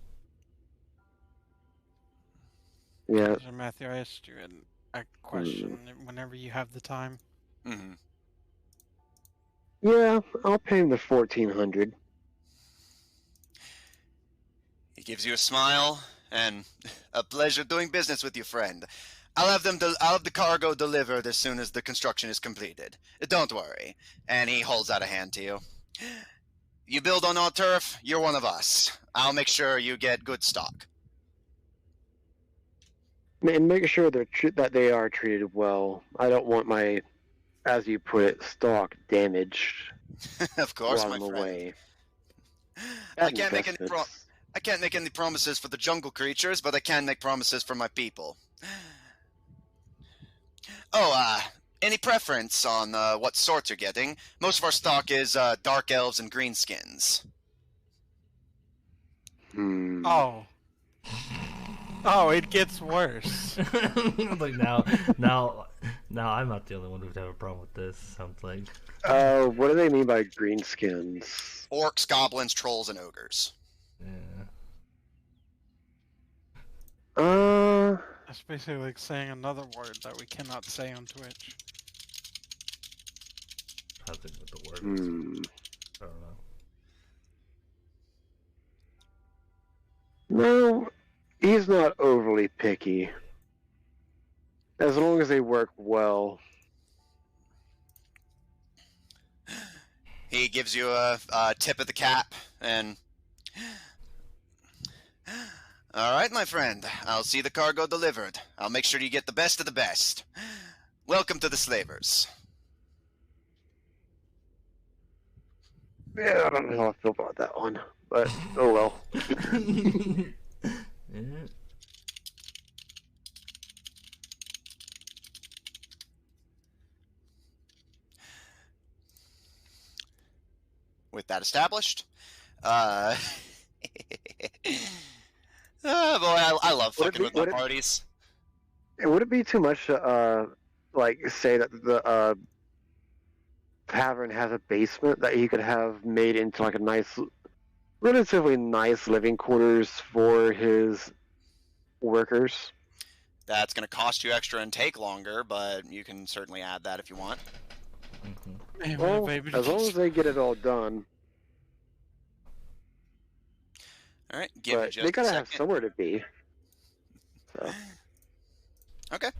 E: Yeah.
D: So Matthew, I asked you a question whenever you have the time.
A: Mm-hmm.
E: Yeah, I'll pay him the 1,400.
A: He gives you a smile and a pleasure doing business with you, friend. I'll have the cargo delivered as soon as the construction is completed. Don't worry. And he holds out a hand to you. You build on our turf, you're one of us. I'll make sure you get good stock.
E: And make sure that they are treated well. I don't want my, as you put it, stock damaged
A: Of course,
E: while
A: my
E: I'm
A: friend.
E: away.
A: I can't make any promises for the jungle creatures, but I can make promises for my people. Any preference on what sorts you're getting? Most of our stock is dark elves and greenskins.
D: Oh. Oh, it gets worse.
C: Like now I'm not the only one who'd have a problem with this. Sounds like.
E: What do they mean by greenskins?
A: Orcs, goblins, trolls, and ogres.
C: Yeah.
D: That's basically like saying another word that we cannot say on Twitch.
C: I think what the word is. I don't know.
E: No, he's not overly picky. As long as they work well.
A: He gives you a tip of the cap, and... Alright, my friend. I'll see the cargo delivered. I'll make sure you get the best of the best. Welcome to the slavers.
E: Yeah, I don't know how I feel about that one, but oh well.
C: Yeah.
A: With that established, boy, I love fucking with my parties.
E: Would it be too much to, say that the tavern has a basement that he could have made into, like, a nice, relatively nice living quarters for his workers?
A: That's going to cost you extra and take longer, but you can certainly add that if you want.
C: Mm-hmm.
E: Well, as long as they get it all done.
A: All right, give
E: But
A: it just
E: they gotta
A: a
E: have
A: second.
E: somewhere to be. So.
A: Okay.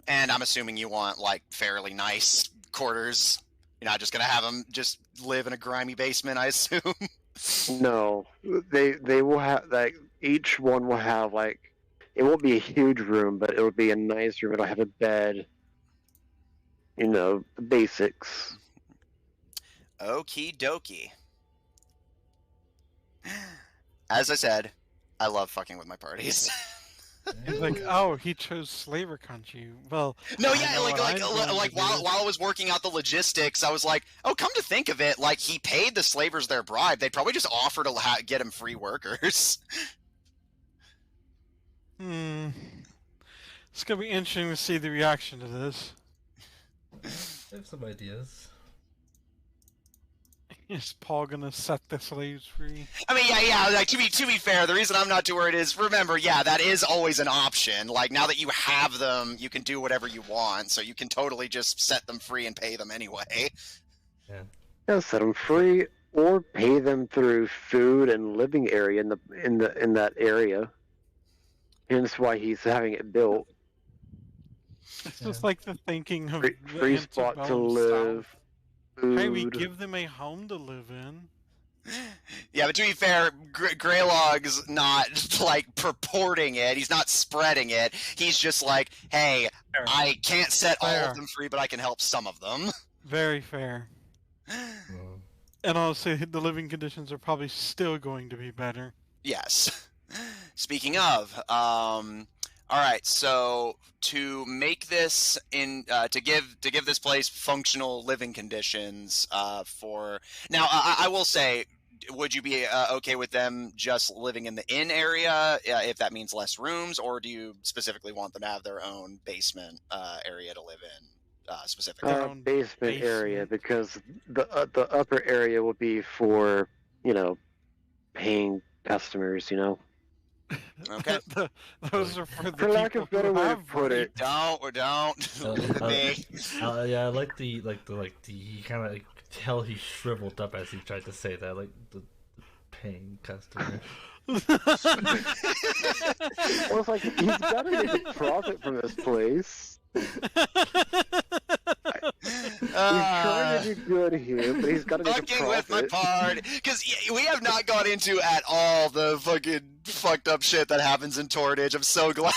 A: And I'm assuming you want, like, fairly nice quarters. You're not just going to have them just live in a grimy basement, I assume?
E: No, they will have, like, each one will have, like, it won't be a huge room, but it'll be a nice room. It'll have a bed, the basics.
A: Okie dokie. As I said, I love fucking with my parties.
D: He's like, oh, he chose slaver country. Well,
A: No,
D: I
A: yeah,
D: know
A: like
D: what I'm going to
A: while
D: do.
A: I was working out the logistics, I was like, oh, come to think of it, like he paid the slavers their bribe. They'd probably just offer to get him free workers.
D: It's gonna be interesting to see the reaction to this.
C: I have some ideas.
D: Is Paul gonna set the slaves free?
A: I mean, yeah. Like to be fair, the reason I'm not too worried is remember, yeah, that is always an option. Like now that you have them, you can do whatever you want, so you can totally just set them free and pay them anyway.
C: Yeah.
E: Set them free or pay them through food and living area in that area. Hence why he's having it built.
D: It's just like the thinking of
E: Free
D: the
E: spot to
D: antebellum
E: live.
D: South.
E: Food.
D: Hey, we give them a home to live in.
A: Yeah, but to be fair, Greylog's not like purporting it. He's not spreading it. He's just like, hey,
D: Fair.
A: I can't set all
D: Fair.
A: of them free, but I can help some of them.
D: Very fair. And honestly, the living conditions are probably still going to be better.
A: Yes. Speaking of, all right. So to make this to give this place functional living conditions for now, I will say, would you be okay with them just living in the inn area if that means less rooms, or do you specifically want them to have their own basement area to live in? Specifically,
E: Basement area, because the upper area will be for paying customers.
A: Okay.
D: Those are for the
E: For lack
D: people
E: of better
D: who
E: way to
D: have
E: put
D: money.
E: it.
A: Don't. Look at me.
C: Yeah, I like the he kind of tell he shriveled up as he tried to say that, like the paying customer.
E: Well, it's like he's got to make a profit from this place. He's trying to do good here, but he's got to make a
A: Fucking
E: profit.
A: with my part, because we have not gone into at all the fucking fucked up shit that happens in Torridge. I'm so glad.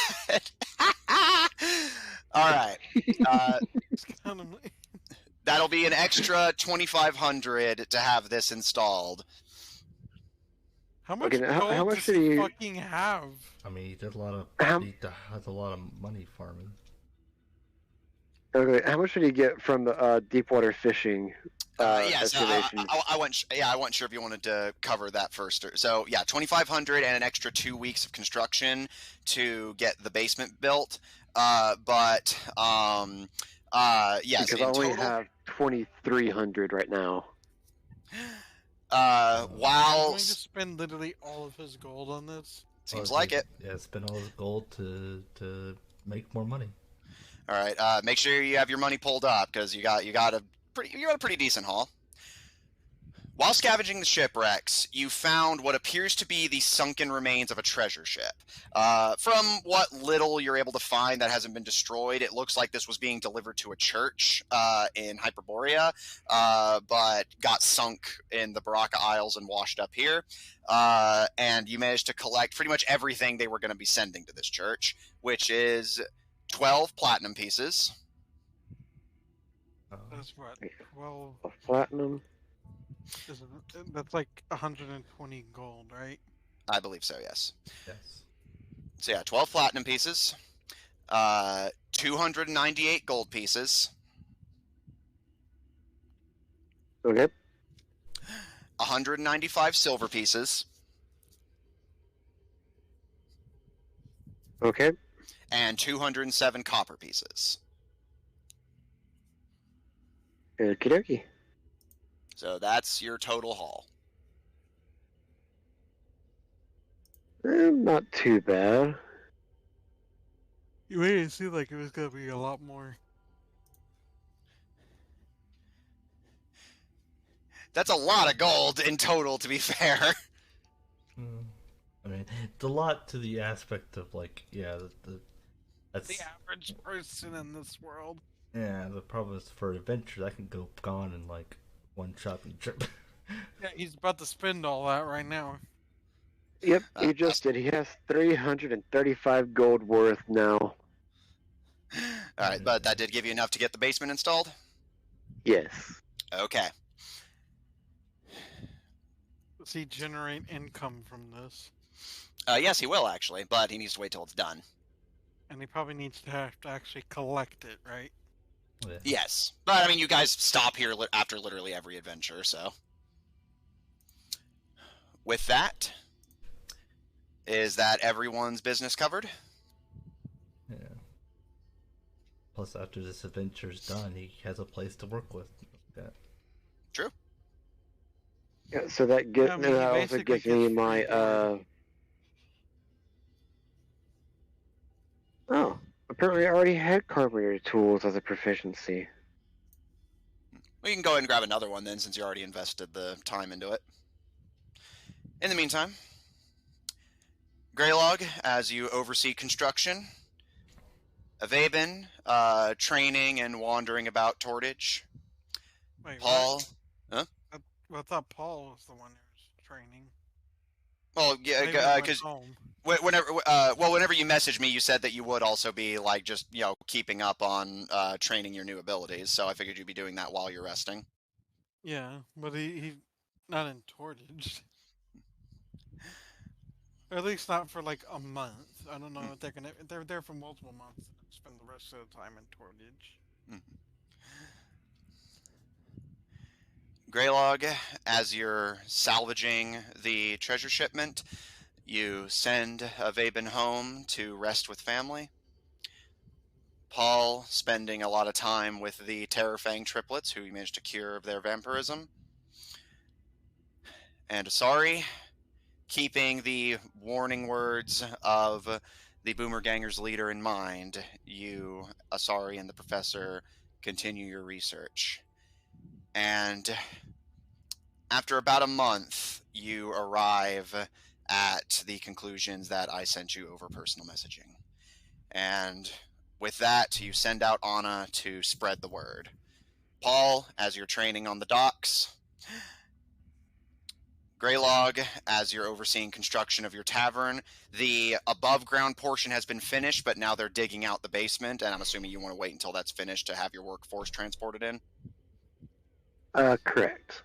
A: All right,
D: It's kind of like-
A: that'll be an extra 2,500 to have this installed.
D: How much
E: Okay,
D: gold
E: how much
D: does
E: did
D: he
E: he-
D: fucking have?
C: I mean, he did a lot of he has a lot of money farming.
E: Okay, how much did he get from the deep-water fishing
A: Yes,
E: excavations?
A: I wasn't sure if you wanted to cover that first. So yeah, 2,500 and an extra 2 weeks of construction to get the basement built. Yes,
E: Because I
A: in
E: only
A: total,
E: have 2,300 right now.
D: He's
A: while
D: going to spend literally all of his gold on this.
A: seems
C: Well,
A: like it.
C: Yeah, spend all his gold to make more money.
A: All right, make sure you have your money pulled up because you got a pretty decent haul. While scavenging the shipwrecks, you found what appears to be the sunken remains of a treasure ship. From what little you're able to find that hasn't been destroyed, it looks like this was being delivered to a church in Hyperborea, but got sunk in the Baraka Isles and washed up here. And you managed to collect pretty much everything they were going to be sending to this church, which is 12 platinum pieces.
D: That's what? Well,
E: Platinum.
D: that's like 120 gold, right?
A: I believe so, yes.
C: Yes.
A: So yeah, 12 platinum pieces, 298 gold pieces,
E: Okay.
A: 195 silver pieces,
E: Okay.
A: and 207 copper pieces.
E: Okie dokie.
A: So that's your total haul.
E: Not too bad.
D: You made it seem like it was gonna be a lot more.
A: That's a lot of gold in total, to be fair.
C: I mean, it's a lot to the aspect of like, yeah, that's
D: The average person in this world.
C: yeah. The problem is for adventure that can go gone in like one shopping trip.
D: Yeah, he's about to spend all that right now.
E: Yep, he just did. He has 335 gold worth now.
A: Alright, but that did give you enough to get the basement installed?
E: Yes.
A: Okay.
D: Does he generate income from this?
A: Yes, he will, actually, but he needs to wait till it's done.
D: And he probably needs to have to actually collect it, right?
C: Yeah.
A: Yes. But, I mean, you guys stop here after literally every adventure, so... With that, is that everyone's business covered?
C: Yeah. Plus, after this adventure's done, he has a place to work with. Yeah.
A: True.
E: Yeah, so that,
D: Yeah, I mean, he
E: that also
D: basically
E: gives me
D: gets
E: my,
D: free board.
E: Oh, apparently I already had carpentry tools as a proficiency.
A: We can go ahead and grab another one then, since you already invested the time into it. In the meantime, Greylog, as you oversee construction, Avaben, training and wandering about Tordage,
D: Wait,
A: Paul...
D: what?
A: Huh?
D: I thought Paul was the one who was training.
A: Well, yeah,
D: Maybe he went
A: because
D: home.
A: whenever you messaged me, you said that you would also be, like, just, you know, keeping up on training your new abilities, so I figured you'd be doing that while you're resting.
D: Yeah, but he not in Tortage. Or at least not for like a month. I don't know if they're there for multiple months and spend the rest of the time in Tortage.
A: Greylog, as you're salvaging the treasure shipment, you send Avaben home to rest with family. Paul spending a lot of time with the Terrorfang triplets, who you managed to cure of their vampirism. And Asari, keeping the warning words of the Boomerganger's leader in mind, you, Asari, and the professor continue your research. And after about a month, you arrive at the conclusions that I sent you over personal messaging. And with that, you send out Anna to spread the word. Paul, as you're training on the docks. Greylog, as you're overseeing construction of your tavern. The above-ground portion has been finished, but now they're digging out the basement, and I'm assuming you want to wait until that's finished to have your workforce transported in?
E: Correct.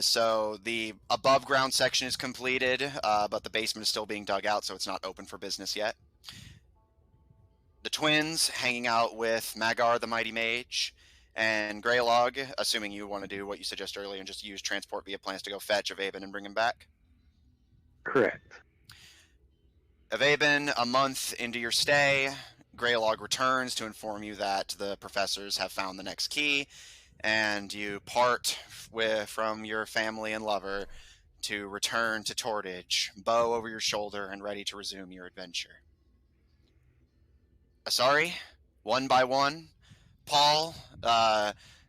A: So the above-ground section is completed, but the basement is still being dug out, so it's not open for business yet. The twins hanging out with Magar the Mighty Mage, and Greylog, assuming you want to do what you suggested earlier and just use transport via plans to go fetch Avaben and bring him back.
E: Correct.
A: Avaben, a month into your stay, Greylog returns to inform you that the professors have found the next key, and you part from your family and lover to return to Tordage, bow over your shoulder and ready to resume your adventure. Asari, one by one, Paul,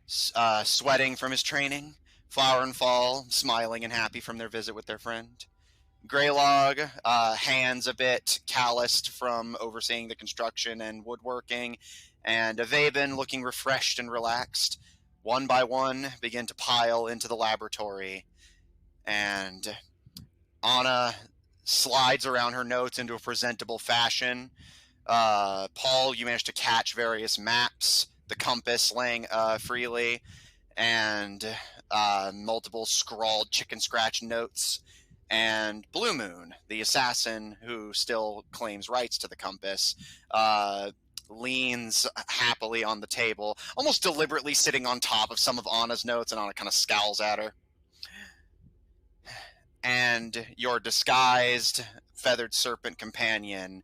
A: sweating from his training, Flower and Fall, smiling and happy from their visit with their friend. Greylog, hands a bit calloused from overseeing the construction and woodworking, and Avaben looking refreshed and relaxed. One by one, begin to pile into the laboratory, and Anna slides around her notes into a presentable fashion. Paul, you managed to catch various maps, the compass laying freely, and multiple scrawled chicken scratch notes. And Blue Moon, the assassin who still claims rights to the compass, leans happily on the table, almost deliberately sitting on top of some of Anna's notes, and Anna kind of scowls at her. And your disguised feathered serpent companion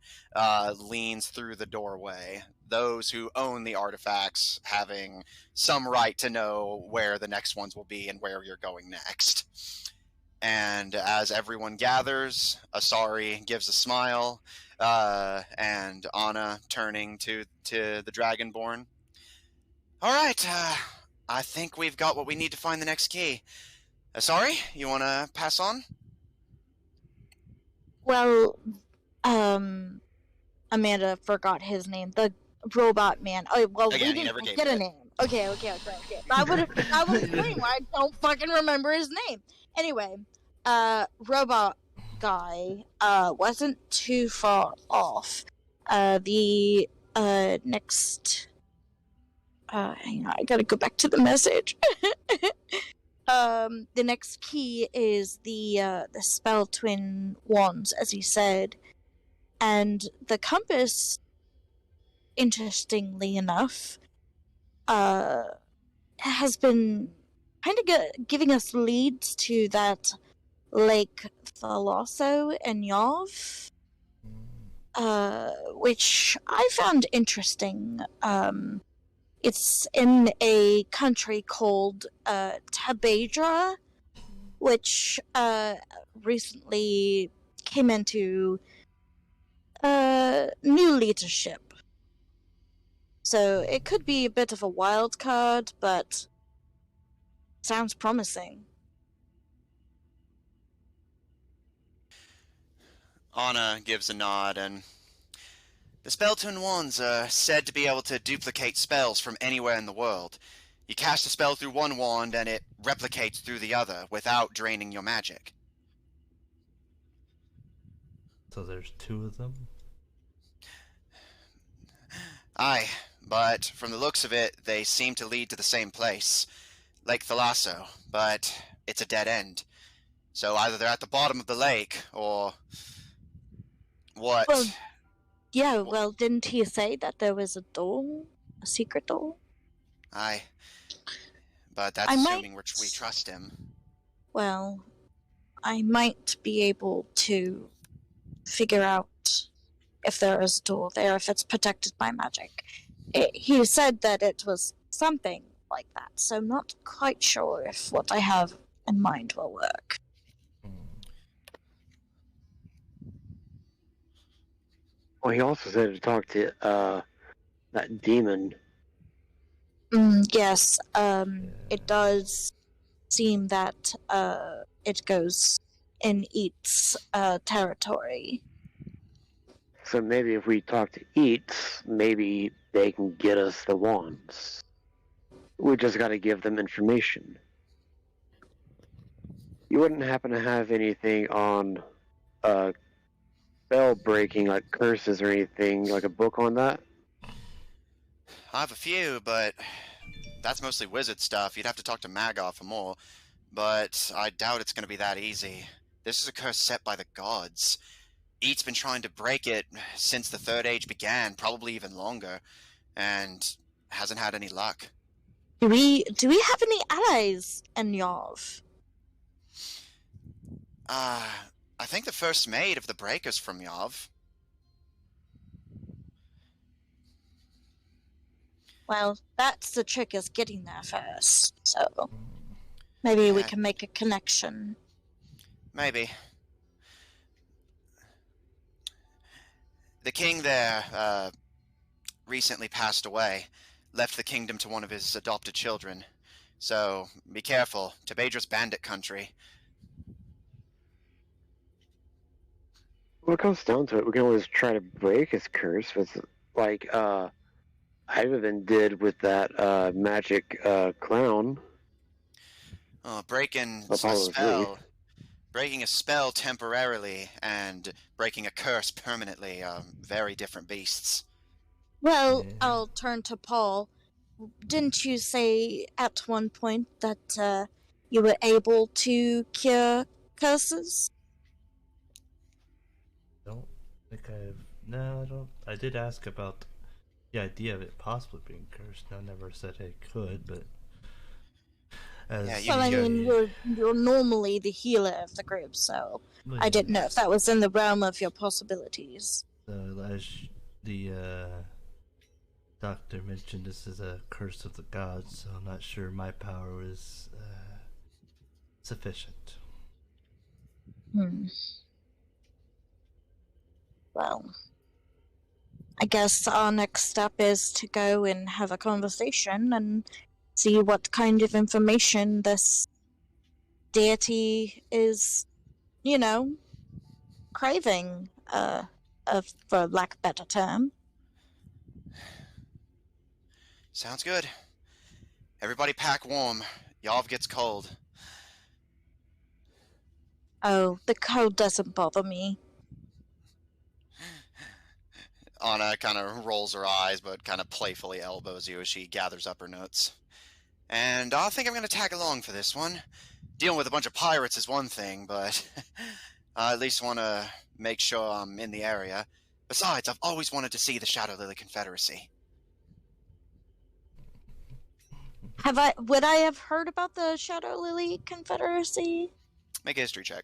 A: leans through the doorway, those who own the artifacts having some right to know where the next ones will be and where you're going next. And as everyone gathers, Asari gives a smile, and Anna turning to the Dragonborn. All right, I think we've got what we need to find the next key. Asari, you want to pass on?
B: Well, Amanda forgot his name. The robot man. Oh, well,
A: Again,
B: we
A: he never
B: didn't
A: gave
B: get a
A: it.
B: name. Okay. That would explain why I don't fucking remember his name. Anyway, robot guy wasn't too far off. The next hang on, I gotta go back to the message. The next key is the Spelltwin Wands, as he said, and the compass, interestingly enough, has been kind of giving us leads to that Lake Thalasso and Yav, which I found interesting. It's in a country called Tabadra, which recently came into new leadership. So it could be a bit of a wild card, but sounds promising.
A: Anna gives a nod, and the Spelltwin Wands are said to be able to duplicate spells from anywhere in the world. You cast a spell through one wand, and it replicates through the other without draining your magic.
C: So there's 2 of them?
A: Aye, but from the looks of it, they seem to lead to the same place. Lake Thalasso, but it's a dead end. So either they're at the bottom of the lake, or... what?
B: Well, yeah, well, didn't he say that there was a door? A secret door?
A: Aye. But that's assuming we trust him.
B: Well, I might be able to figure out if there is a door there, if it's protected by magic. He said that it was something like that, so I'm not quite sure if what I have in mind will work.
E: Well, he also said to talk to that demon.
B: Yes, it does seem that it goes in Eat's territory.
E: So maybe if we talk to Eats, maybe they can get us the wands. We just got to give them information. You wouldn't happen to have anything on spell breaking, like curses or anything, like a book on that?
A: I have a few, but that's mostly wizard stuff. You'd have to talk to Maggoth for more, but I doubt it's going to be that easy. This is a curse set by the gods. Eat's been trying to break it since the Third Age began, probably even longer, and hasn't had any luck.
B: Do we have any allies in Yav?
A: I think the first mate of the breakers from Yav.
B: Well, that's the trick, is getting there first, so maybe we can make a connection.
A: Maybe. The king there, recently passed away, left the kingdom to one of his adopted children. So, be careful. Tabadra's bandit country.
E: When it comes down to it, we can always try to break his curse with, like, Ivan did with that magic clown.
A: Breaking a spell. Breaking a spell temporarily and breaking a curse permanently are very different beasts.
B: Well, I'll turn to Paul. Didn't you say at one point that you were able to cure curses?
C: Don't think I've... No, I don't... I did ask about the idea of it possibly being cursed. I never said I could, but...
B: Well, I mean, you're normally the healer of the group, so I didn't know if that was in the realm of your possibilities.
C: As the doctor mentioned, this is a curse of the gods, so I'm not sure my power is sufficient.
B: Well, I guess our next step is to go and have a conversation and see what kind of information this deity is, craving, for lack of a better term.
A: Sounds good. Everybody pack warm. Yav gets cold.
B: Oh, the cold doesn't bother me.
A: Anna kind of rolls her eyes, but kind of playfully elbows you as she gathers up her notes. And I think I'm going to tag along for this one. Dealing with a bunch of pirates is one thing, but I at least want to make sure I'm in the area. Besides, I've always wanted to see the Shadow Lily Confederacy.
B: Would I have heard about the Shadow Lily Confederacy?
A: Make a history check.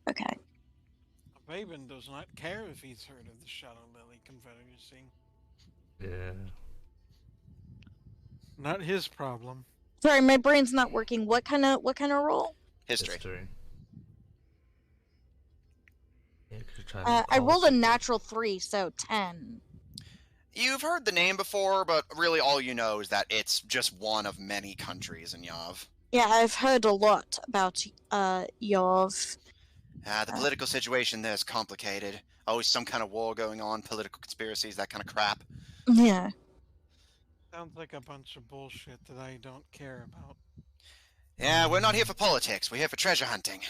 B: Okay.
D: Raven does not care if he's heard of the Shadow Lily Confederacy.
C: Yeah.
D: Not his problem.
B: Sorry, my brain's not working. What kind of roll?
A: History.
C: Yeah, 'cause you're trying to
B: I
C: recall
B: rolled a
C: something.
B: natural 3, so 10.
A: You've heard the name before, but really all you know is that it's just one of many countries in Yav.
B: Yeah, I've heard a lot about Yov.
A: The political situation there is complicated. Always some kind of war going on, political conspiracies, that kind of crap.
B: Yeah.
D: Sounds like a bunch of bullshit that I don't care about.
A: Yeah, we're not here for politics. We're here for treasure hunting.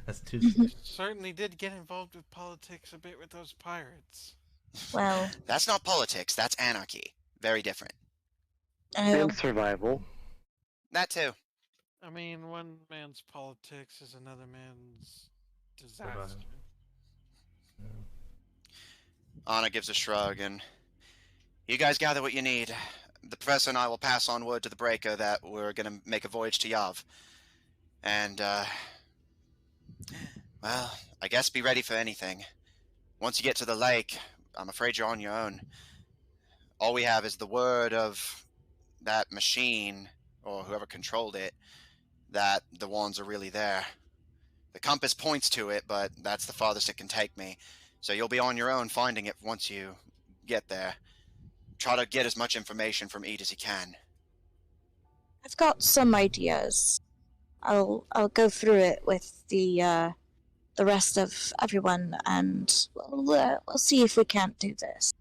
C: That's too soon.
D: Certainly did get involved with politics a bit with those pirates.
B: Well,
A: That's not politics. That's anarchy. Very different.
E: And survival.
A: That too.
D: I mean, one man's politics is another man's disaster.
C: Survival.
A: Anna gives a shrug, and you guys gather what you need. The professor and I will pass on word to the Breaker that we're going to make a voyage to Yav. And, well, I guess be ready for anything. Once you get to the lake, I'm afraid you're on your own. All we have is the word of that machine, or whoever controlled it, that the wands are really there. The compass points to it, but that's the farthest it can take me. So you'll be on your own finding it once you get there. Try to get as much information from Ede as you can.
B: I've got some ideas. I'll go through it with the rest of everyone, and we'll see if we can't do this.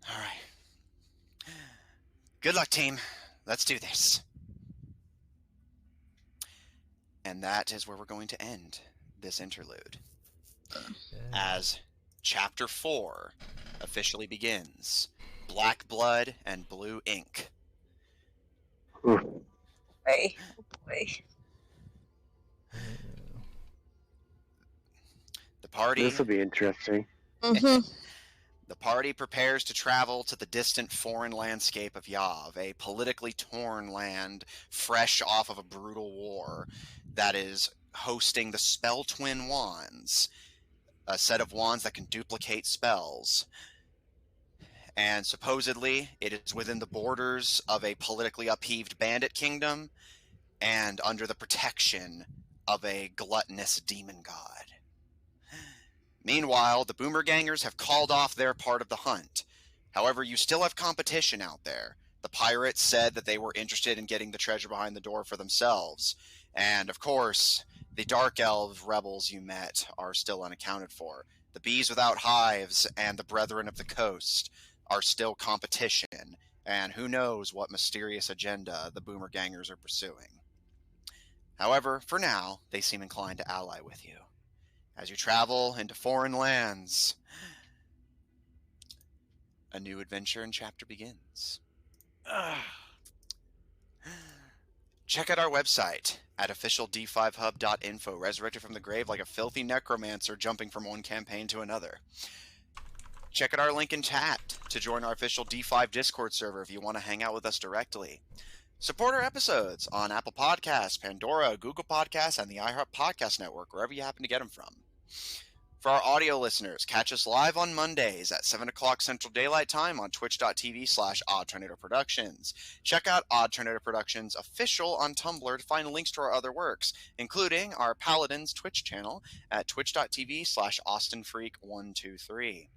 A: All right. Good luck, team. Let's do this. And that is where we're going to end this interlude. As Chapter 4 officially begins. Black Blood and Blue Ink.
B: Boy. Oh boy.
A: The party...
E: This will be interesting.
B: Mm-hmm.
A: The party prepares to travel to the distant foreign landscape of Yav, a politically torn land fresh off of a brutal war that is hosting the Spelltwin Wands, a set of wands that can duplicate spells. And supposedly, it is within the borders of a politically upheaved bandit kingdom and under the protection of a gluttonous demon god. Meanwhile, the Boomergangers have called off their part of the hunt. However, you still have competition out there. The pirates said that they were interested in getting the treasure behind the door for themselves. And, of course, the Dark Elf rebels you met are still unaccounted for. The Bees Without Hives and the Brethren of the Coast are still competition. And who knows what mysterious agenda the Boomergangers are pursuing. However, for now, they seem inclined to ally with you. As you travel into foreign lands, a new adventure and chapter begins. Check out our website at officiald5hub.info, resurrected from the grave like a filthy necromancer jumping from one campaign to another. Check out our link in chat to join our official D5 Discord server if you want to hang out with us directly. Support our episodes on Apple Podcasts, Pandora, Google Podcasts, and the iHeart Podcast Network, wherever you happen to get them from. For our audio listeners, catch us live on Mondays at 7 o'clock Central Daylight Time on twitch.tv/OddTornadoProductions. Check out Odd Tornado Productions official on Tumblr to find links to our other works, including our Paladins Twitch channel at twitch.tv/AustinFreak123.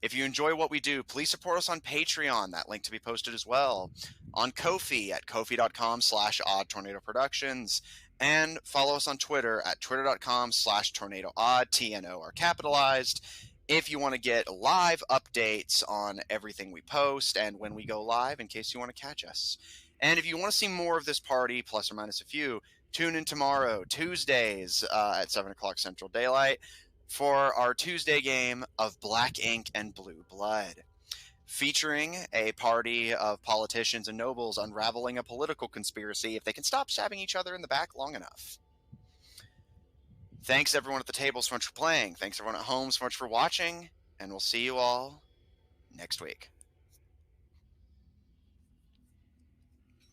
A: If you enjoy what we do, please support us on Patreon, that link to be posted as well, on Ko-fi at kofi.com/OddTornadoProductions, and follow us on Twitter at twitter.com/TornadoOdd, TNO are capitalized, if you want to get live updates on everything we post and when we go live in case you want to catch us. And if you want to see more of this party, plus or minus a few, tune in tomorrow, Tuesdays at 7 o'clock Central Daylight, for our Tuesday game of Black Ink and Blue Blood, featuring a party of politicians and nobles unraveling a political conspiracy if they can stop stabbing each other in the back long enough. Thanks everyone at the table so much for playing. Thanks everyone at home so much for watching, and we'll see you all next week.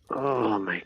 E: Oh my